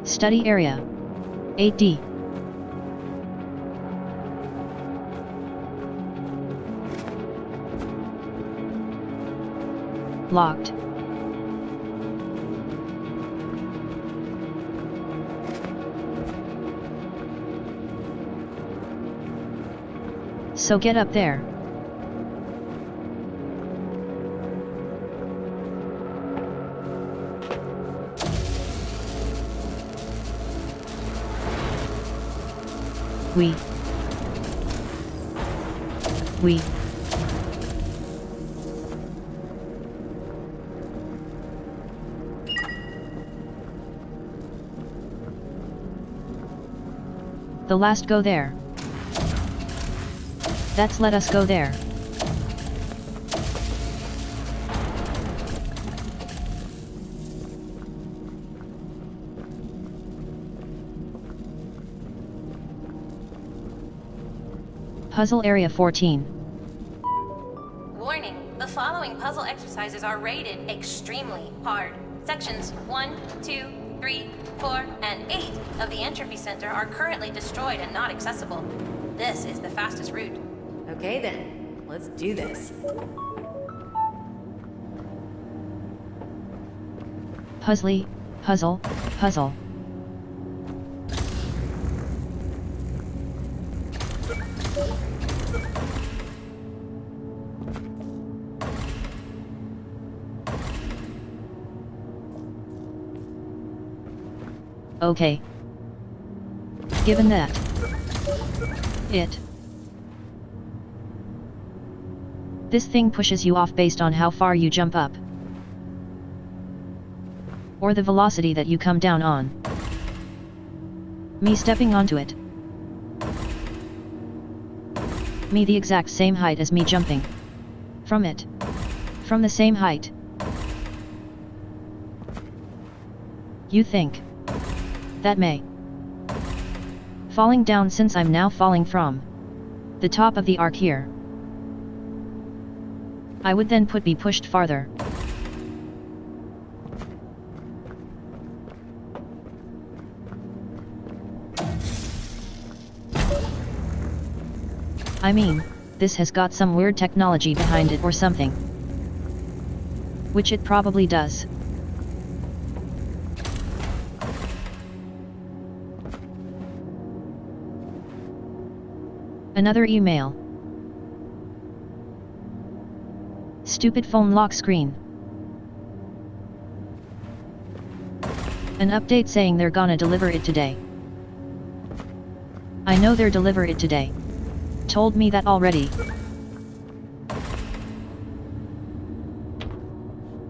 Study area 8D. Locked. So get up there. We. The last go there. That's let us go there. Puzzle Area 14. Warning, the following puzzle exercises are rated extremely hard. Sections 1, 2, 3, 4, and 8 of the Entropy Center are currently destroyed and not accessible. This is the fastest route. Okay then, let's do this. Puzzle. Okay. Given that this thing pushes you off based on how far you jump up, or the velocity that you come down on. Me stepping onto it. Me the exact same height as me jumping from it. From the same height. You think that may falling down since I'm now falling from the top of the arc here. I would then be pushed farther. I mean, this has got some weird technology behind it or something. Which it probably does. Another email. Stupid phone lock screen. An update saying they're gonna deliver it today. I know they're deliver it today. Told me that already.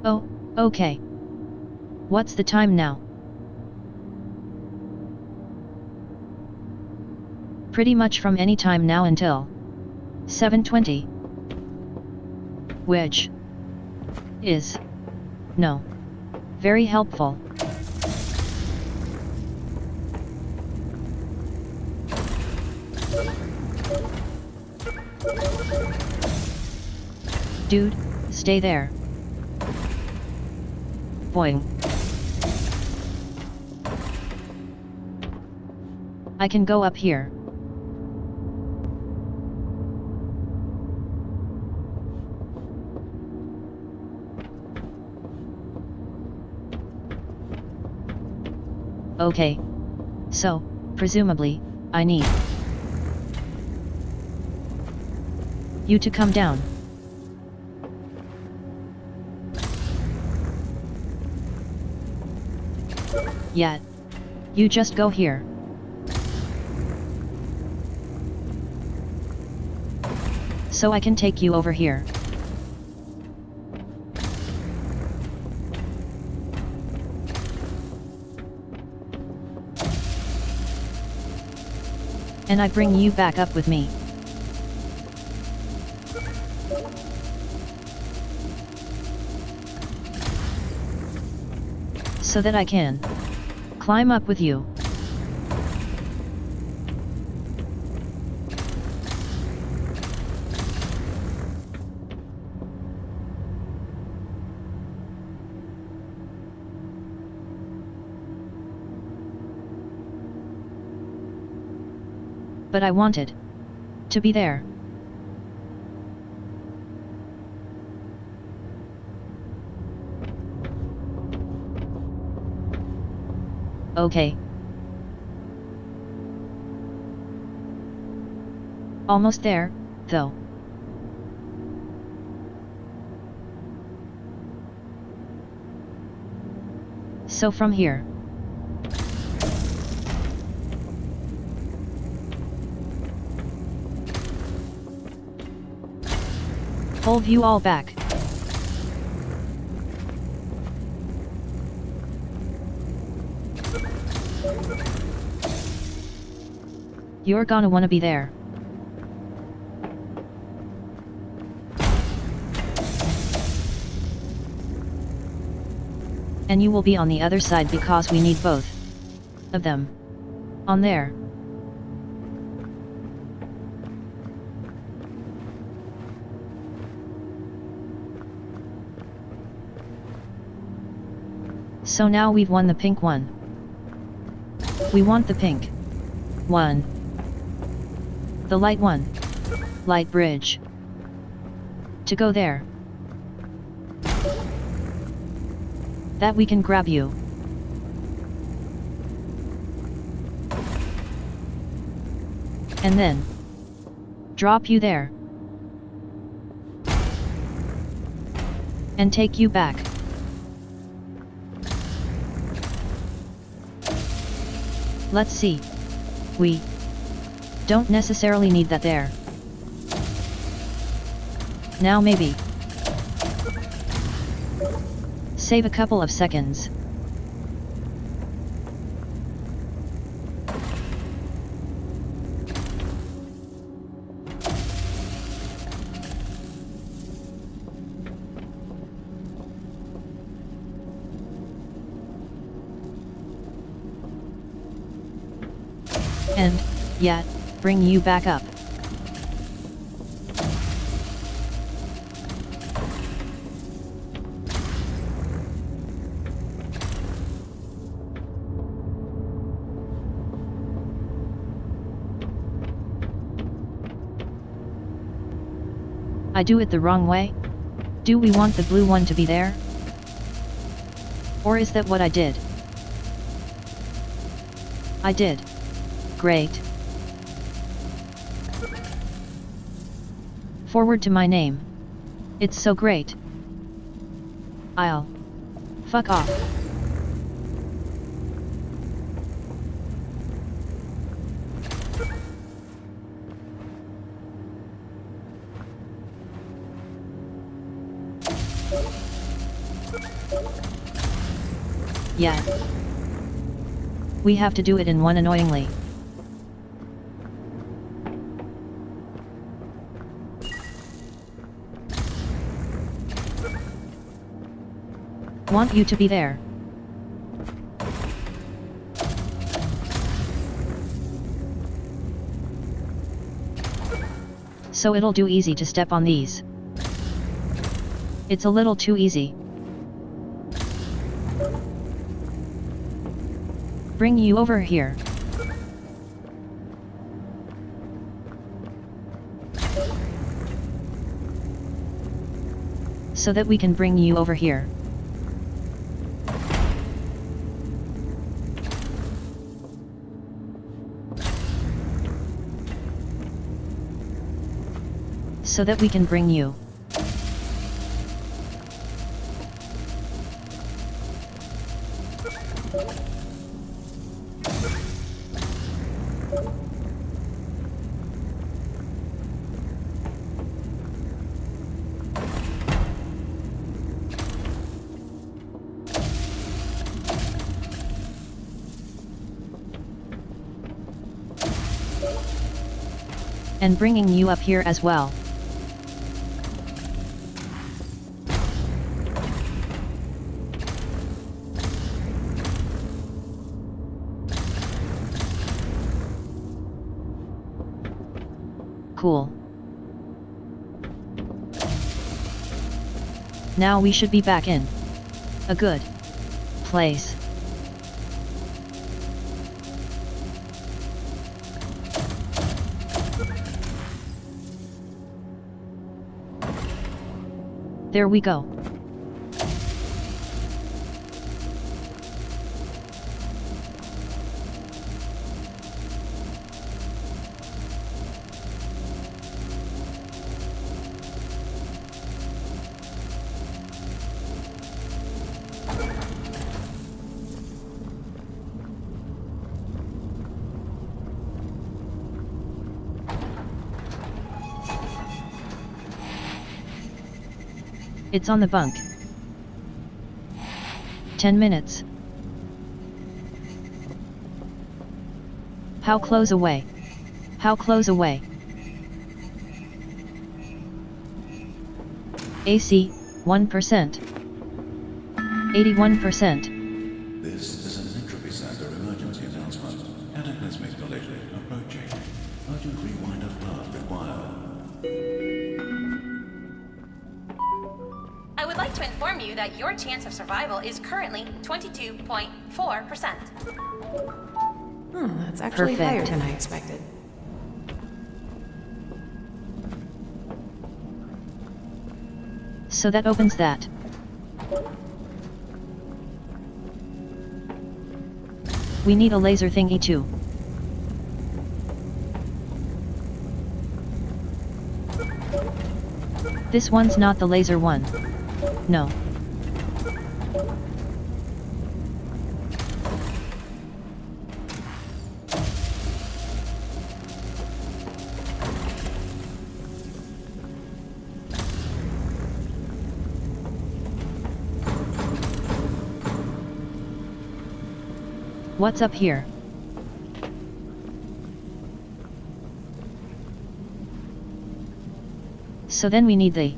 Oh, okay. What's the time now? Pretty much from any time now until 7:20. Which is no very helpful. Dude, stay there. Boing. I can go up here. Okay. So, presumably, I need you to come down. Yet. You just go here. So I can take you over here. And I bring you back up with me. So that I can climb up with you. But I wanted to be there. Okay. Almost there, though. So from here. Hold you all back. You're gonna wanna be there. And you will be on the other side because we need both of them on there. So now we've won the pink one. We want the pink one. The light one. Light bridge. To go there. That we can grab you. And then drop you there. And take you back. Let's see. We don't necessarily need that there. Now maybe. Save a couple of seconds. And, yet, bring you back up. I do it the wrong way? Do we want the blue one to be there? Or is that what I did? I did. Great. Forward to my name. It's so great. I'll fuck off. Yeah. We have to do it in one annoyingly. Want you to be there. So it'll do easy to step on these. It's a little too easy. Bring you over here. So that we can bring you over here. So that we can bring you. And bringing you up here as well. Cool. Now we should be back in a good place. There we go. It's on the bunk. 10 minutes. How close away? How close away? AC, 1%. 81%. This is an entropy center emergency announcement. Cataclysmic collision approaching. Urgent rewind of path required. I would like to inform you that your chance of survival is currently 22.4%. That's actually higher Perfect. than I expected. So that opens that. We need a laser thingy too. This one's not the laser one. No. What's up here? So then we need the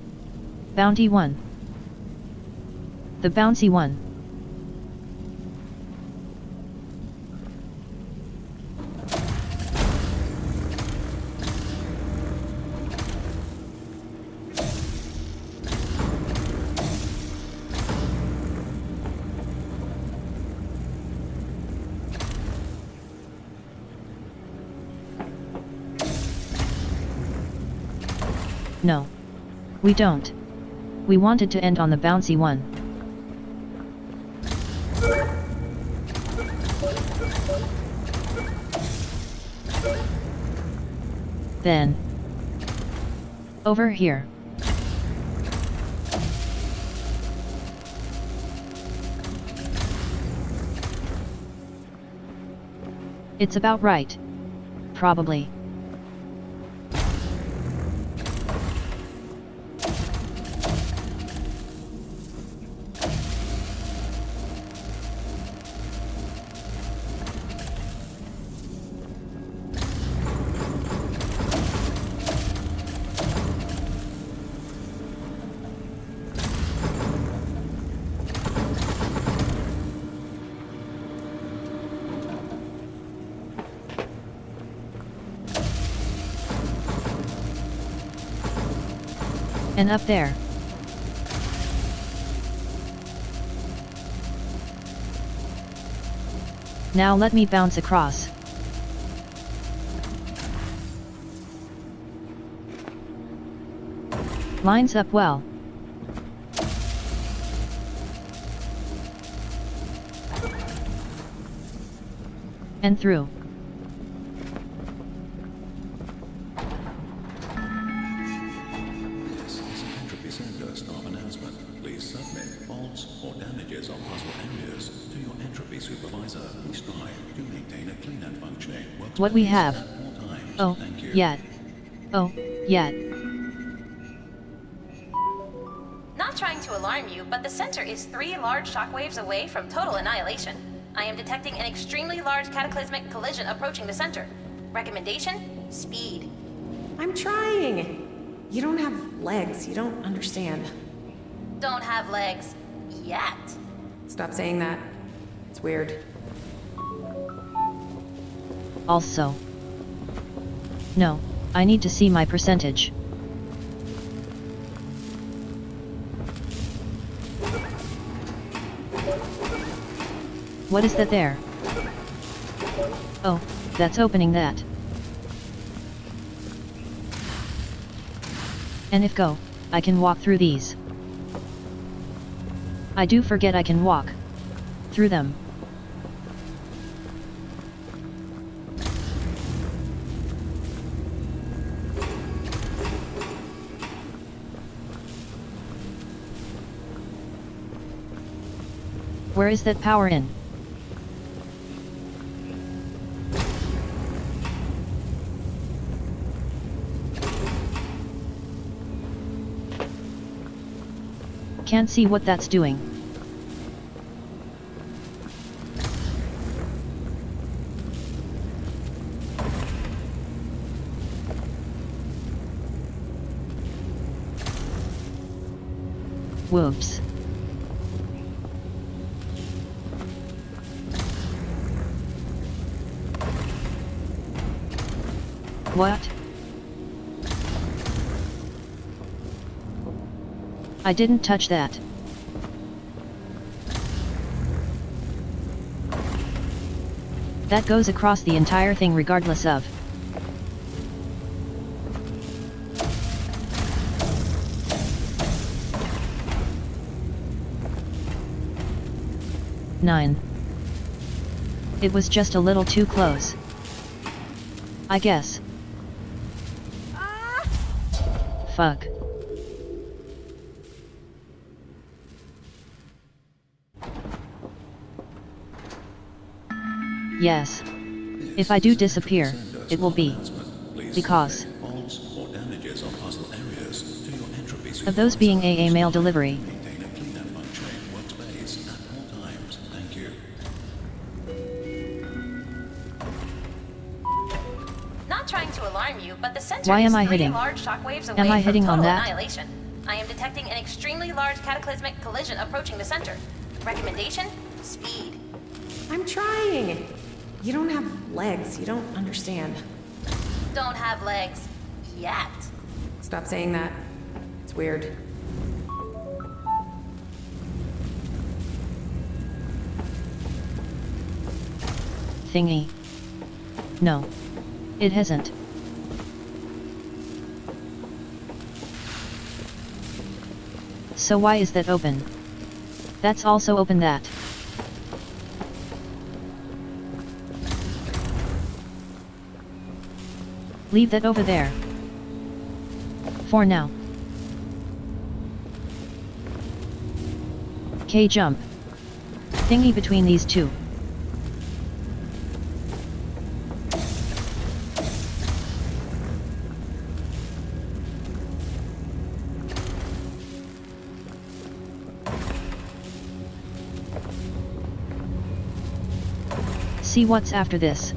bounty one. The bouncy one. No. We don't. We wanted to end on the bouncy one. Then. Over here. It's about right. Probably. And up there. Now let me bounce across. Lines up well. And through. This is an Entropy Center staff announcement. Please submit faults or damages on puzzle areas to your Entropy supervisor. We strive to maintain a clean and functioning workspace What we have. at all times. Oh, Thank you. yet. Oh, yet. Not trying to alarm you, but the center is 3 large shockwaves away from total annihilation. I am detecting an extremely large cataclysmic collision approaching the center. Recommendation? Speed. I'm trying. You don't have legs. You don't understand. Don't have legs. Yet. Stop saying that. It's weird. Also. No, I need to see my percentage. What is that there? Oh, that's opening that. And if go, I can walk through these. I do forget I can walk through them. Where is that power in? Can't see what that's doing. Whoops. What? I didn't touch that. That goes across the entire thing regardless of. Nine. It was just a little too close. I guess. Fuck. Yes. If I do disappear, it will be because of those being AA mail delivery. Maintain a clean and functioning workspace at all times. Thank you. Not trying to alarm you, but the center Why is am I 3 hitting? large shockwaves away Am I from hitting on total that? annihilation. I am detecting an extremely large cataclysmic collision approaching the center. Recommendation? Speed. I'm trying. You don't have legs. You don't understand. Don't have legs. Yet. Stop saying that. It's weird. Thingy. No. It hasn't. So why is that open? That's also open that. Leave that over there. For now. K jump. Thingy between these two. See what's after this.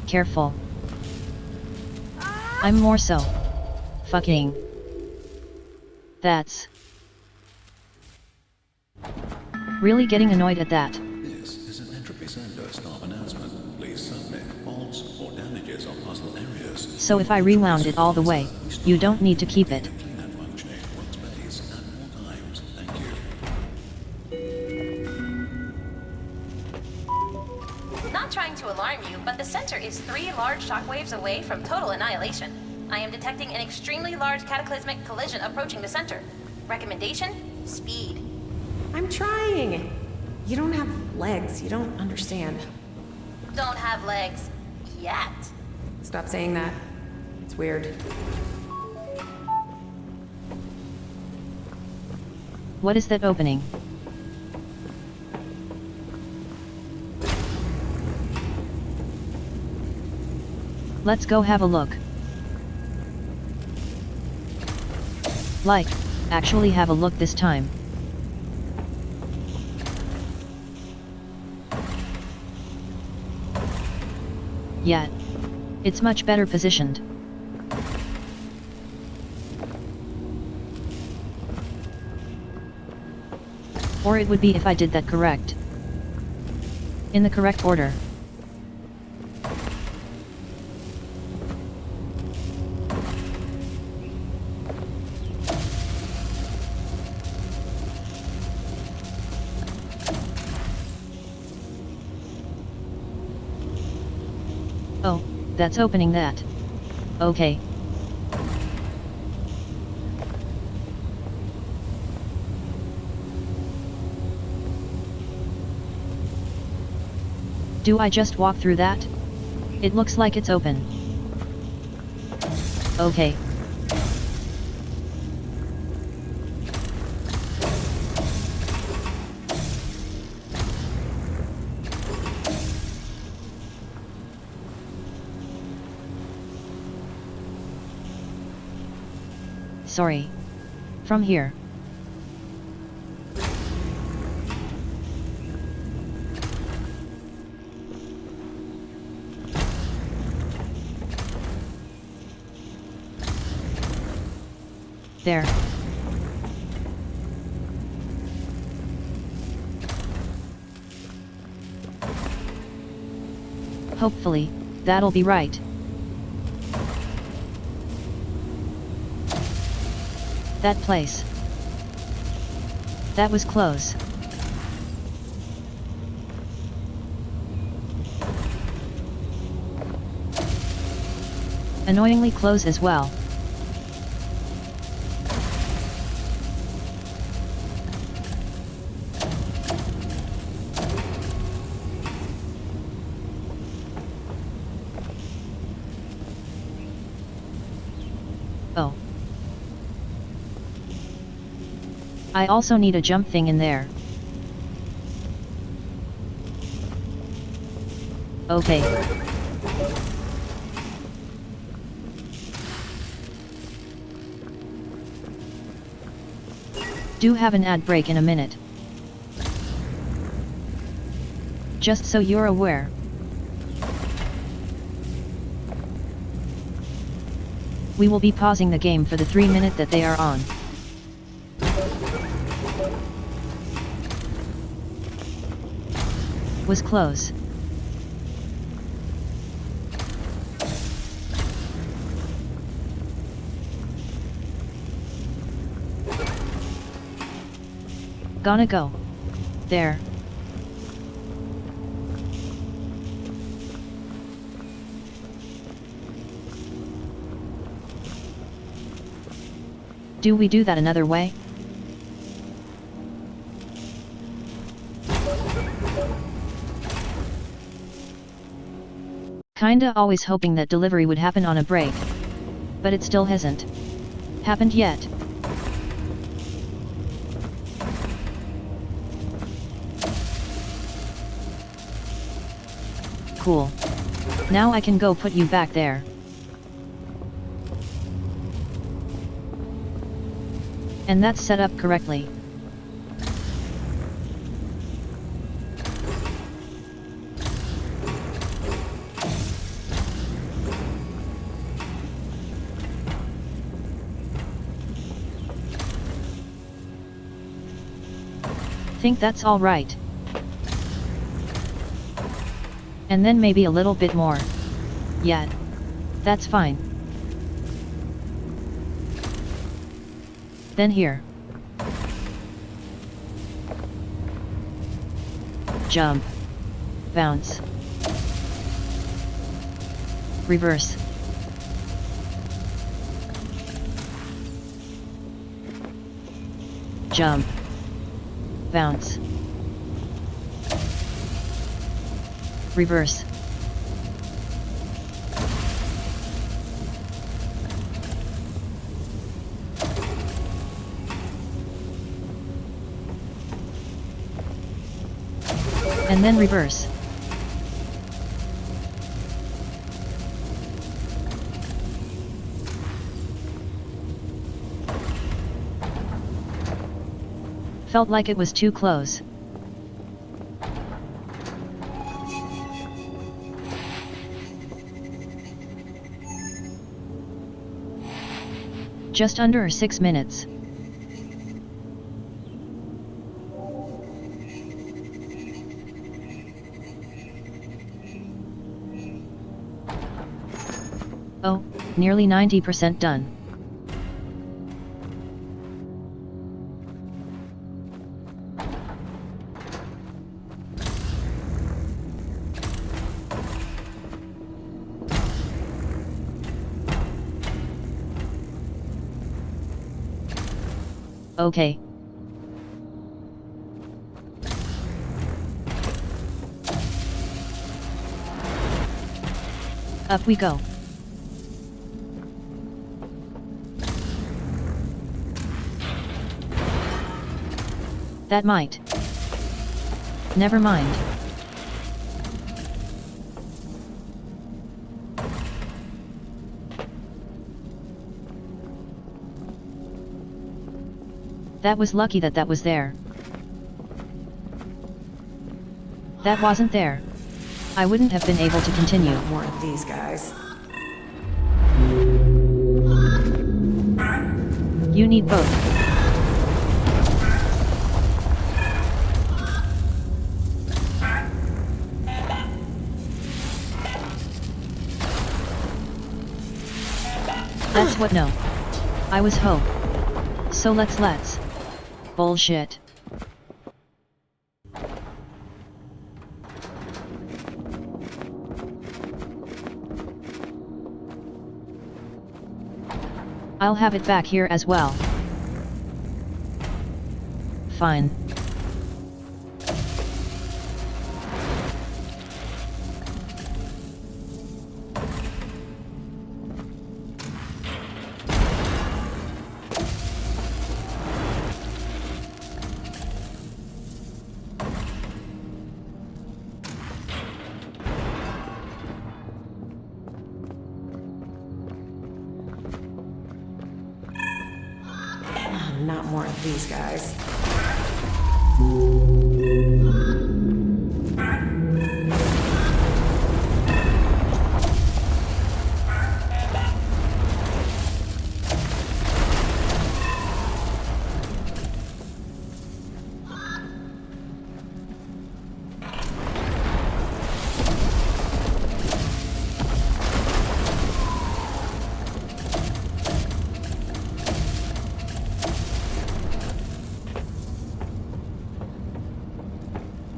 Careful. I'm more so. Fucking. That's. Really getting annoyed at that. This is an Entropy Center staff announcement. Please submit faults or damages on puzzle areas. So if I rewound it all the way, you don't need to keep it. Clean that functioning workspace at all times. Thank you. Not trying to alarm you, but the center is 3 large shockwaves away from total annihilation. I am detecting an extremely large cataclysmic collision approaching the center. Recommendation? Speed. I'm trying. You don't have legs. You don't understand. Don't have legs. Yet. Stop saying that. It's weird. What is that opening? Let's go have a look. Like, actually have a look this time. Yeah. It's much better positioned. Or it would be if I did that correct. In the correct order. Oh, that's opening that. Okay. Do I just walk through that? It looks like it's open. Okay. Sorry. From here. There. Hopefully, that'll be right. That place. That was close. Annoyingly close as well. Oh. I also need a jump thing in there. Okay. Do have an ad break in a minute. Just so you're aware. We will be pausing the game for the 3 minute that they are on. Was close. Gonna go. There. Do we do that another way? Kinda always hoping that delivery would happen on a break. But it still hasn't happened yet. Cool. Now I can go put you back there. And that's set up correctly. Think that's all right. And then maybe a little bit more. Yeah. That's fine. Then here. Jump. Bounce. Reverse. Jump. Bounce. Reverse. And then reverse. Felt like it was too close. Just under 6 minutes. Oh, nearly 90% done. Okay. Up we go. That might. Never mind. That was lucky that was there. That wasn't there. I wouldn't have been able to continue. More of these guys. You need both. That's what no. I was hope. So let's. Bullshit. I'll have it back here as well. Fine. Not more of these guys.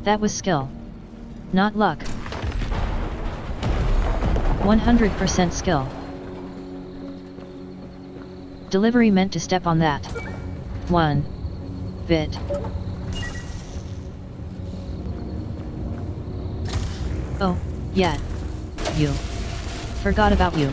That was skill. Not luck. 100% skill. Delivery meant to step on that. 1 bit. Oh, yeah. You. Forgot about you.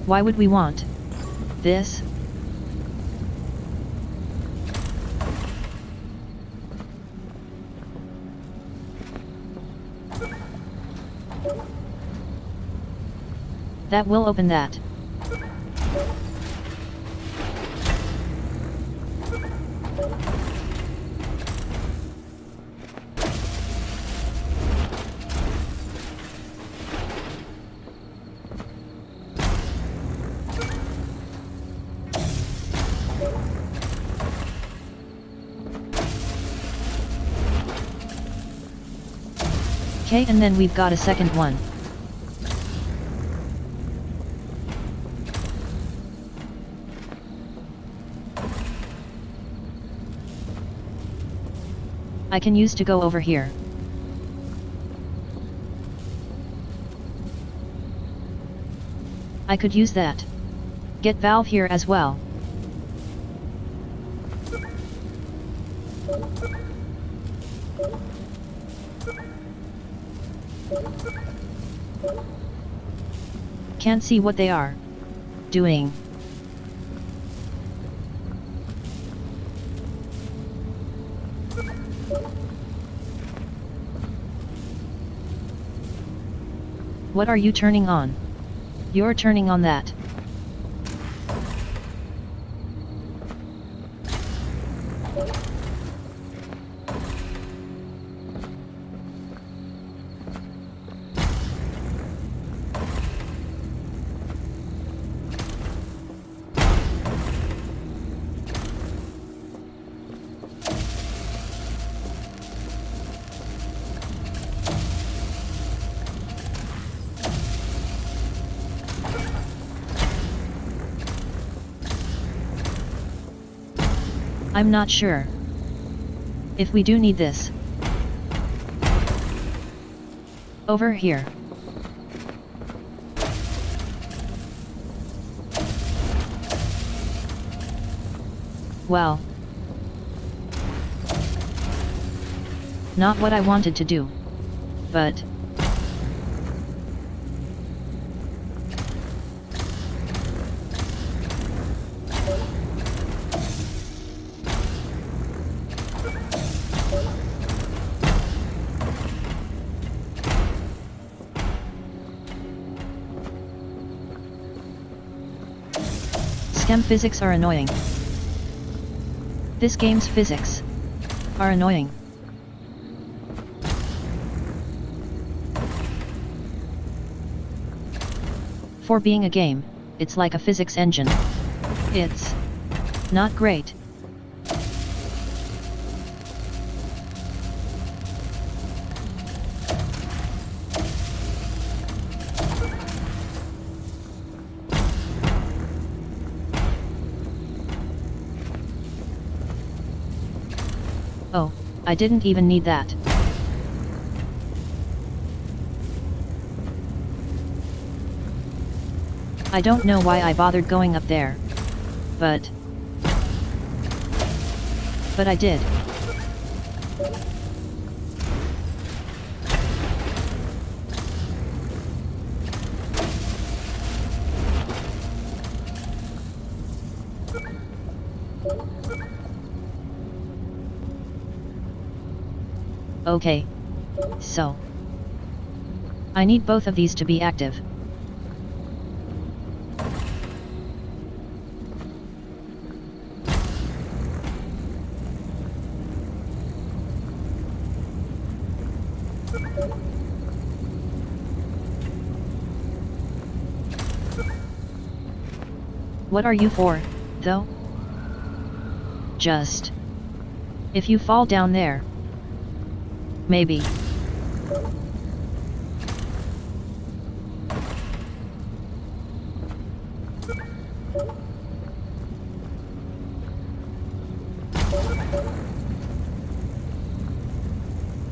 Why would we want this? That will open that. Okay, and then we've got a second one. I can use to go over here. I could use that. Get valve here as well. Can't see what they are doing. What are you turning on? You're turning on that. I'm not sure if we do need this. Over here. Well, not what I wanted to do, but Chem physics are annoying. This game's physics are annoying. For being a game, it's like a physics engine. It's not great. Oh, I didn't even need that. I don't know why I bothered going up there. But I did. Okay. So I need both of these to be active. What are you for, though? Just... if you fall down there... maybe...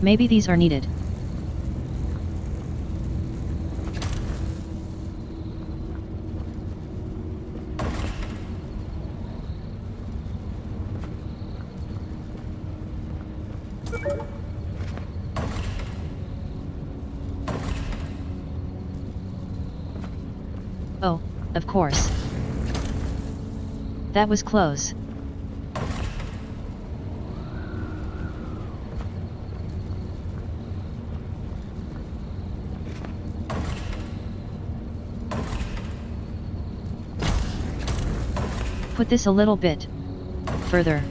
maybe these are needed. Oh, of course. That was close. Put this a little bit further.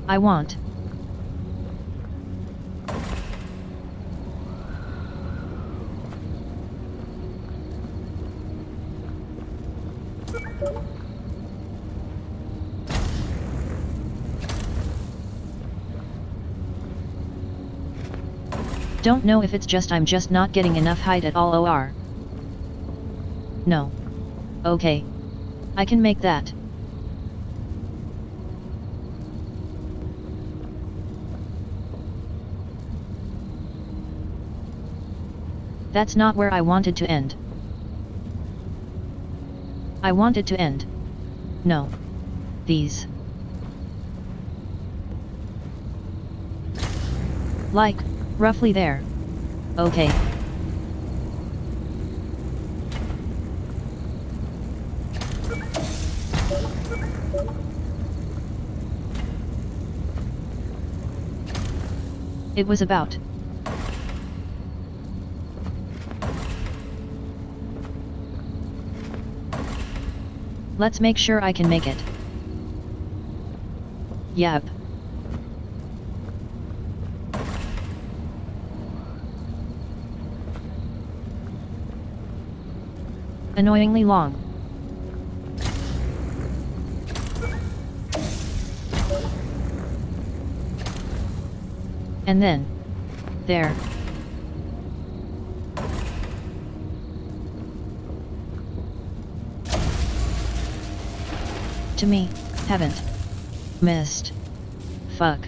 I want. Don't know if it's just I'm just not getting enough height at all or... no. Okay. I can make that. That's not where I wanted to end. I wanted to end. No. These. Like, roughly there. Okay. It was about. Let's make sure I can make it. Yep. Annoyingly long. And then, there. To me, haven't missed. Fuck.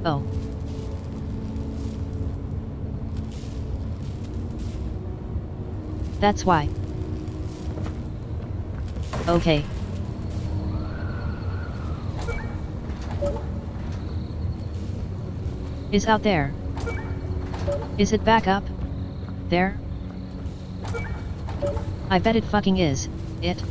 Oh. That's why. Okay. Is out there. Is it back up? There? I bet it fucking is. It.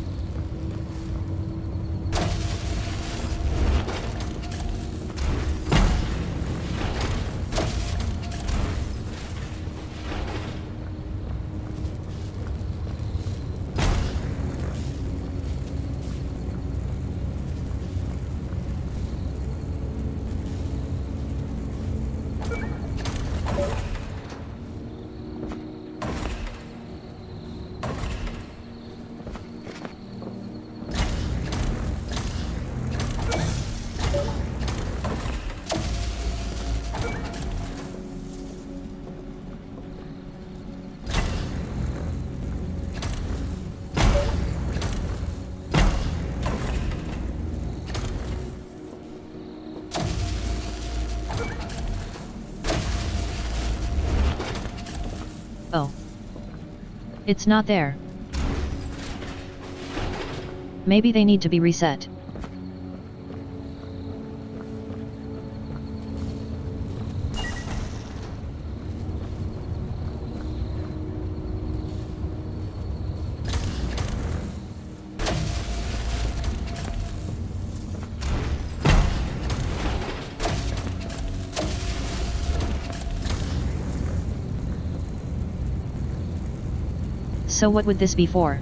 Oh. It's not there. Maybe they need to be reset. So what would this be for?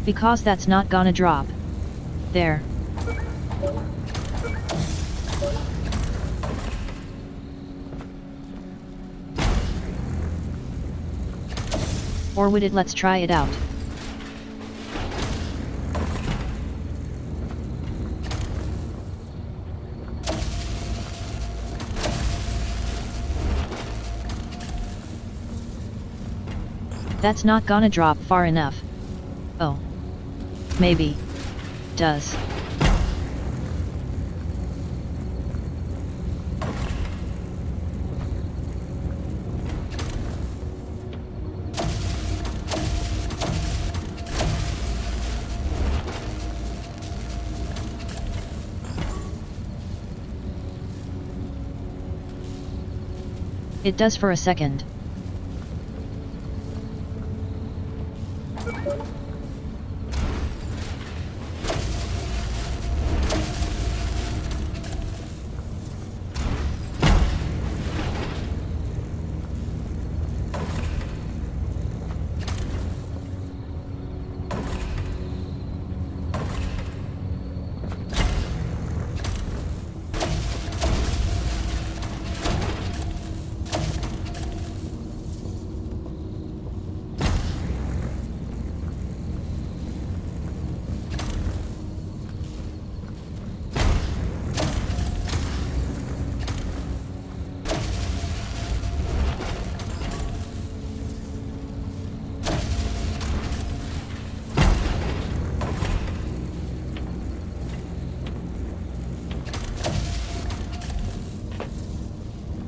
Because that's not gonna drop. There. Or would it? Let's try it out. That's not gonna drop far enough. Oh. Maybe. Does. It does for a second.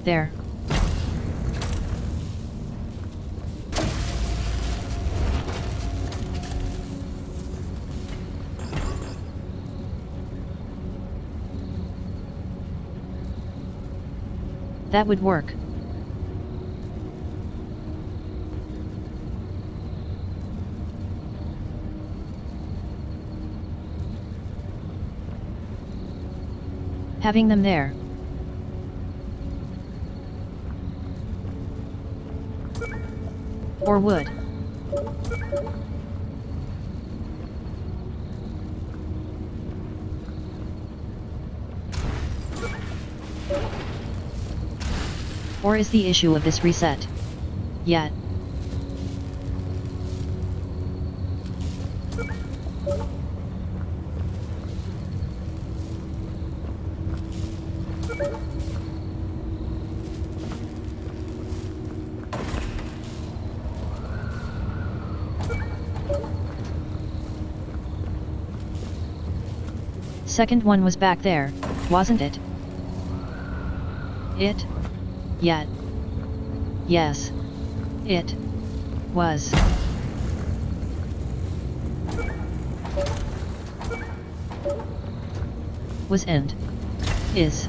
There. That would work. Having them there. Or would. Or is the issue of this reset? Yet. Second one was back there, wasn't it? It? Yet. Yes. It. Was. Was and. Is.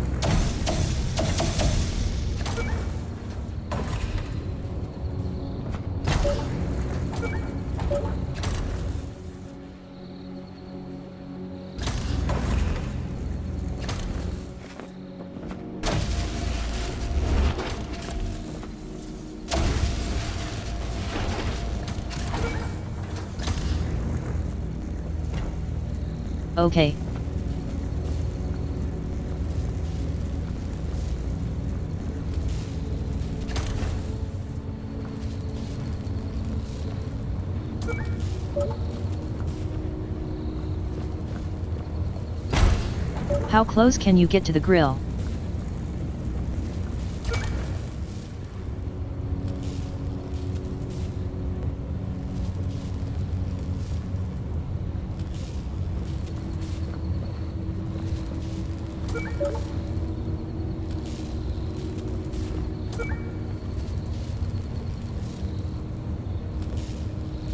Okay. How close can you get to the grill?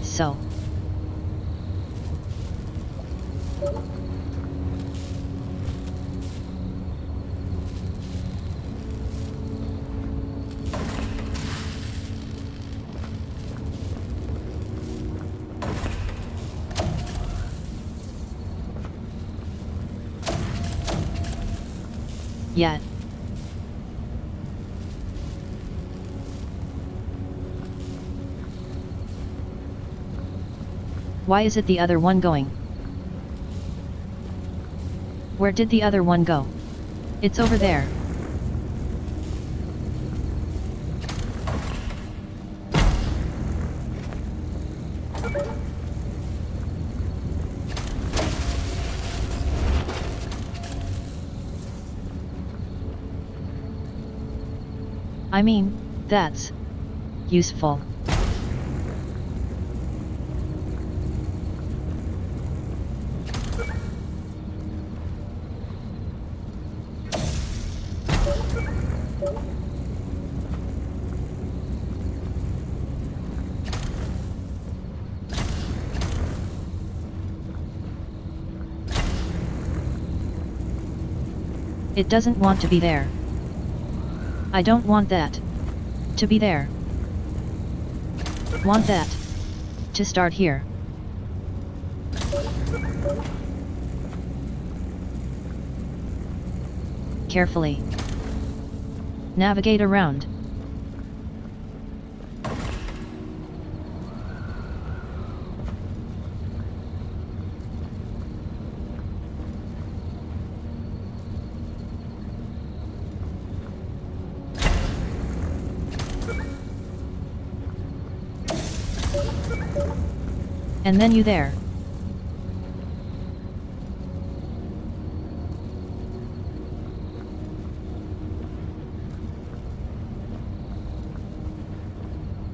So. Yet. Why is it the other one going? Where did the other one go? It's over there. I mean, that's useful. It doesn't want to be there. I don't want that to be there. Want that to start here. Carefully navigate around. And then you there.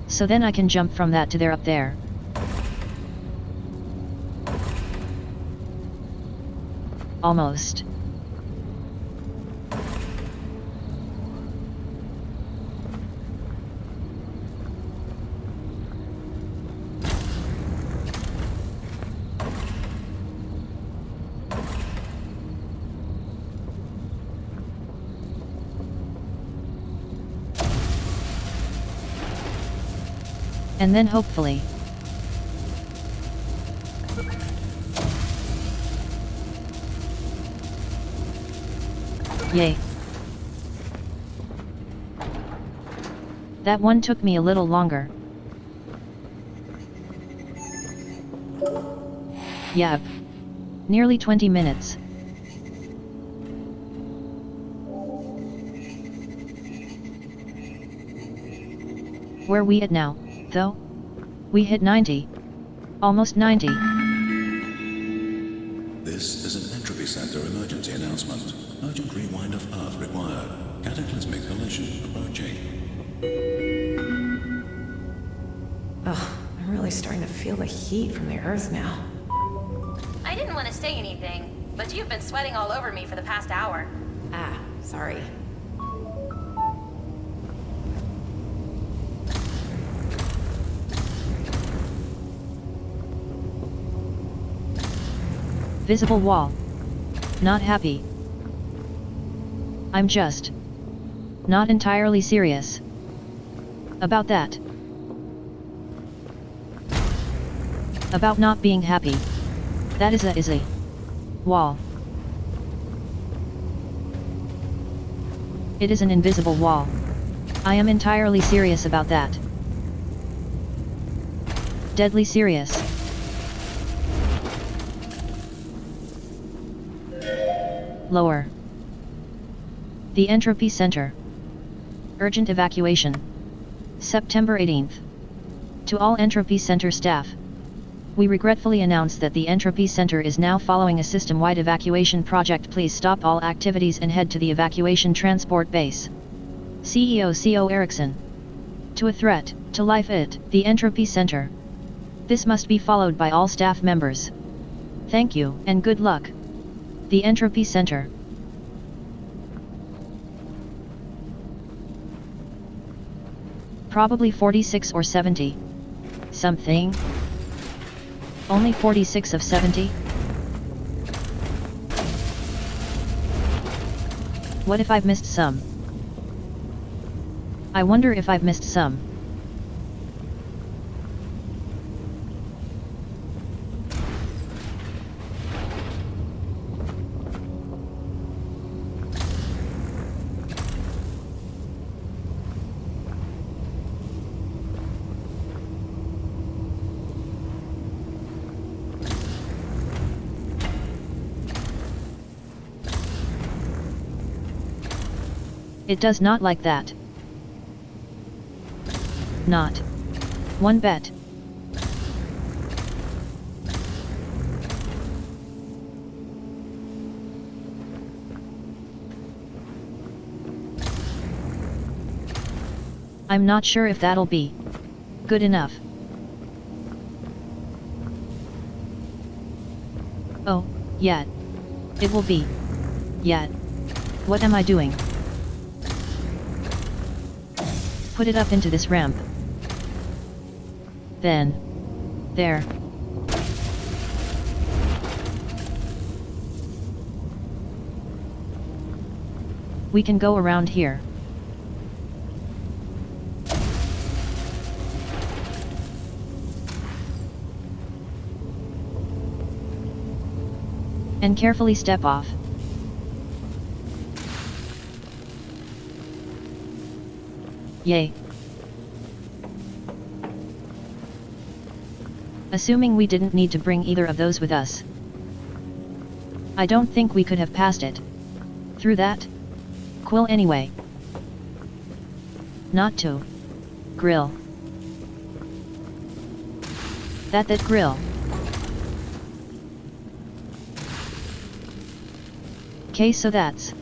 So then I can jump from that to there up there. Almost. And then hopefully yay. That one took me a little longer. Yep. Nearly 20 minutes. Where we at now, though? We hit 90. Almost 90. This is an entropy center emergency announcement. Urgent rewind of Earth required. Cataclysmic collision approaching. Ugh, I'm really starting to feel the heat from the Earth now. I didn't want to say anything, but you've been sweating all over me for the past hour. Ah, sorry. Visible wall. Not happy. I'm just not entirely serious about that. About not being happy. That is a wall. It is an invisible wall. I am entirely serious about that. Deadly serious. Lower. The Entropy Center. Urgent evacuation. September 18th. To all Entropy Center staff. We regretfully announce that the Entropy Center is now following a system-wide evacuation project. Please stop all activities and head to the evacuation transport base. CEO CO Erickson. To a threat to life at the Entropy Center. This must be followed by all staff members. Thank you and good luck. The Entropy Center. Probably 46 or 70. Something. Only 46 of 70? What if I've missed some? I wonder if I've missed some. It does not like that. Not one bit. I'm not sure if that'll be good enough. Oh, yeah. It will be. Yeah. What am I doing? Put it up into this ramp. Then. There. We can go around here. And carefully step off. Yay. Assuming we didn't need to bring either of those with us. I don't think we could have passed it. Through that? Quill anyway. Not to. Grill. That grill. Okay, so that's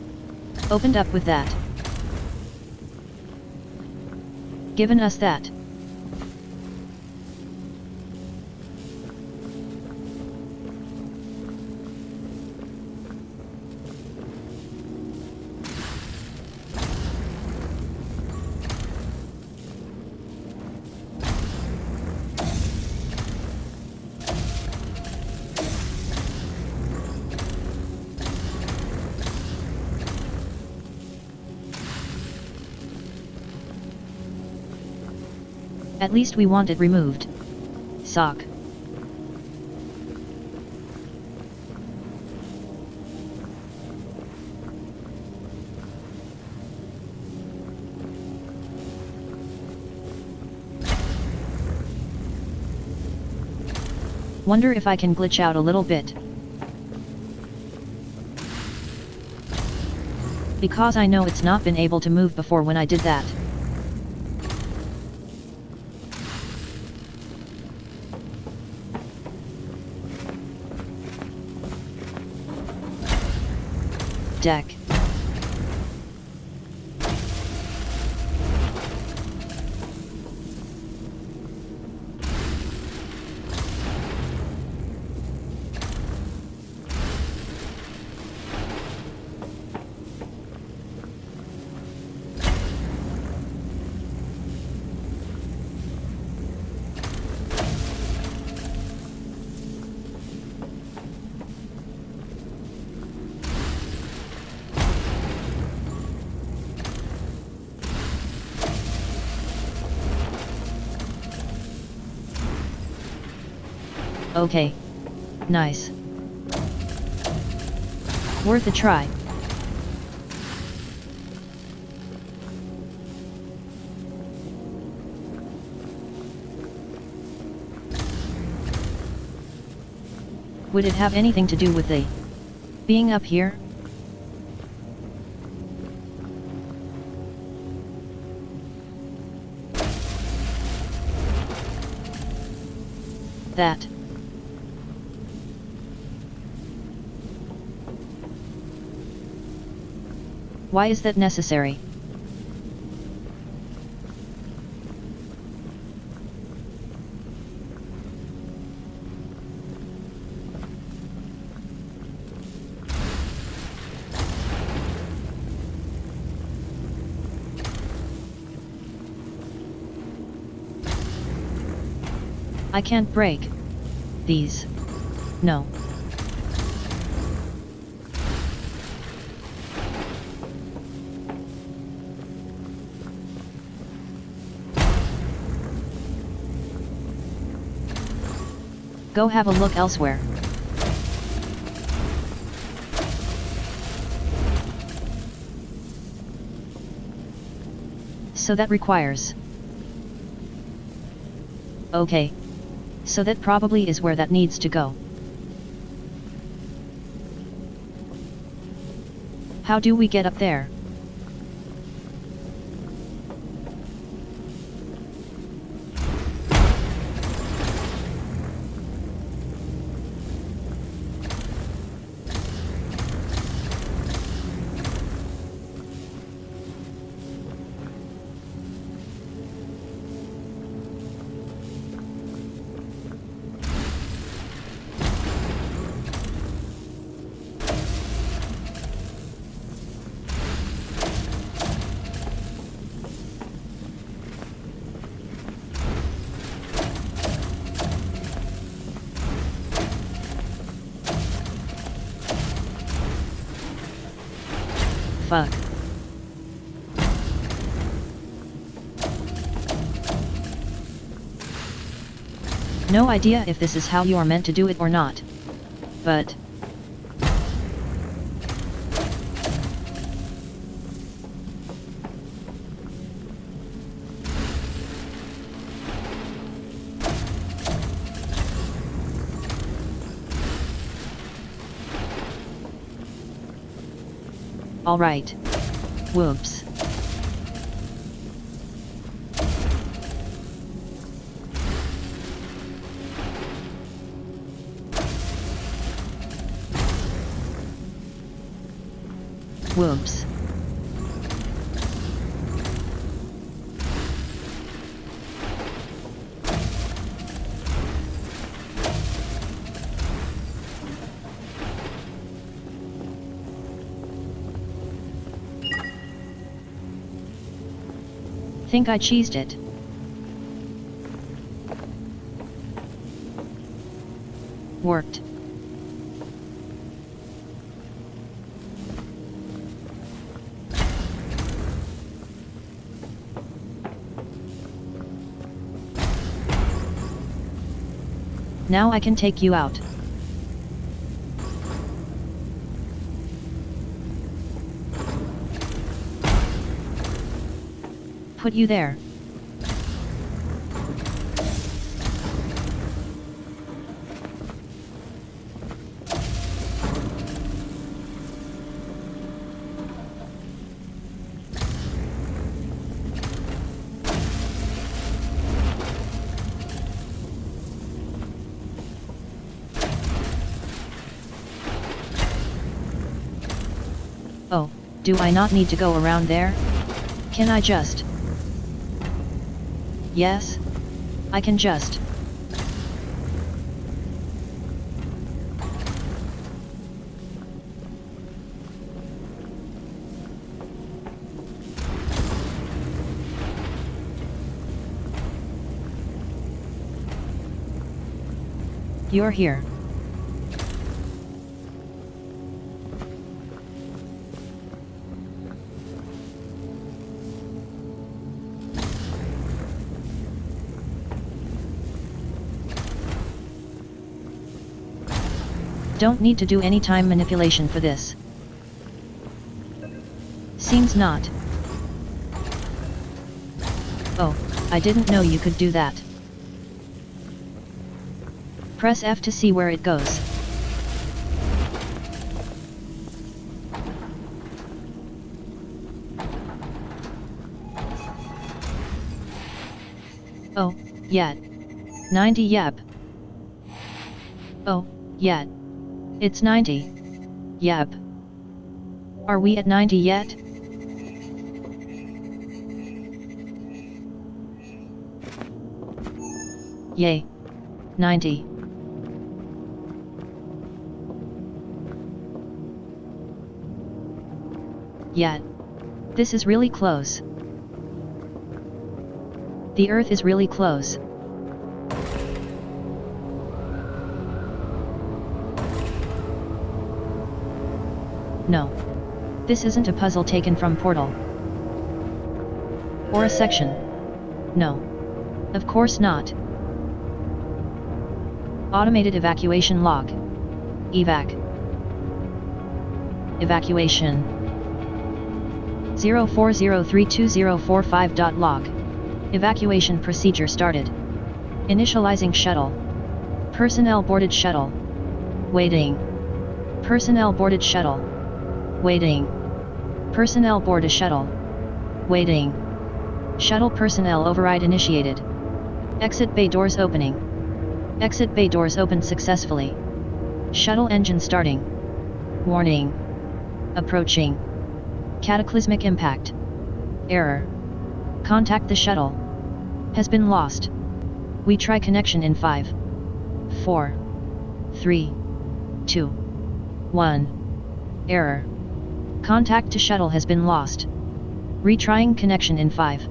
opened up with that. Given us that. At least we want it removed. Sock. Wonder if I can glitch out a little bit. Because I know it's not been able to move before when I did that. Deck. Okay. Nice. Worth a try. Would it have anything to do with the being up here? That. Why is that necessary? I can't break these. No. Go have a look elsewhere. So that requires. Okay. So that probably is where that needs to go. How do we get up there? fuck? No idea if this is how you're meant to do it or not. But... Alright. Whoops. Whoops. Think I cheesed it. Worked. Now I can take you out. Put you there. Oh, do I not need to go around there? Can I just... Yes? I can just... You're here. Don't need to do any time manipulation for this. Seems not. Oh, I didn't know you could do that. Press F to see where it goes. Oh, yet. 90 yep. Oh, yet. It's 90. Yep. Are we at 90 yet? Yay. 90. Yet. This is really close. The Earth is really close. No. This isn't a puzzle taken from Portal. Or a section. No. Of course not. Automated evacuation log. Evac. Evacuation. 04032045.log. Evacuation procedure started. Initializing shuttle. Personnel boarded shuttle. Waiting. Personnel boarded shuttle. Waiting. Personnel board a shuttle. Waiting. Shuttle personnel override initiated. Exit bay doors opening. Exit bay doors opened successfully. Shuttle engine starting. Warning. Approaching. Cataclysmic impact. Error. Contact the shuttle. Has been lost. We try connection in 5, 4, 3, 2, 1. Error. Contact to shuttle has been lost. Retrying connection in 5,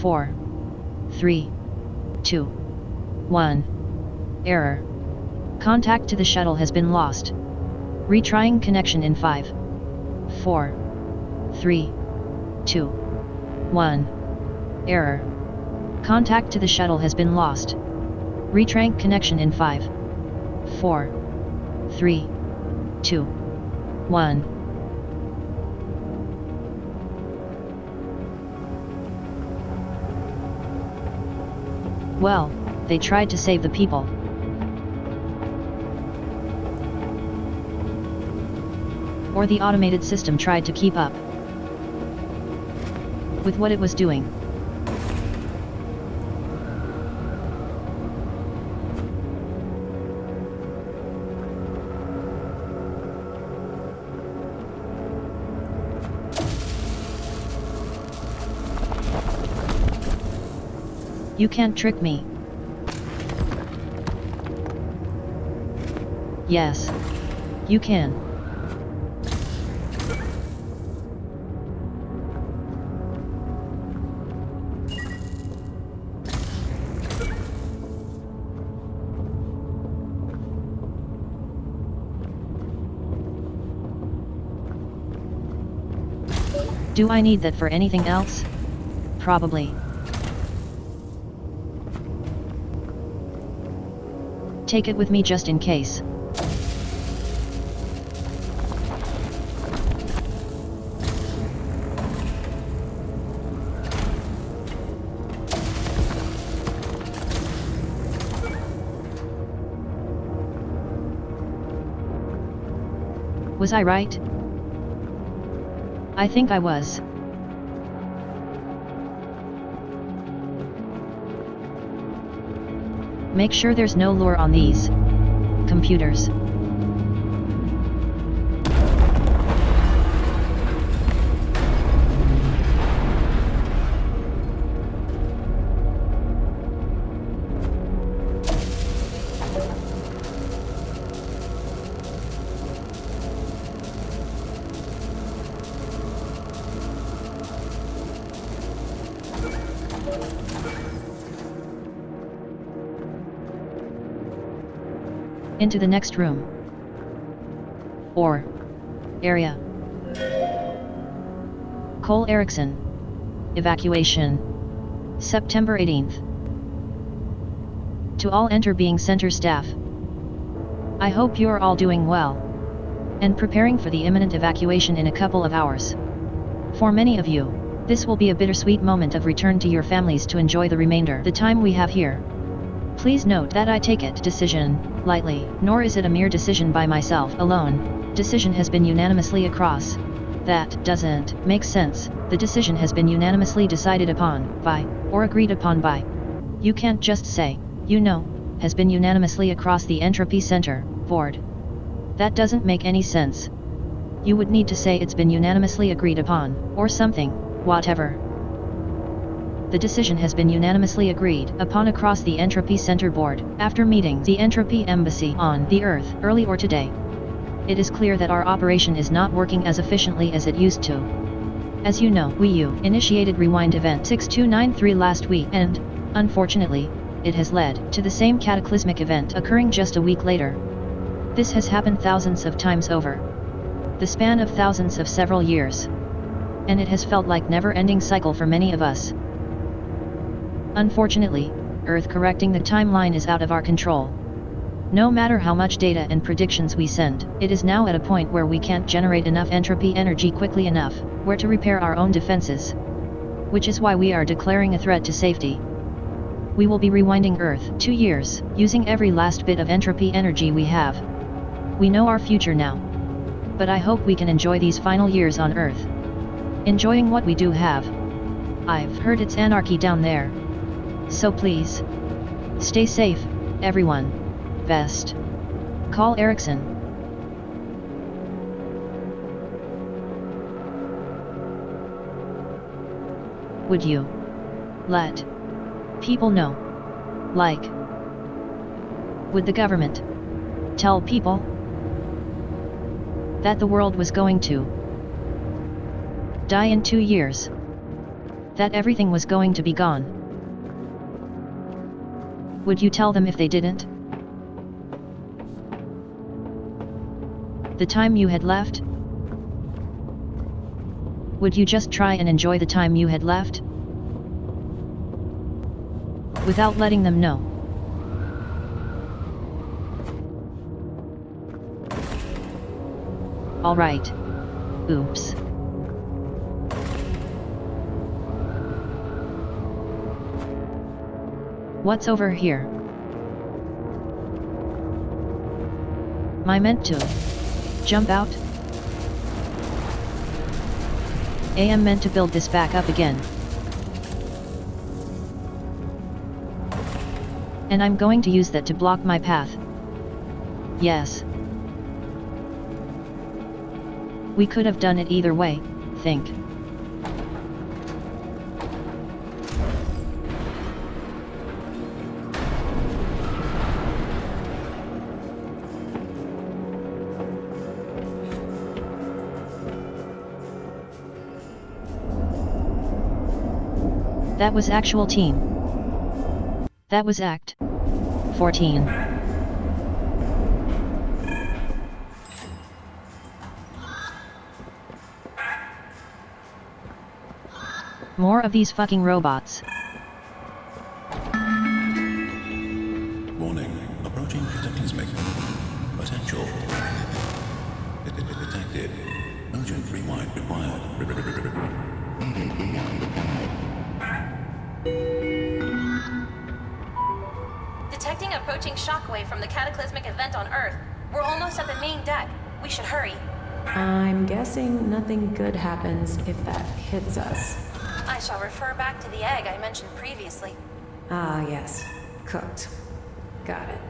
4, 3, 2, 1. Error. Contact to the shuttle has been lost. Retrying connection in 5, 4, 3, 2, 1. Error. Contact to the shuttle has been lost. Retrank connection in 5, 4, 3, 2, 1. Well, they tried to save the people. Or the automated system tried to keep up with what it was doing. You can't trick me. Yes. You can. Do I need that for anything else? Probably. Take it with me just in case. Was I right? I think I was. Make sure there's no lure on these computers. Into the next room. Or area. Cole Erickson. Evacuation. September 18th. To all Enter Being Center staff. I hope you're all doing well. And preparing for the imminent evacuation in a couple of hours. For many of you, this will be a bittersweet moment of return to your families to enjoy the remainder the time we have here. Please note that I take it decision lightly, nor is it a mere decision by myself alone. Decision has been unanimously across. That doesn't make sense. The decision has been unanimously decided upon by, or agreed upon by. You can't just say, you know, has been unanimously across the Entropy Center board. That doesn't make any sense. You would need to say it's been unanimously agreed upon, or something, whatever. The decision has been unanimously agreed upon across the Entropy Center board, after meeting the Entropy Embassy on the Earth early or today. It is clear that our operation is not working as efficiently as it used to. As you know, we initiated Rewind Event 6293 last week and, unfortunately, it has led to the same cataclysmic event occurring just a week later. This has happened thousands of times over the span of thousands of several years. And it has felt like never-ending cycle for many of us. Unfortunately, Earth correcting the timeline is out of our control. No matter how much data and predictions we send, it is now at a point where we can't generate enough entropy energy quickly enough, where to repair our own defenses. Which is why we are declaring a threat to safety. We will be rewinding Earth 2 years, using every last bit of entropy energy we have. We know our future now. But I hope we can enjoy these final years on Earth. Enjoying what we do have. I've heard it's anarchy down there. So please, stay safe, everyone. Best. Cole Erickson. Would you let people know? Like, would the government tell people that the world was going to die in 2 years? That everything was going to be gone? Would you tell them if they didn't? The time you had left? Would you just try and enjoy the time you had left? Without letting them know. Alright. Oops. What's over here? I meant to jump out? I am meant to build this back up again. And I'm going to use that to block my path. Yes. We could have done it either way, think. That was actual team. That was Act 14. More of these fucking robots. Warning. Approaching cataclysmic. Potential. Detected. Urgent rewind required. Detecting approaching shockwave from the cataclysmic event on Earth. We're almost at the main deck. We should hurry. I'm guessing nothing good happens if that hits us. I shall refer back to the egg I mentioned previously. Ah, yes. Cooked. Got it.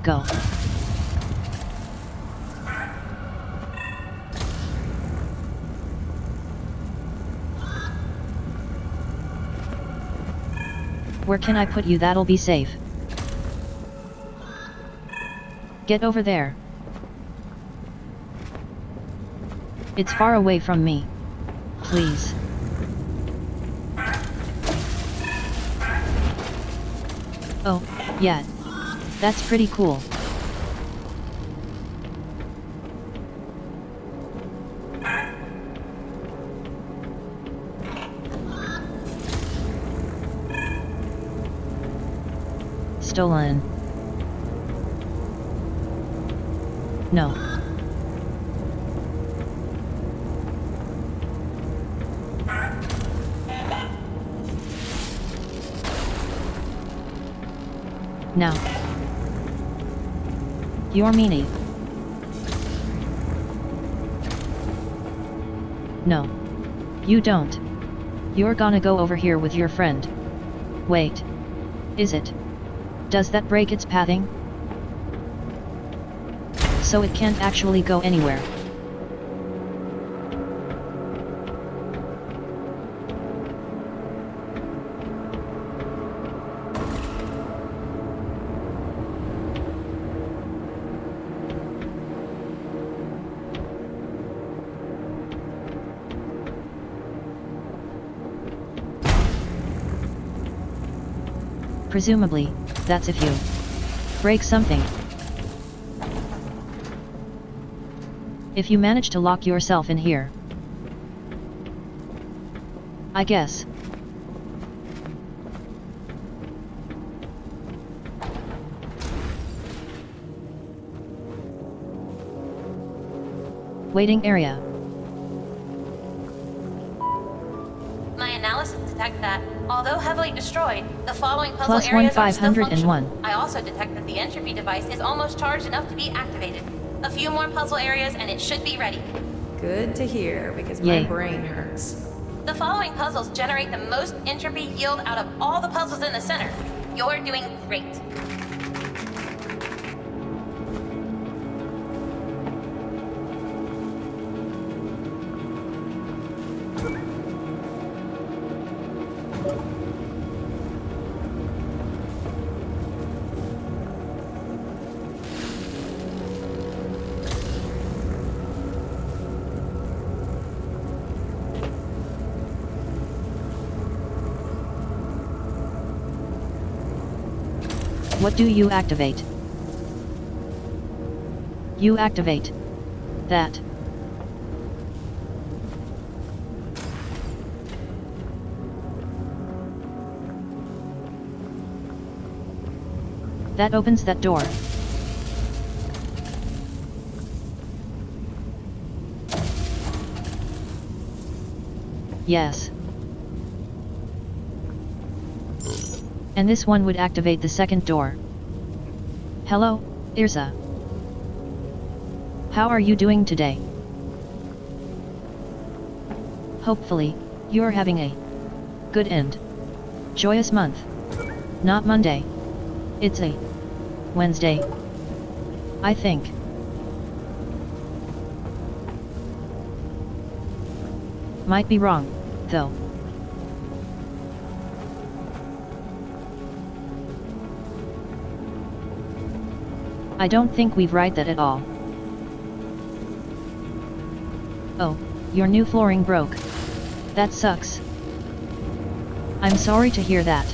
Go. Where can I put you that'll be safe? Get over there. It's far away from me. Please. Oh, yeah. That's pretty cool. Stolen. No. Now. You're meanie. No. You don't. You're gonna go over here with your friend. Wait. Is it? Does that break its pathing? So it can't actually go anywhere. Presumably, that's if you break something. If you manage to lock yourself in here. I guess. Waiting area. My analysis detects that, although heavily destroyed, the following puzzle Plus areas are still 1,501. functional. I also detect that the entropy device is almost charged enough to be activated. A few more puzzle areas and it should be ready. Good to hear, because Yay. my brain hurts. The following puzzles generate the most entropy yield out of all the puzzles in the center. You're doing great. What do you activate? You activate that. That opens that door. Yes. And this one would activate the second door. Hello, Irza. How are you doing today? Hopefully, you're having a good end. Joyous month. Not Monday. It's a Wednesday, I think. Might be wrong, though. I don't think we've right that at all. Oh, your new flooring broke. That sucks. I'm sorry to hear that.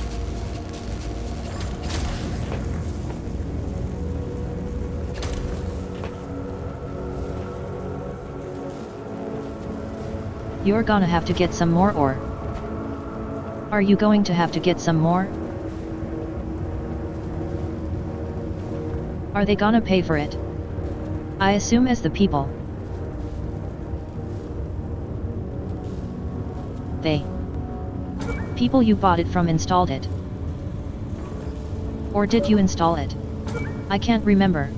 You're gonna have to get some more ore. Are you going to have to get some more? Are they gonna pay for it? I assume as the people. They. People you bought it from installed it. Or did you install it? I can't remember.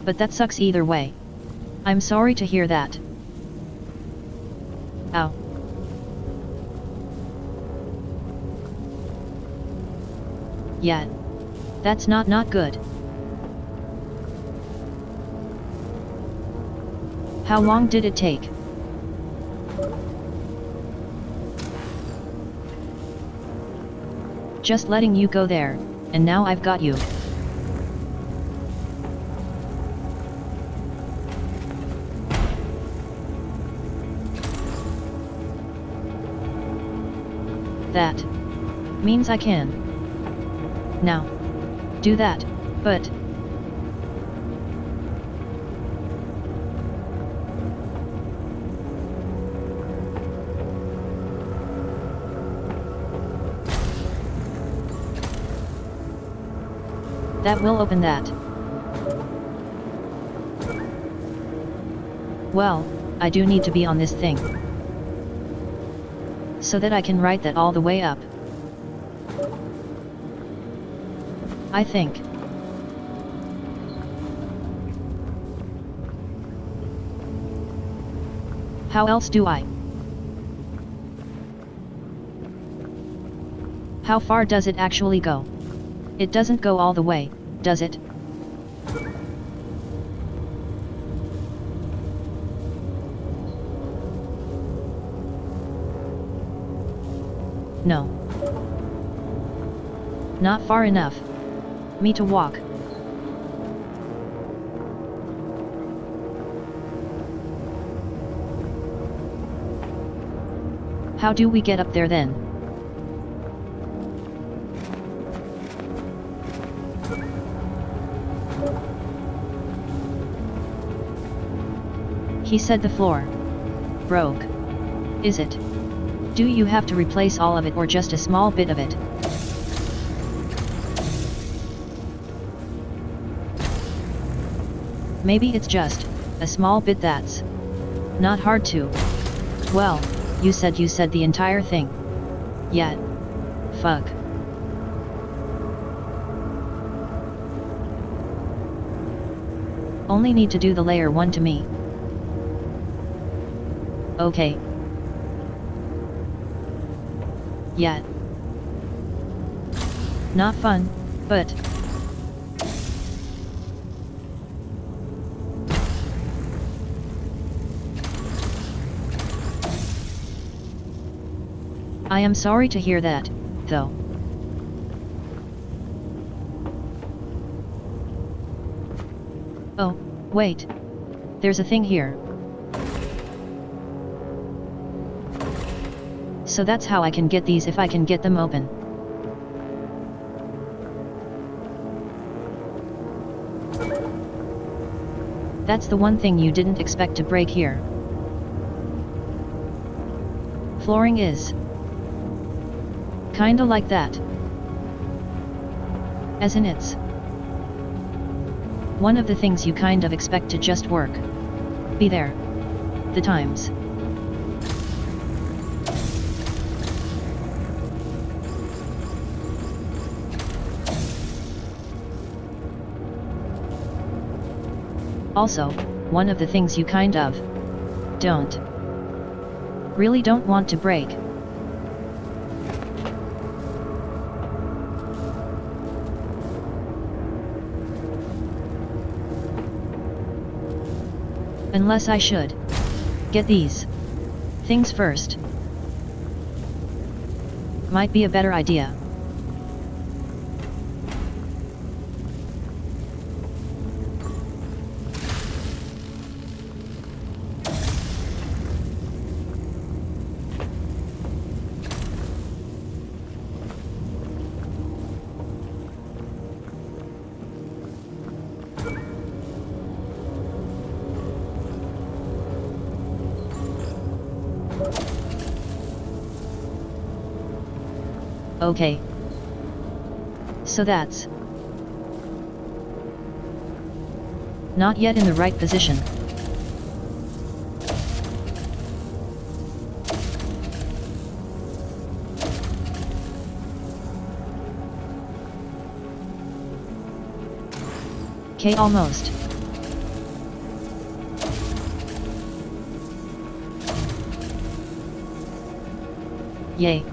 But that sucks either way. I'm sorry to hear that. Ow. Yeah. That's not good. How long did it take? Just letting you go there, and now I've got you. That means I can. Now, do that, but... that will open that. Well, I do need to be on this thing. So that I can write that all the way up. I think. How else do I? How far does it actually go? It doesn't go all the way, does it? No. Not far enough. Me to walk. How do we get up there then? He said the floor broke. Is it? Do you have to replace all of it or just a small bit of it? Maybe it's just a small bit. That's not hard to. Well, you said the entire thing. Yeah. Fuck. Only need to do the layer 1 to me. Okay. Yeah. Not fun, but... I am sorry to hear that, though. Oh, wait. There's a thing here. So that's how I can get these if I can get them open. That's the one thing you didn't expect to break here. Flooring is kinda like that. As in it's one of the things you kind of expect to just work. Be there. The times. Also, one of the things you kind of really don't want to break. Unless I should get these things first. Might be a better idea. Okay. So that's not yet in the right position. Okay, almost. Yay.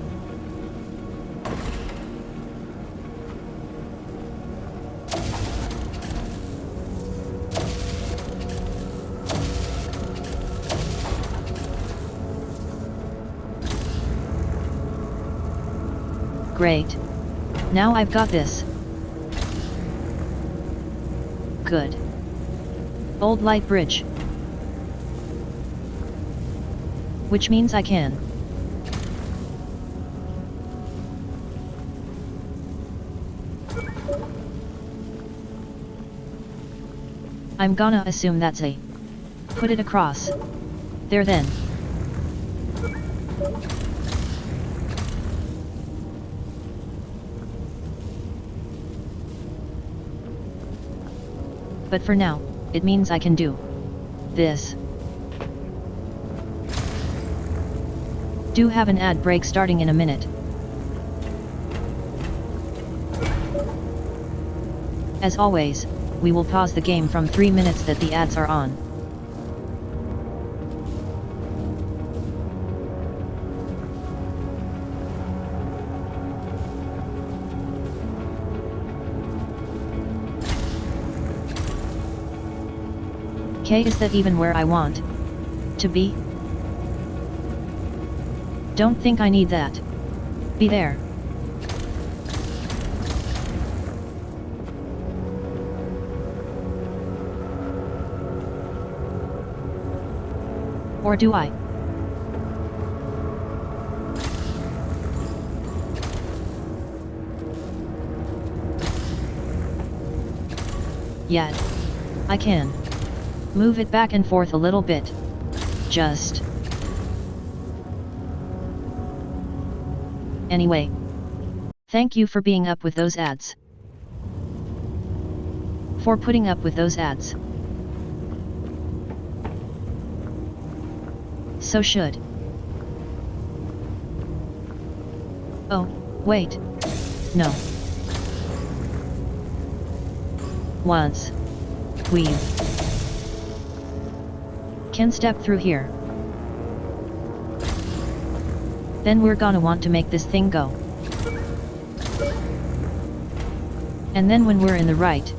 Great. Now I've got this. Good. Old light bridge. Which means I can I'm gonna assume that's a put it across there then. But for now, it means I can do this. Do have an ad break starting in a minute. As always, we will pause the game from 3 minutes that the ads are on. Okay, is that even where I want to be? Don't think I need that. Be there. Or do I? Yet. I can move it back and forth a little bit. Just. Anyway. Thank you for being up with those ads. For putting up with those ads. So should. Oh, wait. No. Once we can step through here, then we're gonna want to make this thing go. And then when we're in the right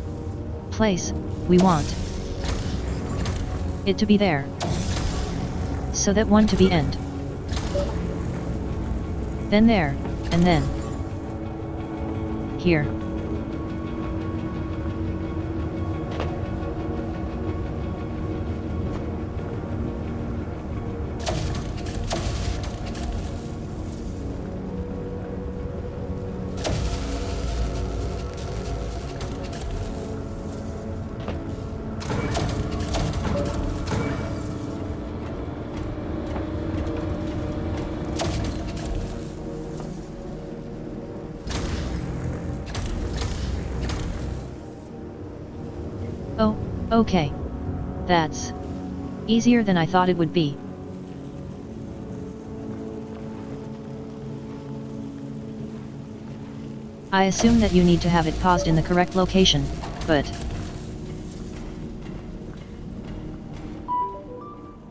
place, we want it to be there. So that one to be end. Then there, and then here. Okay. That's easier than I thought it would be. I assume that you need to have it paused in the correct location, but...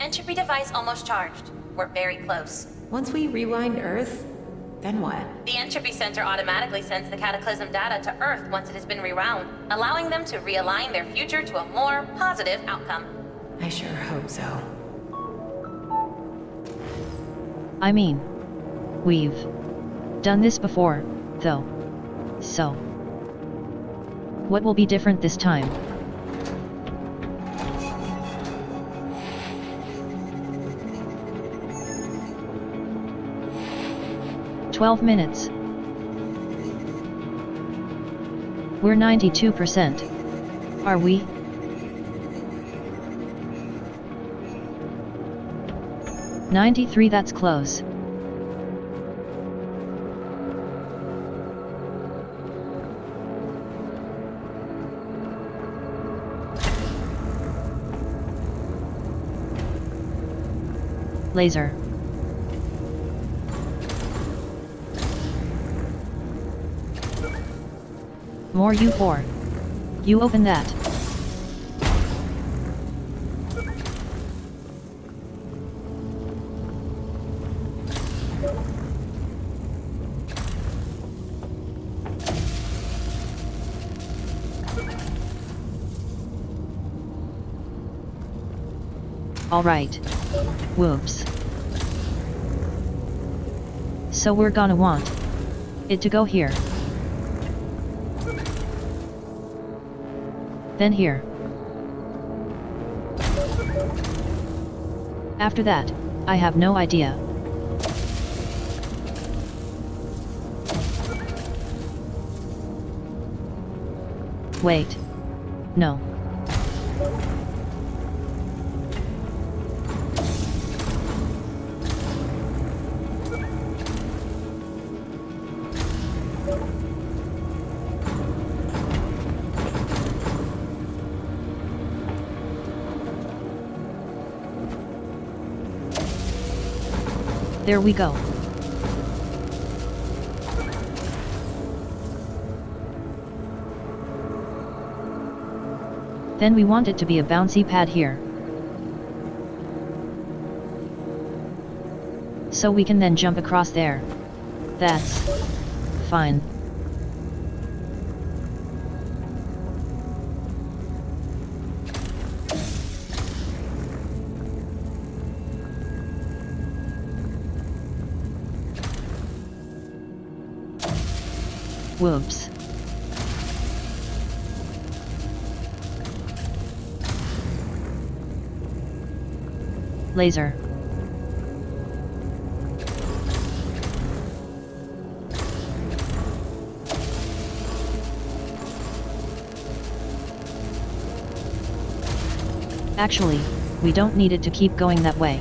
Entropy device almost charged. We're very close. Once we rewind Earth, then what? The Entropy Center automatically sends the Cataclysm data to Earth once it has been rewound, allowing them to realign their future to a more positive outcome. I sure hope so. I mean, we've done this before, though. So, what will be different this time? "12 minutes. We're 92%. Are we? "93, that's close. Laser. More U4. You open that. Alright. Whoops. So we're gonna want it to go here. Then here. After that, I have no idea. Wait. No. There we go. Then we want it to be a bouncy pad here. So we can then jump across there. That's fine. Whoops. Laser. Actually, we don't need it to keep going that way.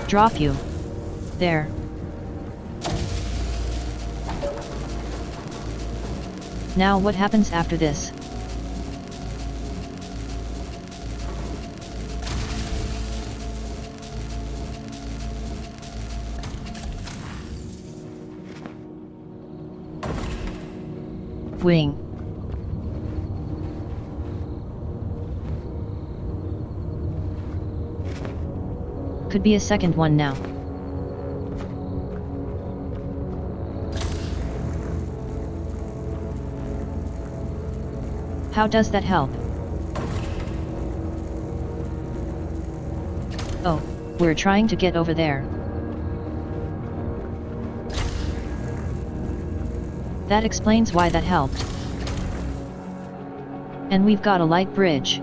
Drop you. There. Now what happens after this? Wing. Could be a second one now. How does that help? Oh, we're trying to get over there. That explains why that helped. And we've got a light bridge.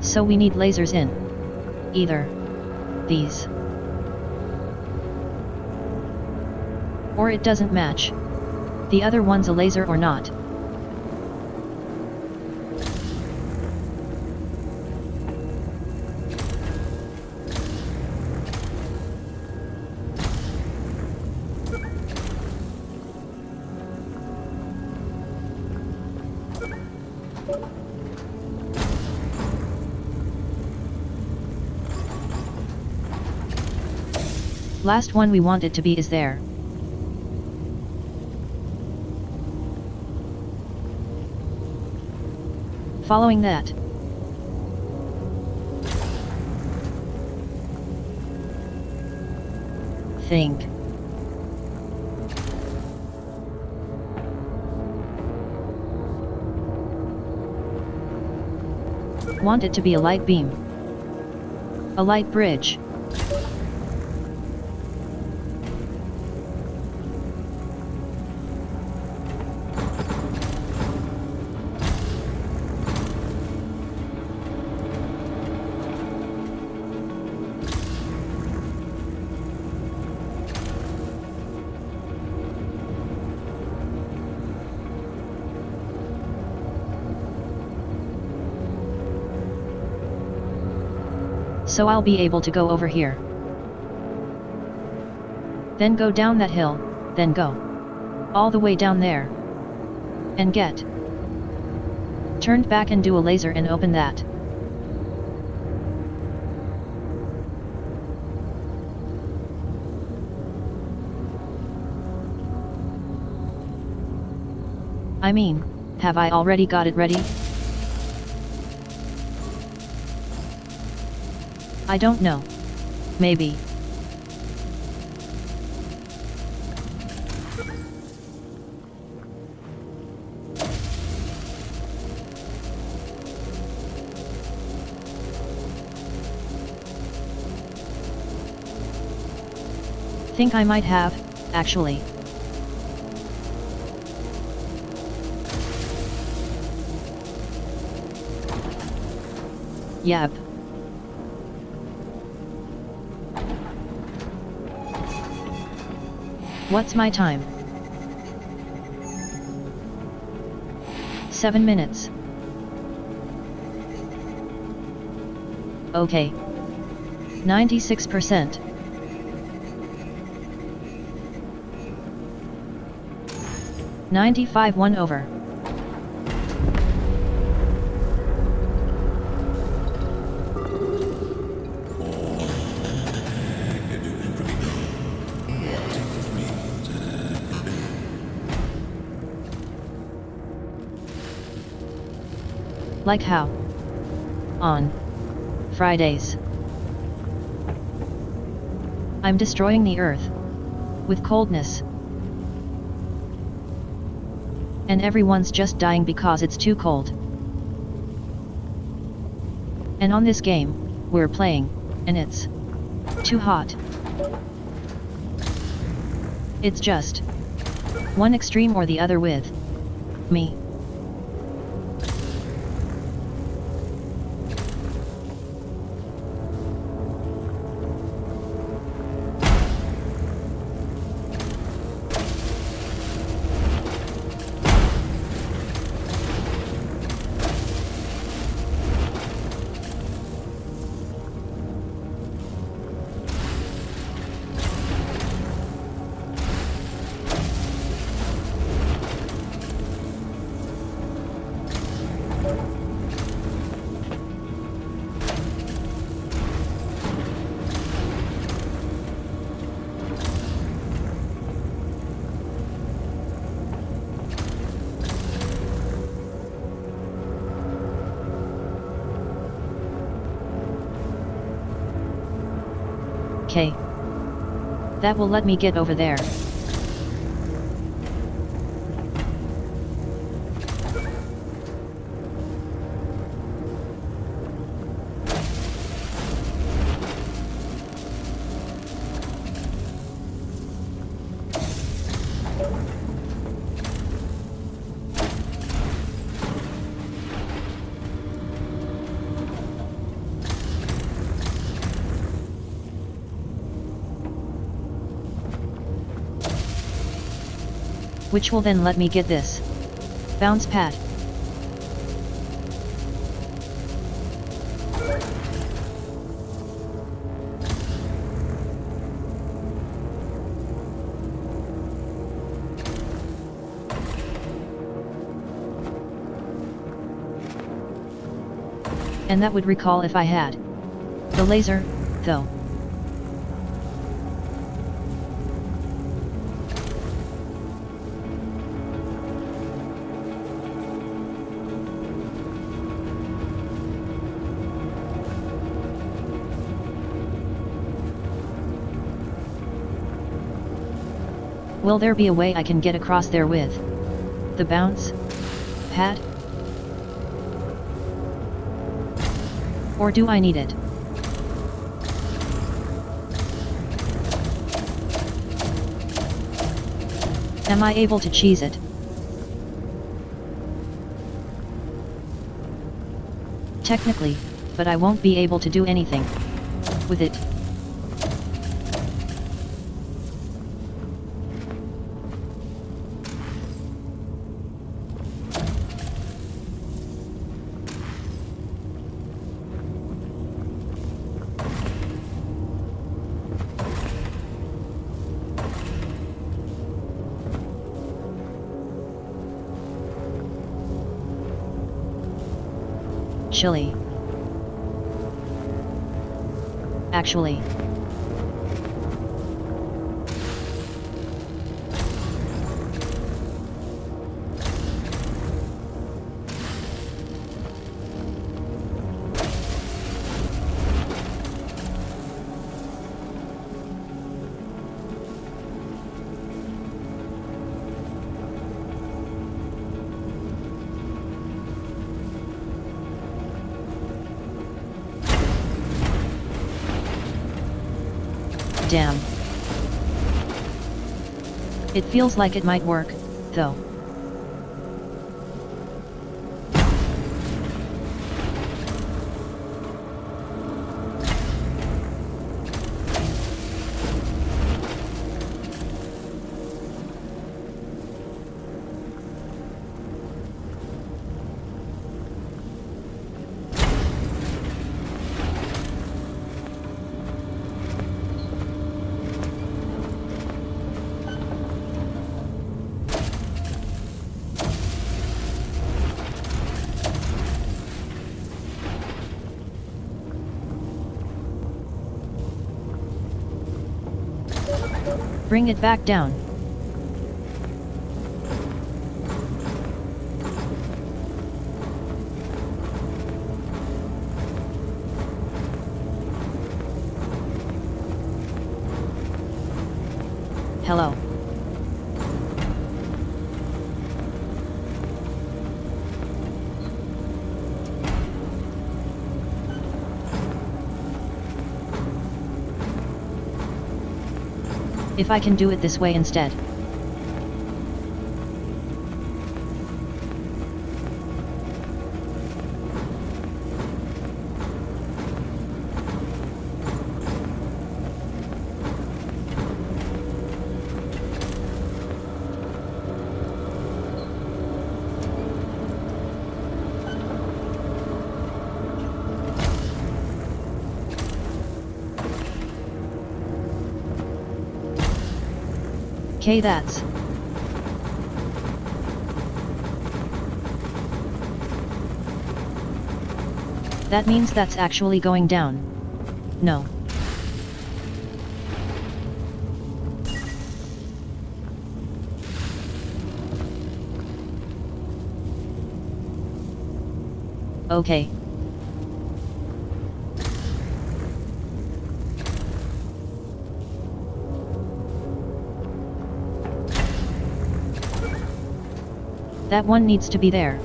So we need lasers in either these, or it doesn't match. The other one's a laser or not. Last one we want it to be is there. Following that. Think. Want it to be a light beam. A light bridge. So I'll be able to go over here. Then go down that hill, then go all the way down there. And get turned back and do a laser and open that. I mean, have I already got it ready? I don't know. Maybe. Think I might have, actually. Yep. What's my time? 7 minutes. Okay. 96%. $95 1 over. Like how? On Fridays, I'm destroying the earth with coldness. And everyone's just dying because it's too cold. And on this game, we're playing, and it's too hot. It's just one extreme or the other with me. Okay. That will let me get over there. Which will then let me get this bounce pad. And that would recall if I had the laser, though. Will there be a way I can get across there with the bounce pad? Or do I need it? Am I able to cheese it? Technically, but I won't be able to do anything with it. Chilly. Actually. Damn. It feels like it might work, though. Bring it back down. Hello. If I can do it this way instead. Okay, that's that means that's actually going down. No. Okay. That one needs to be there.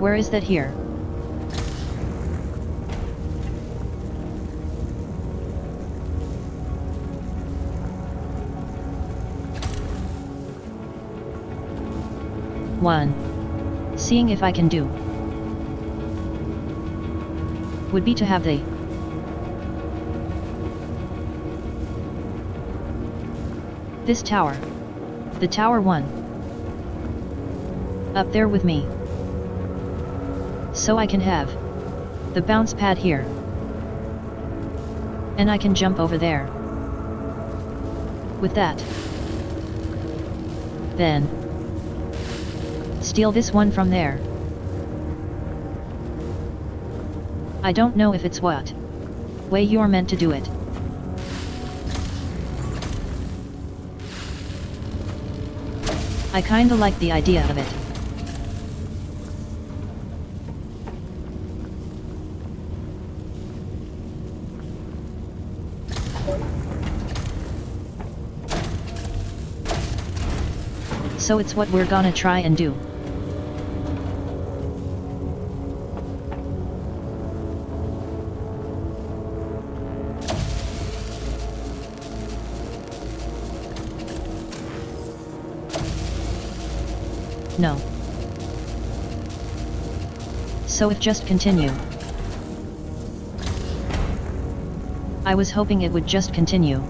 Where is that here? One. Seeing if I can do. Would be to have the. This tower. The tower 1. Up there with me. So I can have the bounce pad here. And I can jump over there. With that. Then. Steal this one from there. I don't know if it's what way you're meant to do it. I kinda like the idea of it. So it's what we're gonna try and do. No. So if just continue. I was hoping it would just continue.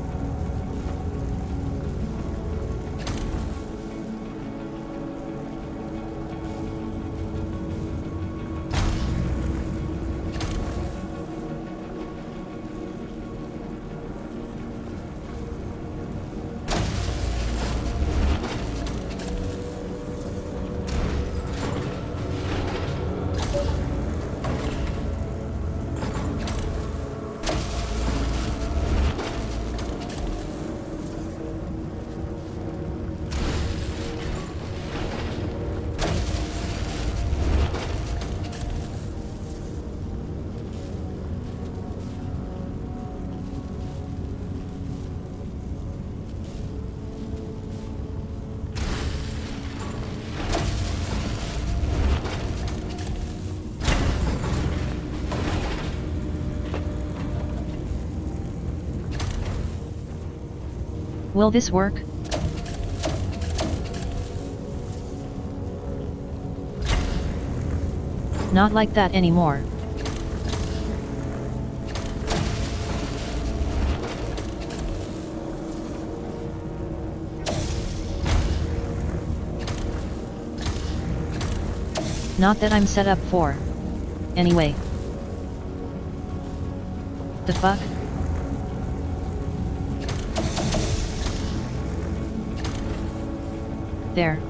Will this work? Not like that anymore. Not that I'm set up for. Anyway. The fuck? There.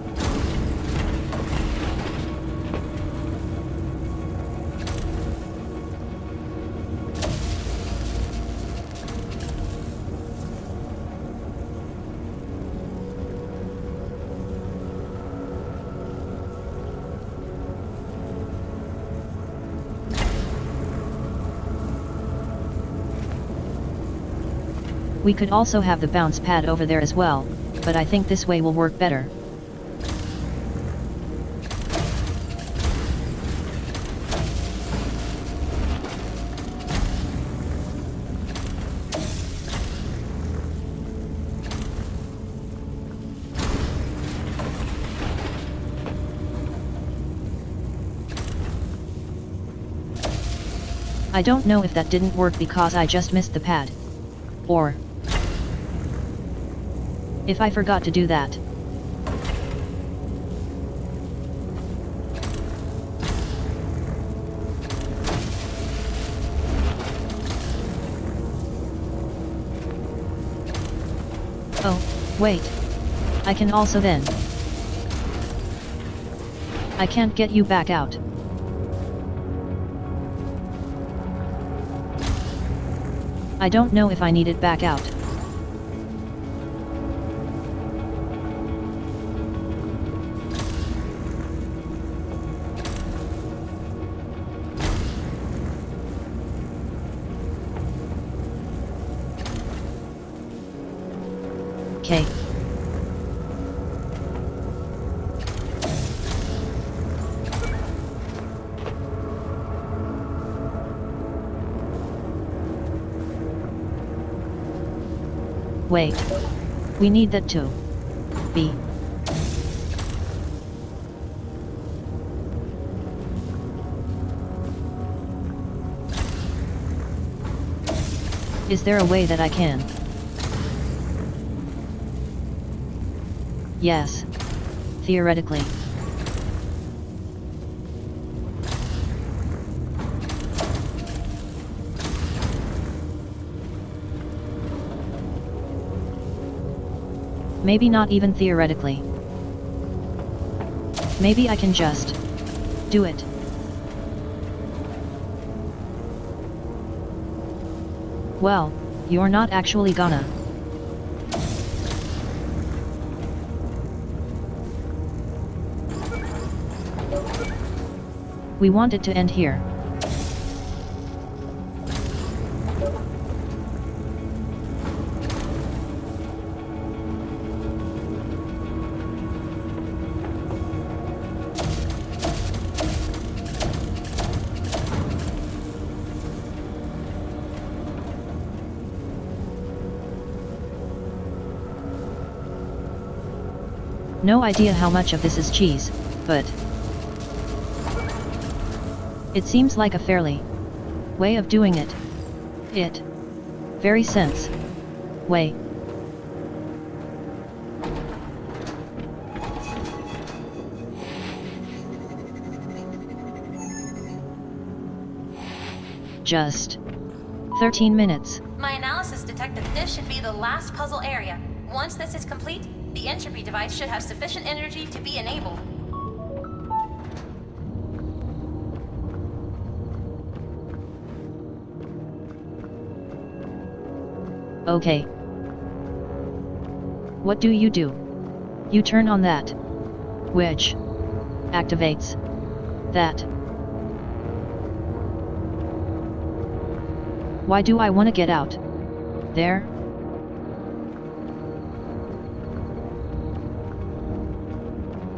We could also have the bounce pad over there as well, but I think this way will work better. I don't know if that didn't work because I just missed the pad. Or if I forgot to do that. Oh, wait. I can also then. I can't get you back out. I don't know if I need it back out. Okay. Wait. We need that too. B. Is there a way that I can? Yes. Theoretically. Maybe not even theoretically. Maybe I can just do it. Well, you're not actually gonna. We want it to end here. No idea how much of this is cheese, but it seems like a fairly way of doing it. Very sense way. Just 13 minutes. My analysis detected this should be the last puzzle area. Once this is complete, the entropy device should have sufficient energy to be enabled. Okay. What do? You turn on that, which activates that. Why do I want to get out? There?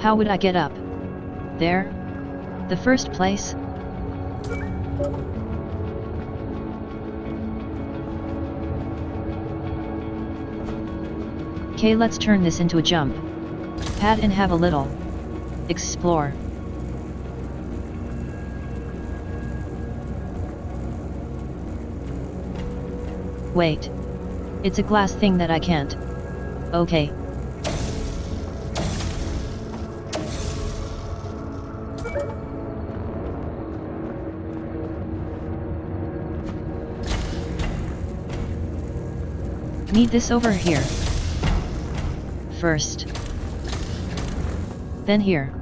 How would I get up there? The first place? Okay, let's turn this into a jump pad and have a little explore. Wait. It's a glass thing that I can't. Okay. Need this over here. First. Then here.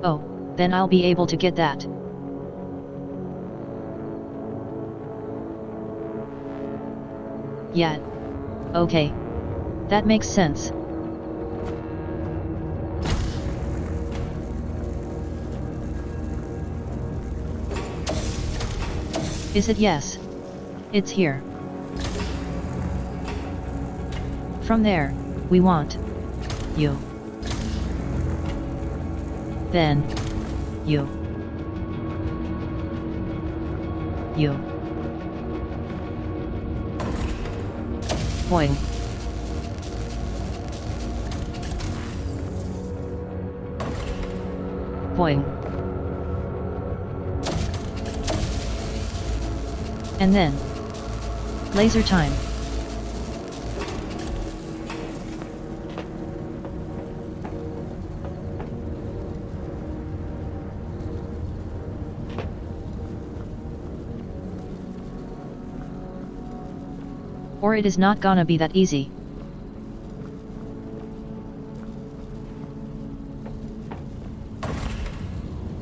Oh, then I'll be able to get that. Yeah. Okay. That makes sense. Is it? Yes. It's here. From there, we want you. Then you. Boing. Boing. And then laser time. Or it is not gonna be that easy.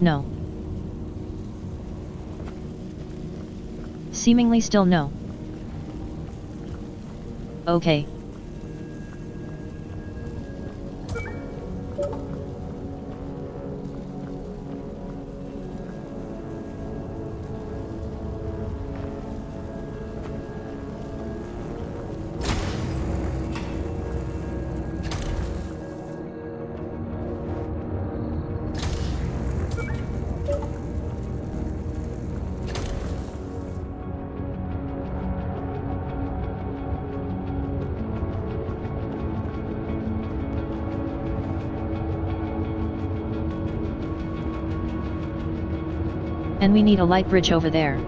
No. Seemingly still no. Okay. And we need a light bridge over there.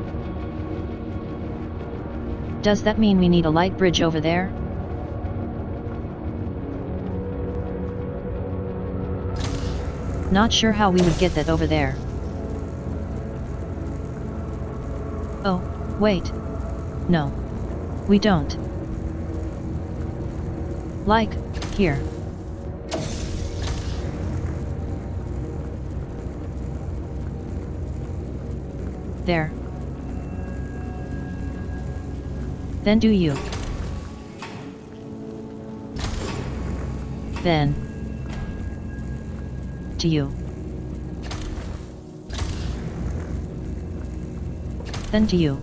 Does that mean we need a light bridge over there? Not sure how we would get that over there. Oh, wait. No. We don't. Like, here. There. Then do you. Then. To you. Then to you.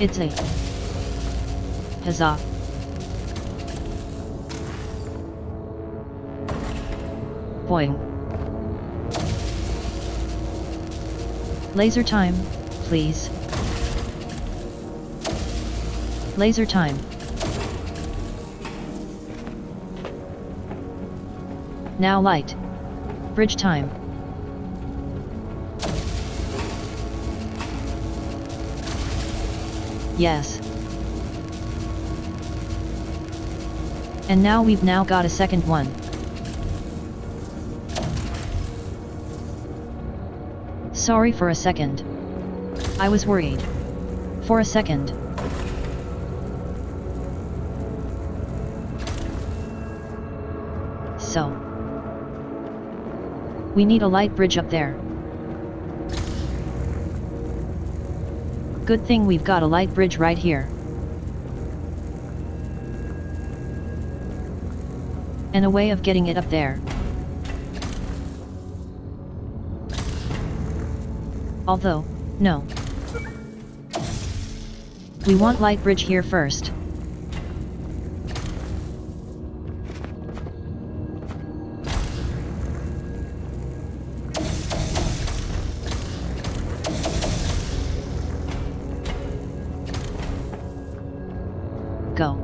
It's a. Huzzah. Boing. Laser time, please. Laser time. Now light. Bridge time. Yes. And now we've now got a second one. Sorry for a second. I was worried. For a second. So. We need a light bridge up there. Good thing we've got a light bridge right here. And a way of getting it up there. Although, no. We want light bridge here first. Go.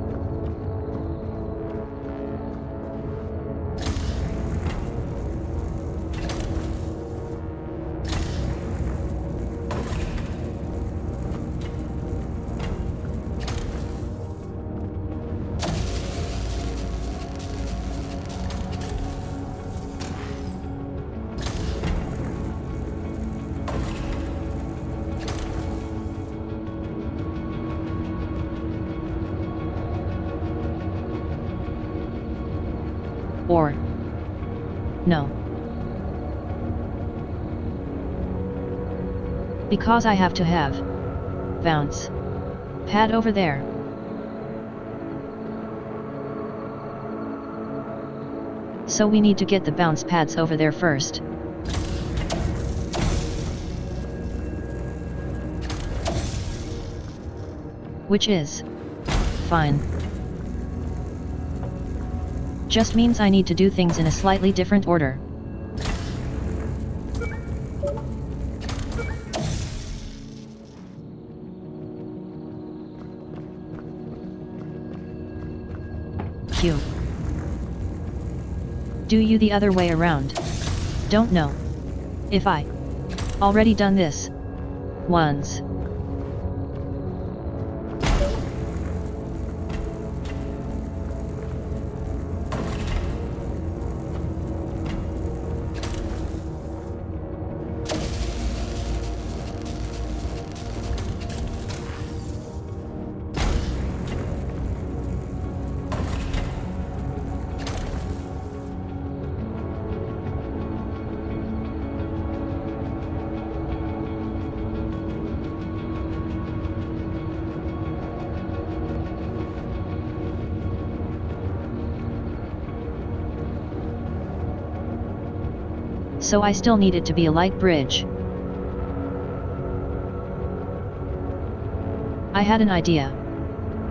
Or. No. Because I have to have. Bounce. Pad over there. So we need to get the bounce pads over there first. Which is. Fine. Just means I need to do things in a slightly different order. Q. Do you the other way around? Don't know. If I already done this once. So I still need it to be a light bridge. I had an idea.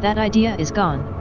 That idea is gone.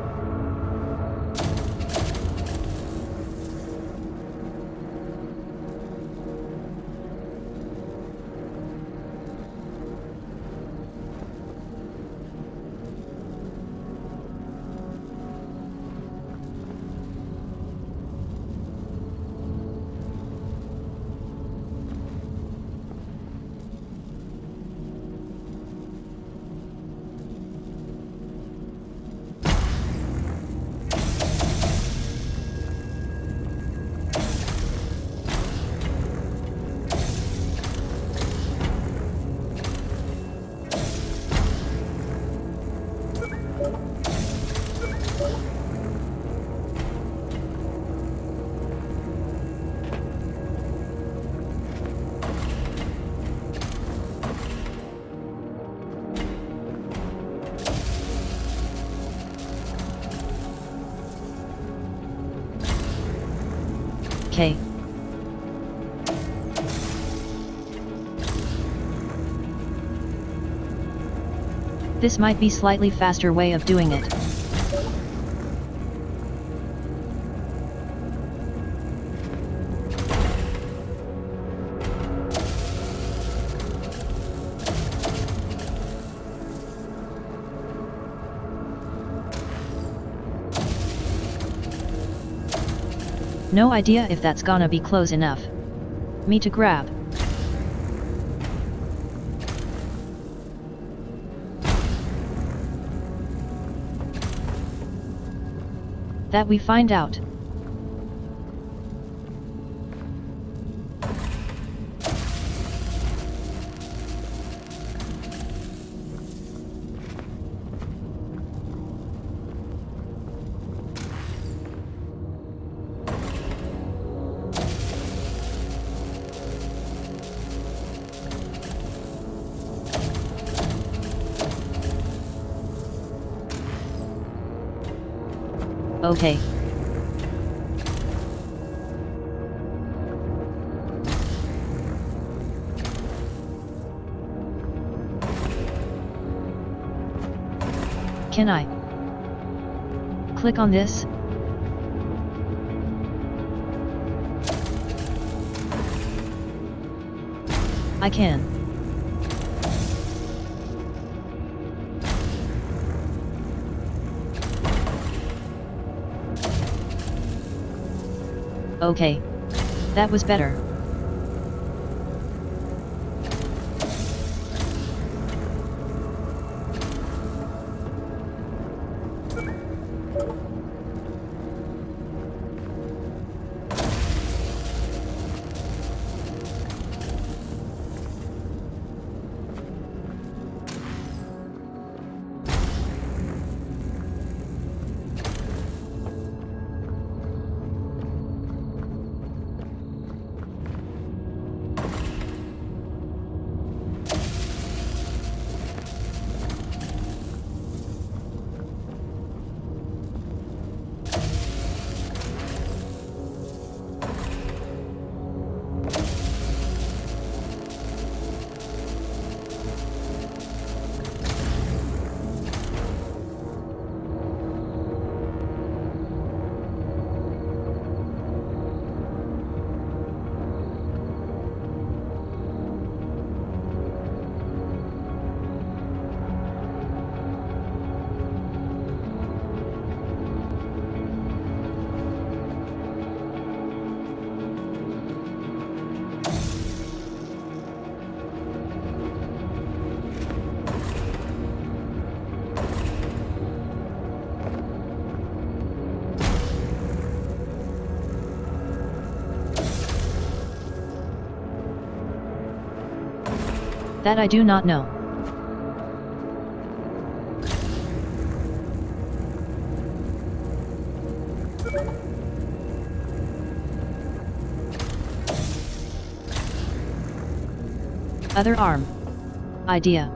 Okay. This might be slightly faster way of doing it. No idea if that's gonna be close enough. Me to grab. That we find out. Okay. Can I click on this? I can. Okay. That was better. That I do not know. Other arm. Idea.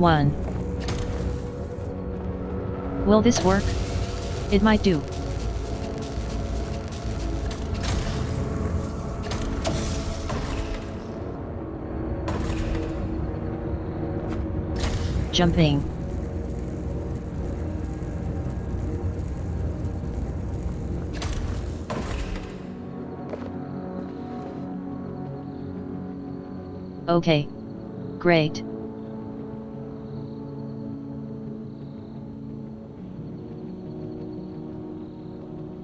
1. Will this work? It might do. Jumping. Okay. Great.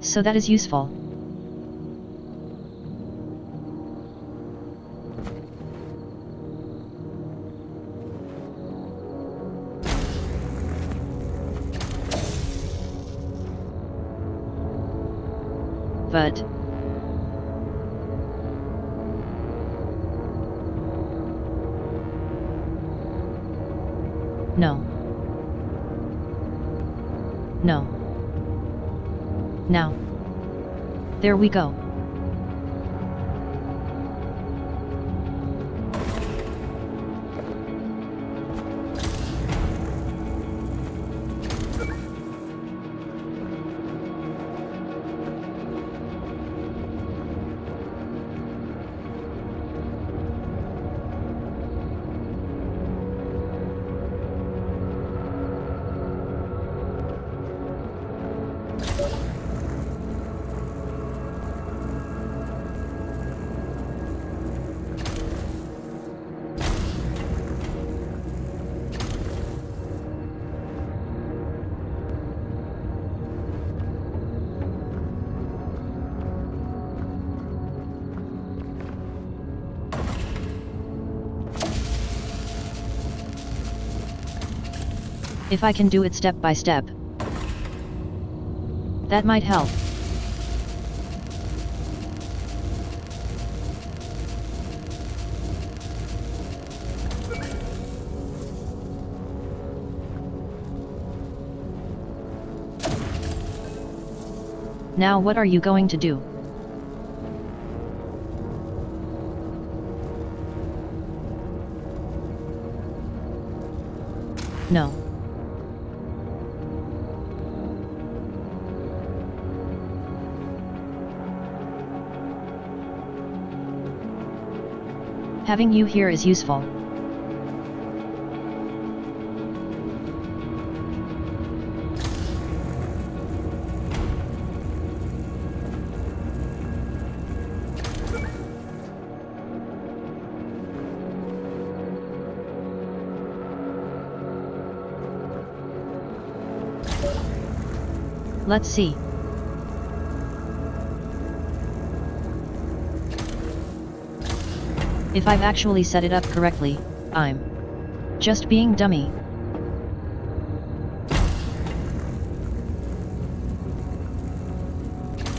So that is useful. But no. No. Now. There we go. If I can do it step by step, that might help. Now what are you going to do? No. Having you here is useful. Let's see. If I've actually set it up correctly, I'm just being dummy.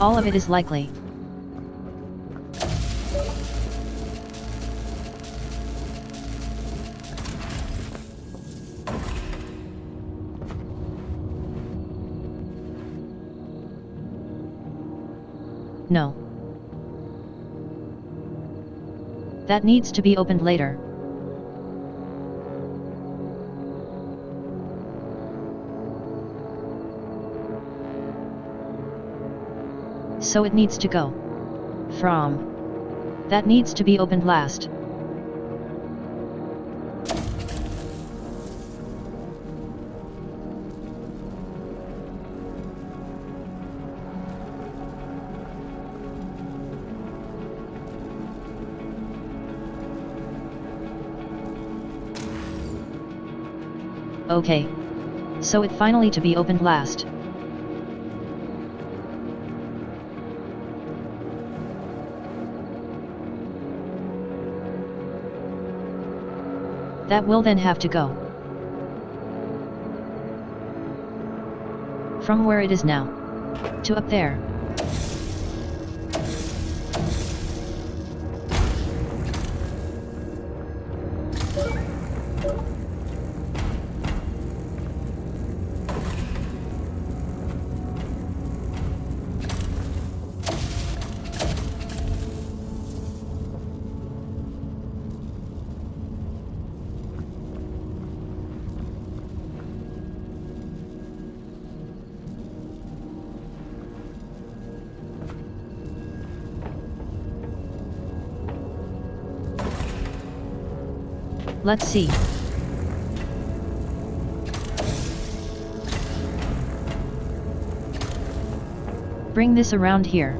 All of it is likely. No. That needs to be opened later. So it needs to go from. That needs to be opened last. Okay. So it finally to be opened last. That will then have to go from where it is now to up there. Let's see. Bring this around here.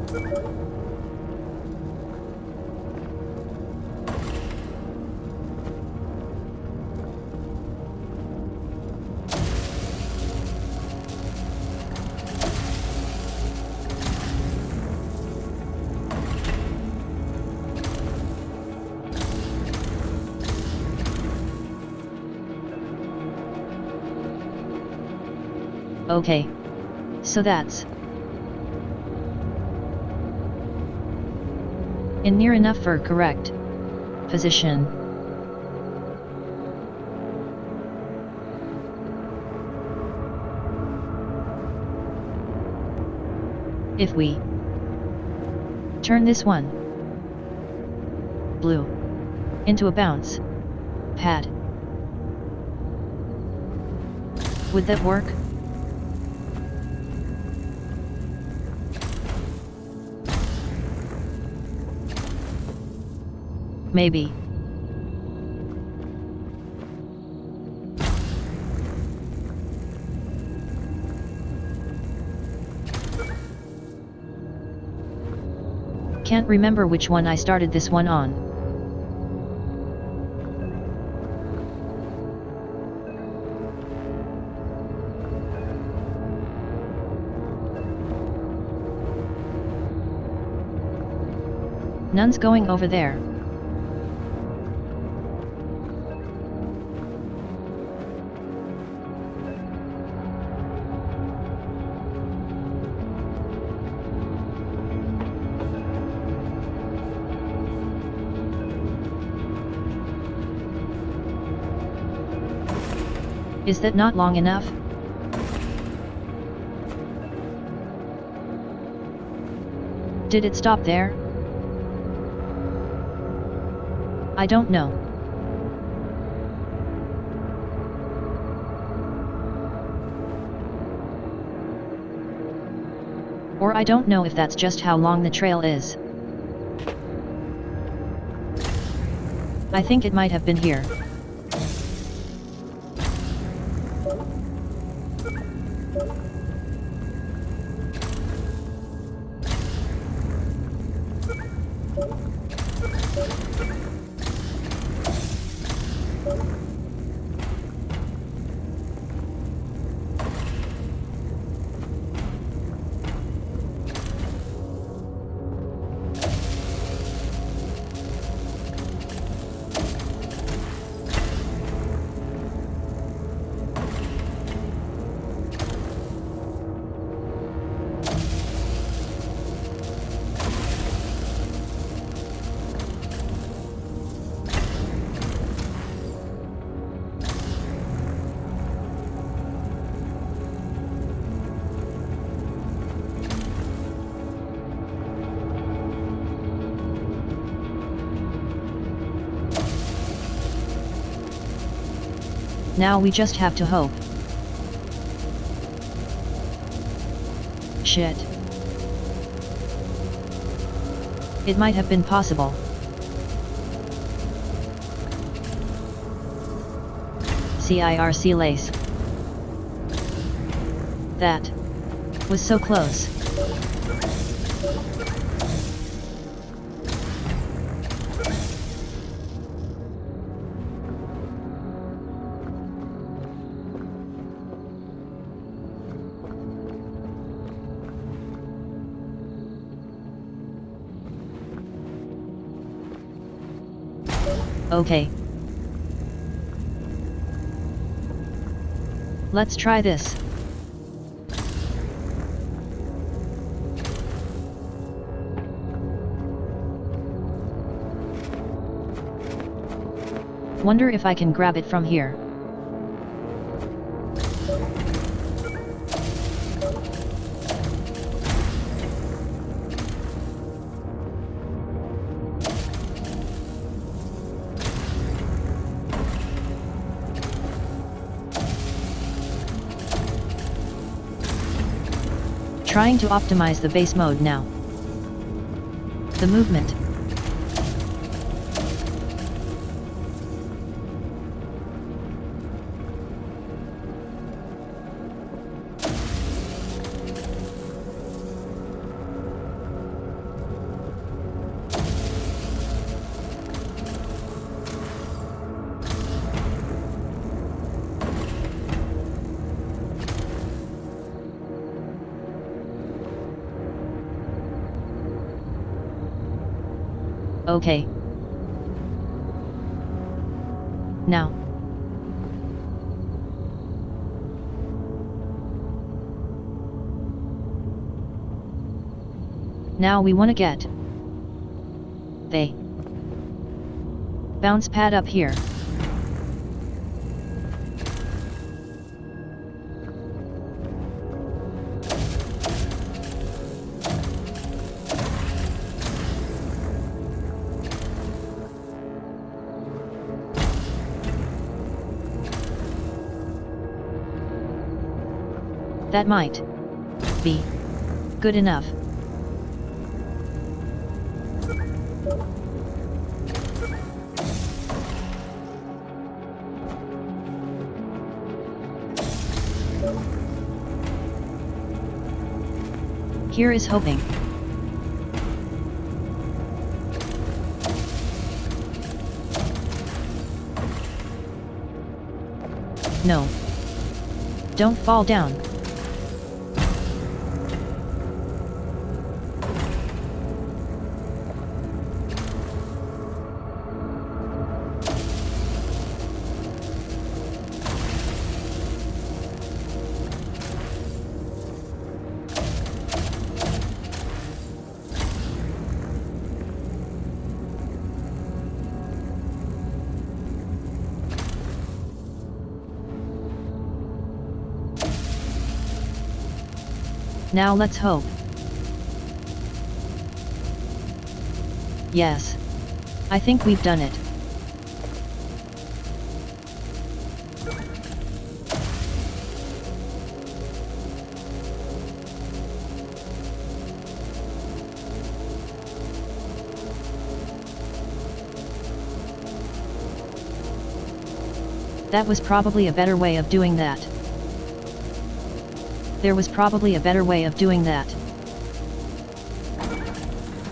Okay. So that's in near enough for correct position. If we turn this one blue into a bounce pad, would that work? Maybe. Can't remember which one I started this one on. None's going over there. Is that not long enough? Did it stop there? I don't know. Or I don't know if that's just how long the trail is. I think it might have been here. Now we just have to hope. Shit. It might have been possible. CIRC lace. That was so close. Okay. Let's try this. Wonder if I can grab it from here. Trying to optimize the base mode now. The movement. Okay. Now. Now we wanna get the bounce pad up here. That might be good enough. Here is hoping. No. Don't fall down. Now let's hope. Yes. I think we've done it. That was probably a better way of doing that. There was probably a better way of doing that.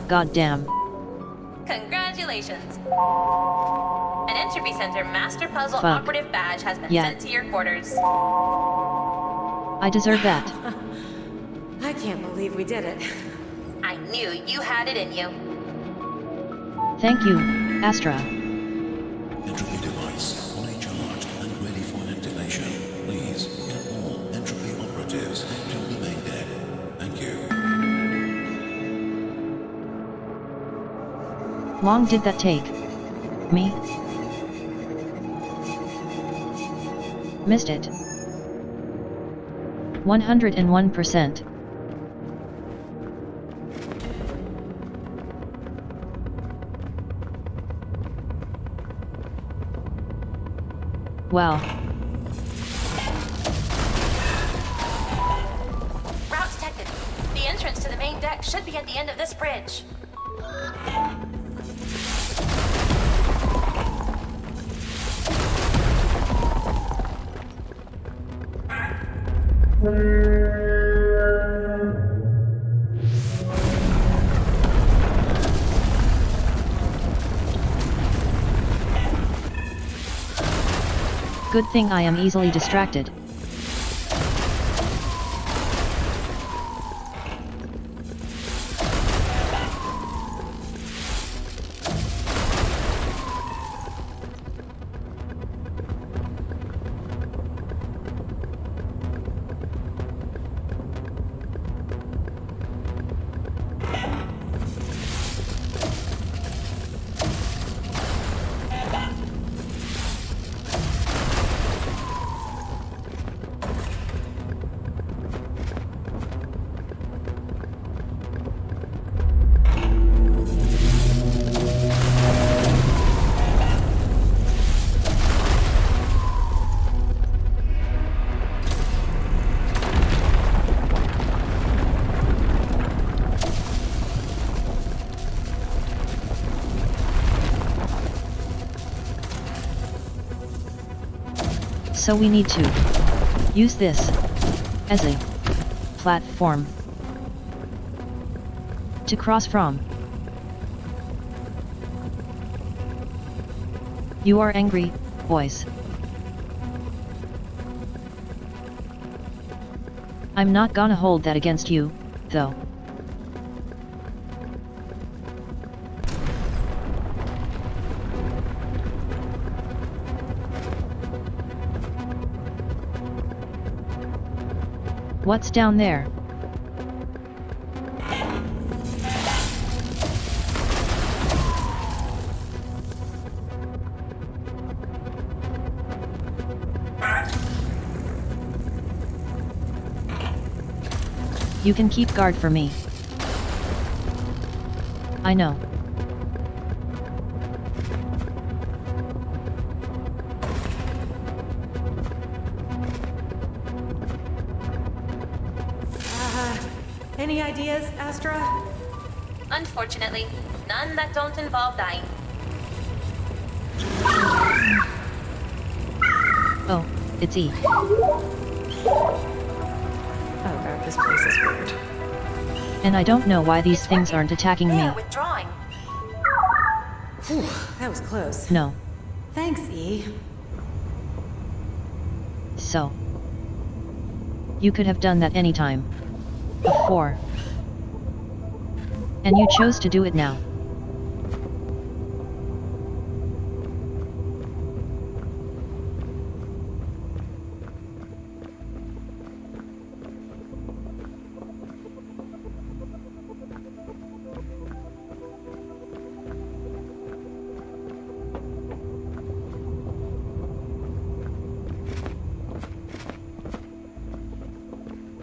Goddamn. Congratulations! An Entropy Center Master Puzzle Fuck. Operative Badge has been Yeah. sent to your quarters. I deserve that. I can't believe we did it. I knew you had it in you. Thank you, Astra. Entropy device fully charged and ready for activation. Please get all entropy operatives to the main deck. Thank you. Long did that take? Me? Missed it. 101%. Well. Route detected. The entrance to the main deck should be at the end of this bridge. Good thing I am easily distracted. So we need to use this as a platform to cross from. You are angry, boys. I'm not gonna hold that against you, though. What's down there? You can keep guard for me. I know. Any ideas, Astra? Unfortunately, none that don't involve dying. Oh, it's E. Oh god, this place is weird. And I don't know why these things aren't attacking me. They're withdrawing. Whew, that was close. No. Thanks, E. So. You could have done that anytime. Before. And you chose to do it now.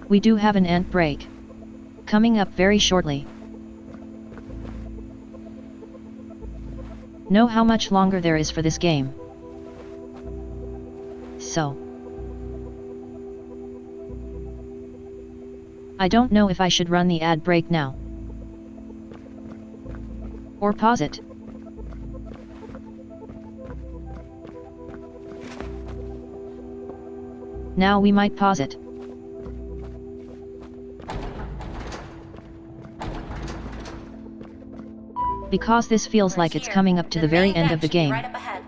We do have an ant break coming up very shortly. Know how much longer there is for this game. So. I don't know if I should run the ad break now. Or pause it. Now we might pause it. Because this feels like it's coming up to the very end of the game. Right up ahead.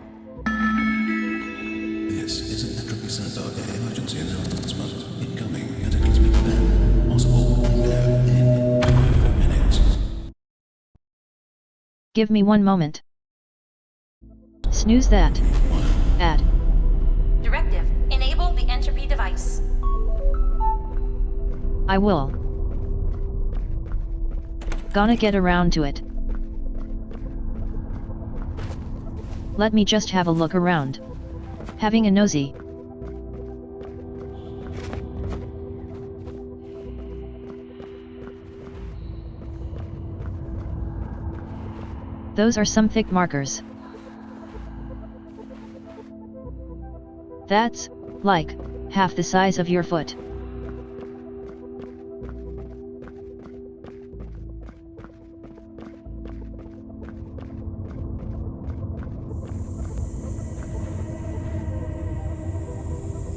This is an Entropy Center emergency announcements incoming at a cosmic event. Possible window in 2 minutes. Give me 1 moment. Snooze that. Ad. Directive. Enable the entropy device. I will. Gonna get around to it. Let me just have a look around. Having a nosy. Those are some thick markers. That's, like, half the size of your foot.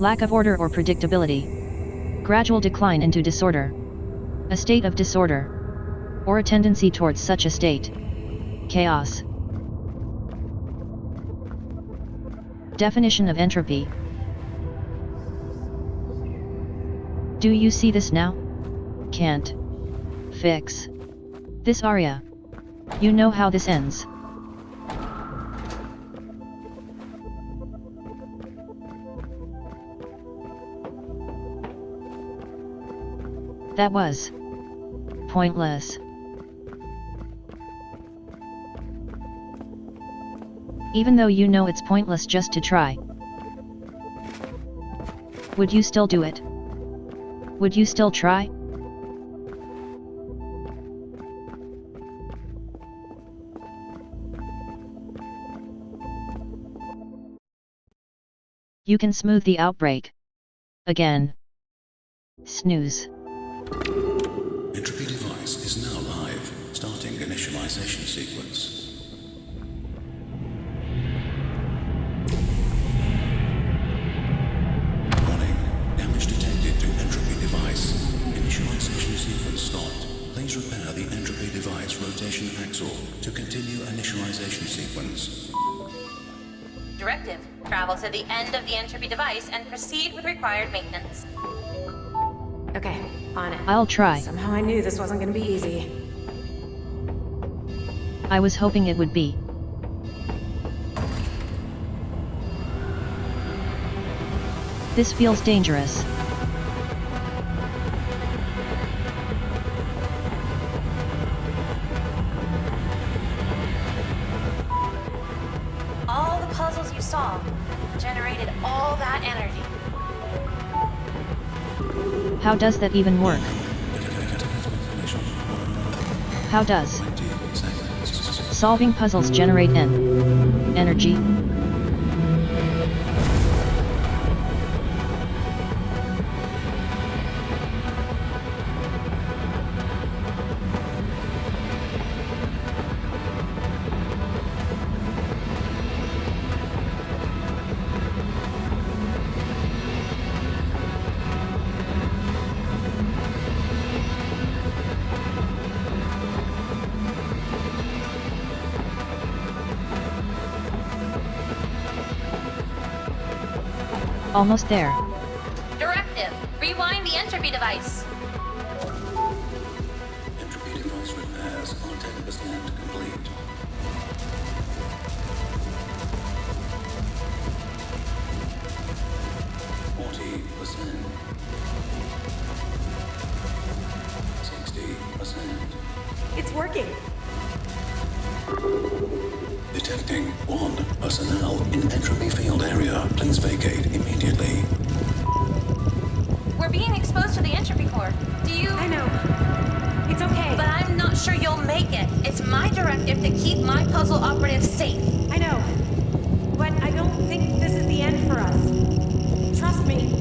Lack of order or predictability. Gradual decline into disorder. A state of disorder. Or a tendency towards such a state. Chaos. Definition of entropy. Do you see this now? Can't fix this aria. You know how this ends. That was pointless. Even though you know it's pointless just to try. Would you still do it? Would you still try? You can smooth the outbreak. Again. Snooze. Entropy device is now live, starting initialization sequence. Warning, damage detected to entropy device. Initialization sequence stopped. Please repair the entropy device rotation axle to continue initialization sequence. Directive. Travel to the end of the entropy device and proceed with required maintenance. Okay, on it. I'll try. Somehow I knew this wasn't gonna be easy. I was hoping it would be. This feels dangerous. solve generated all that energy. How does that even work? How does solving puzzles generate energy? Almost there. Directive, rewind the entropy device. Entropy device repairs are 10% complete. %. 60%. It's working. Detecting 1 personnel in entropy field area. Please vacate immediately. We're being exposed to the entropy core. Do you... I know. It's okay. But I'm not sure you'll make it. It's my directive to keep my puzzle operative safe. I know. But I don't think this is the end for us. Trust me.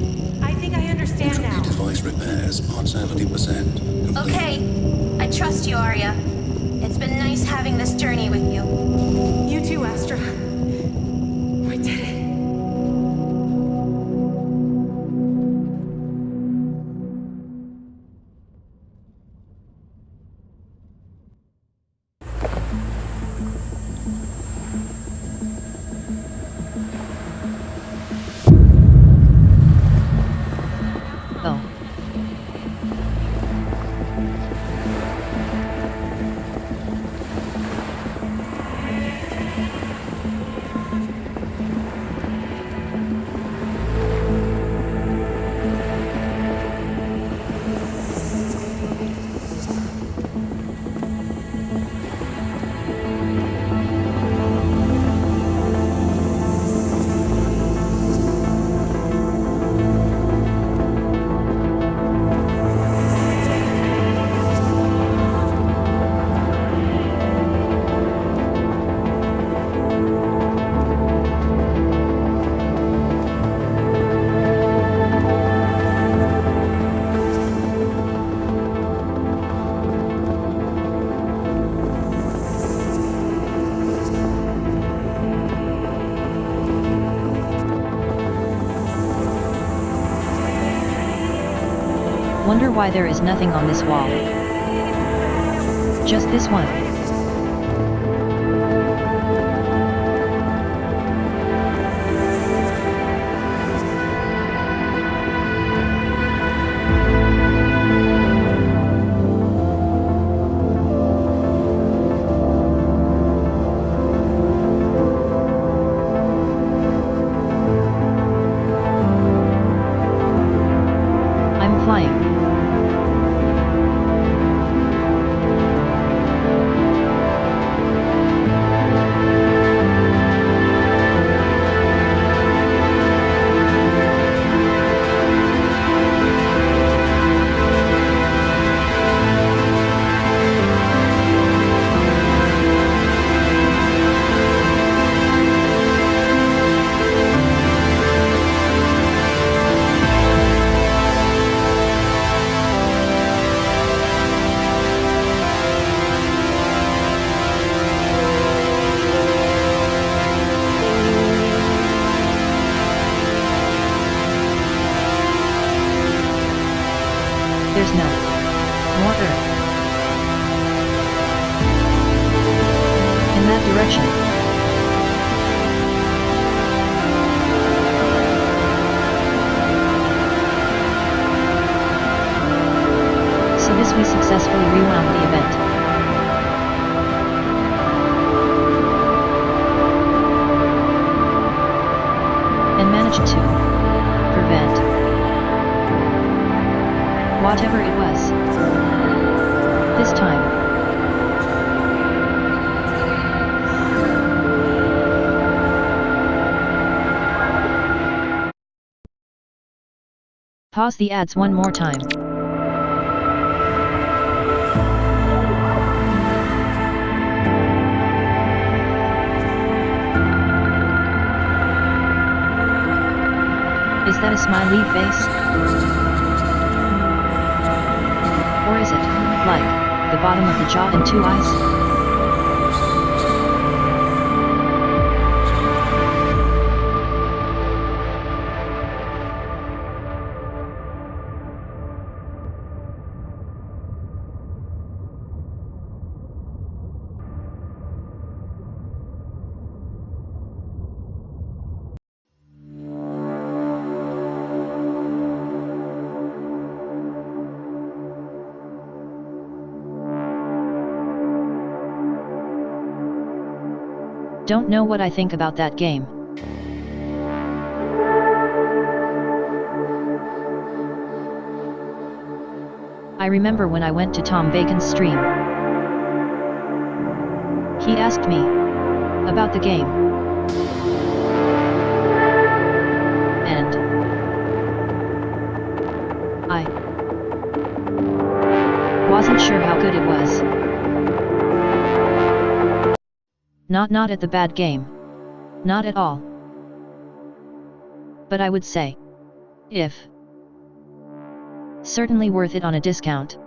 I think I understand now. Entropy device repairs are 70% complete. Okay. I trust you, Arya. It's been nice having this journey with you. You too, Astra. We did it. Oh. Wonder why there is nothing on this wall. Just this one. I'm flying. There's no more Earth in that direction. So this we successfully rewound the event. And managed to prevent whatever it was. This time. Pause the ads one more time. Is that a smiley face? Or is it, like, the bottom of the jaw and two eyes? Don't know what I think about that game. I remember when I went to Tom Bacon's stream. He asked me about the game. And I wasn't sure how good it was. Not at the bad game. Not at all. But I would say, if certainly worth it on a discount.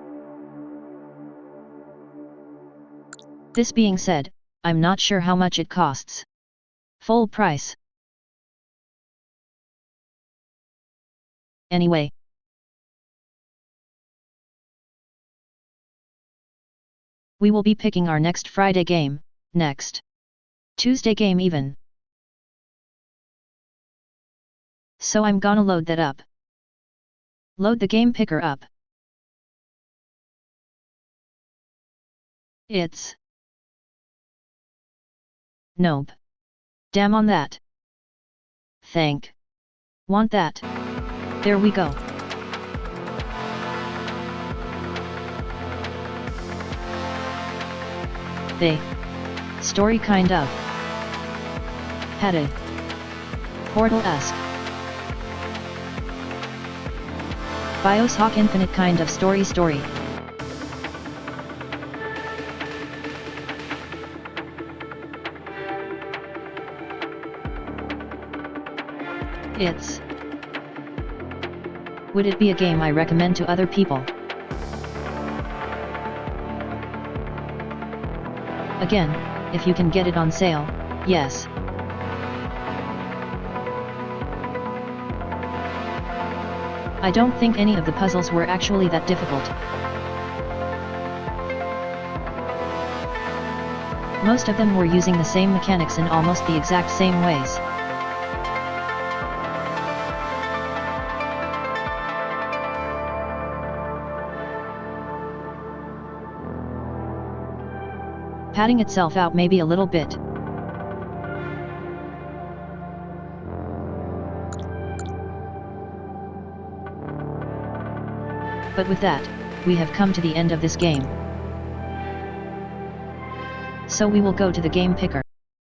This being said, I'm not sure how much it costs. Full price. Anyway. We will be picking our next Friday game, next Tuesday game even. So I'm gonna load that up. Load the game picker up. It's nope. Damn on that. Want that. There we go. They story kind of had a Portal-esque Bioshock Infinite kind of story. Would it be a game I recommend to other people? Again, if you can get it on sale, yes. I don't think any of the puzzles were actually that difficult. Most of them were using the same mechanics in almost the exact same ways. Padding itself out maybe a little bit. But with that, we have come to the end of this game. So we will go to the game picker.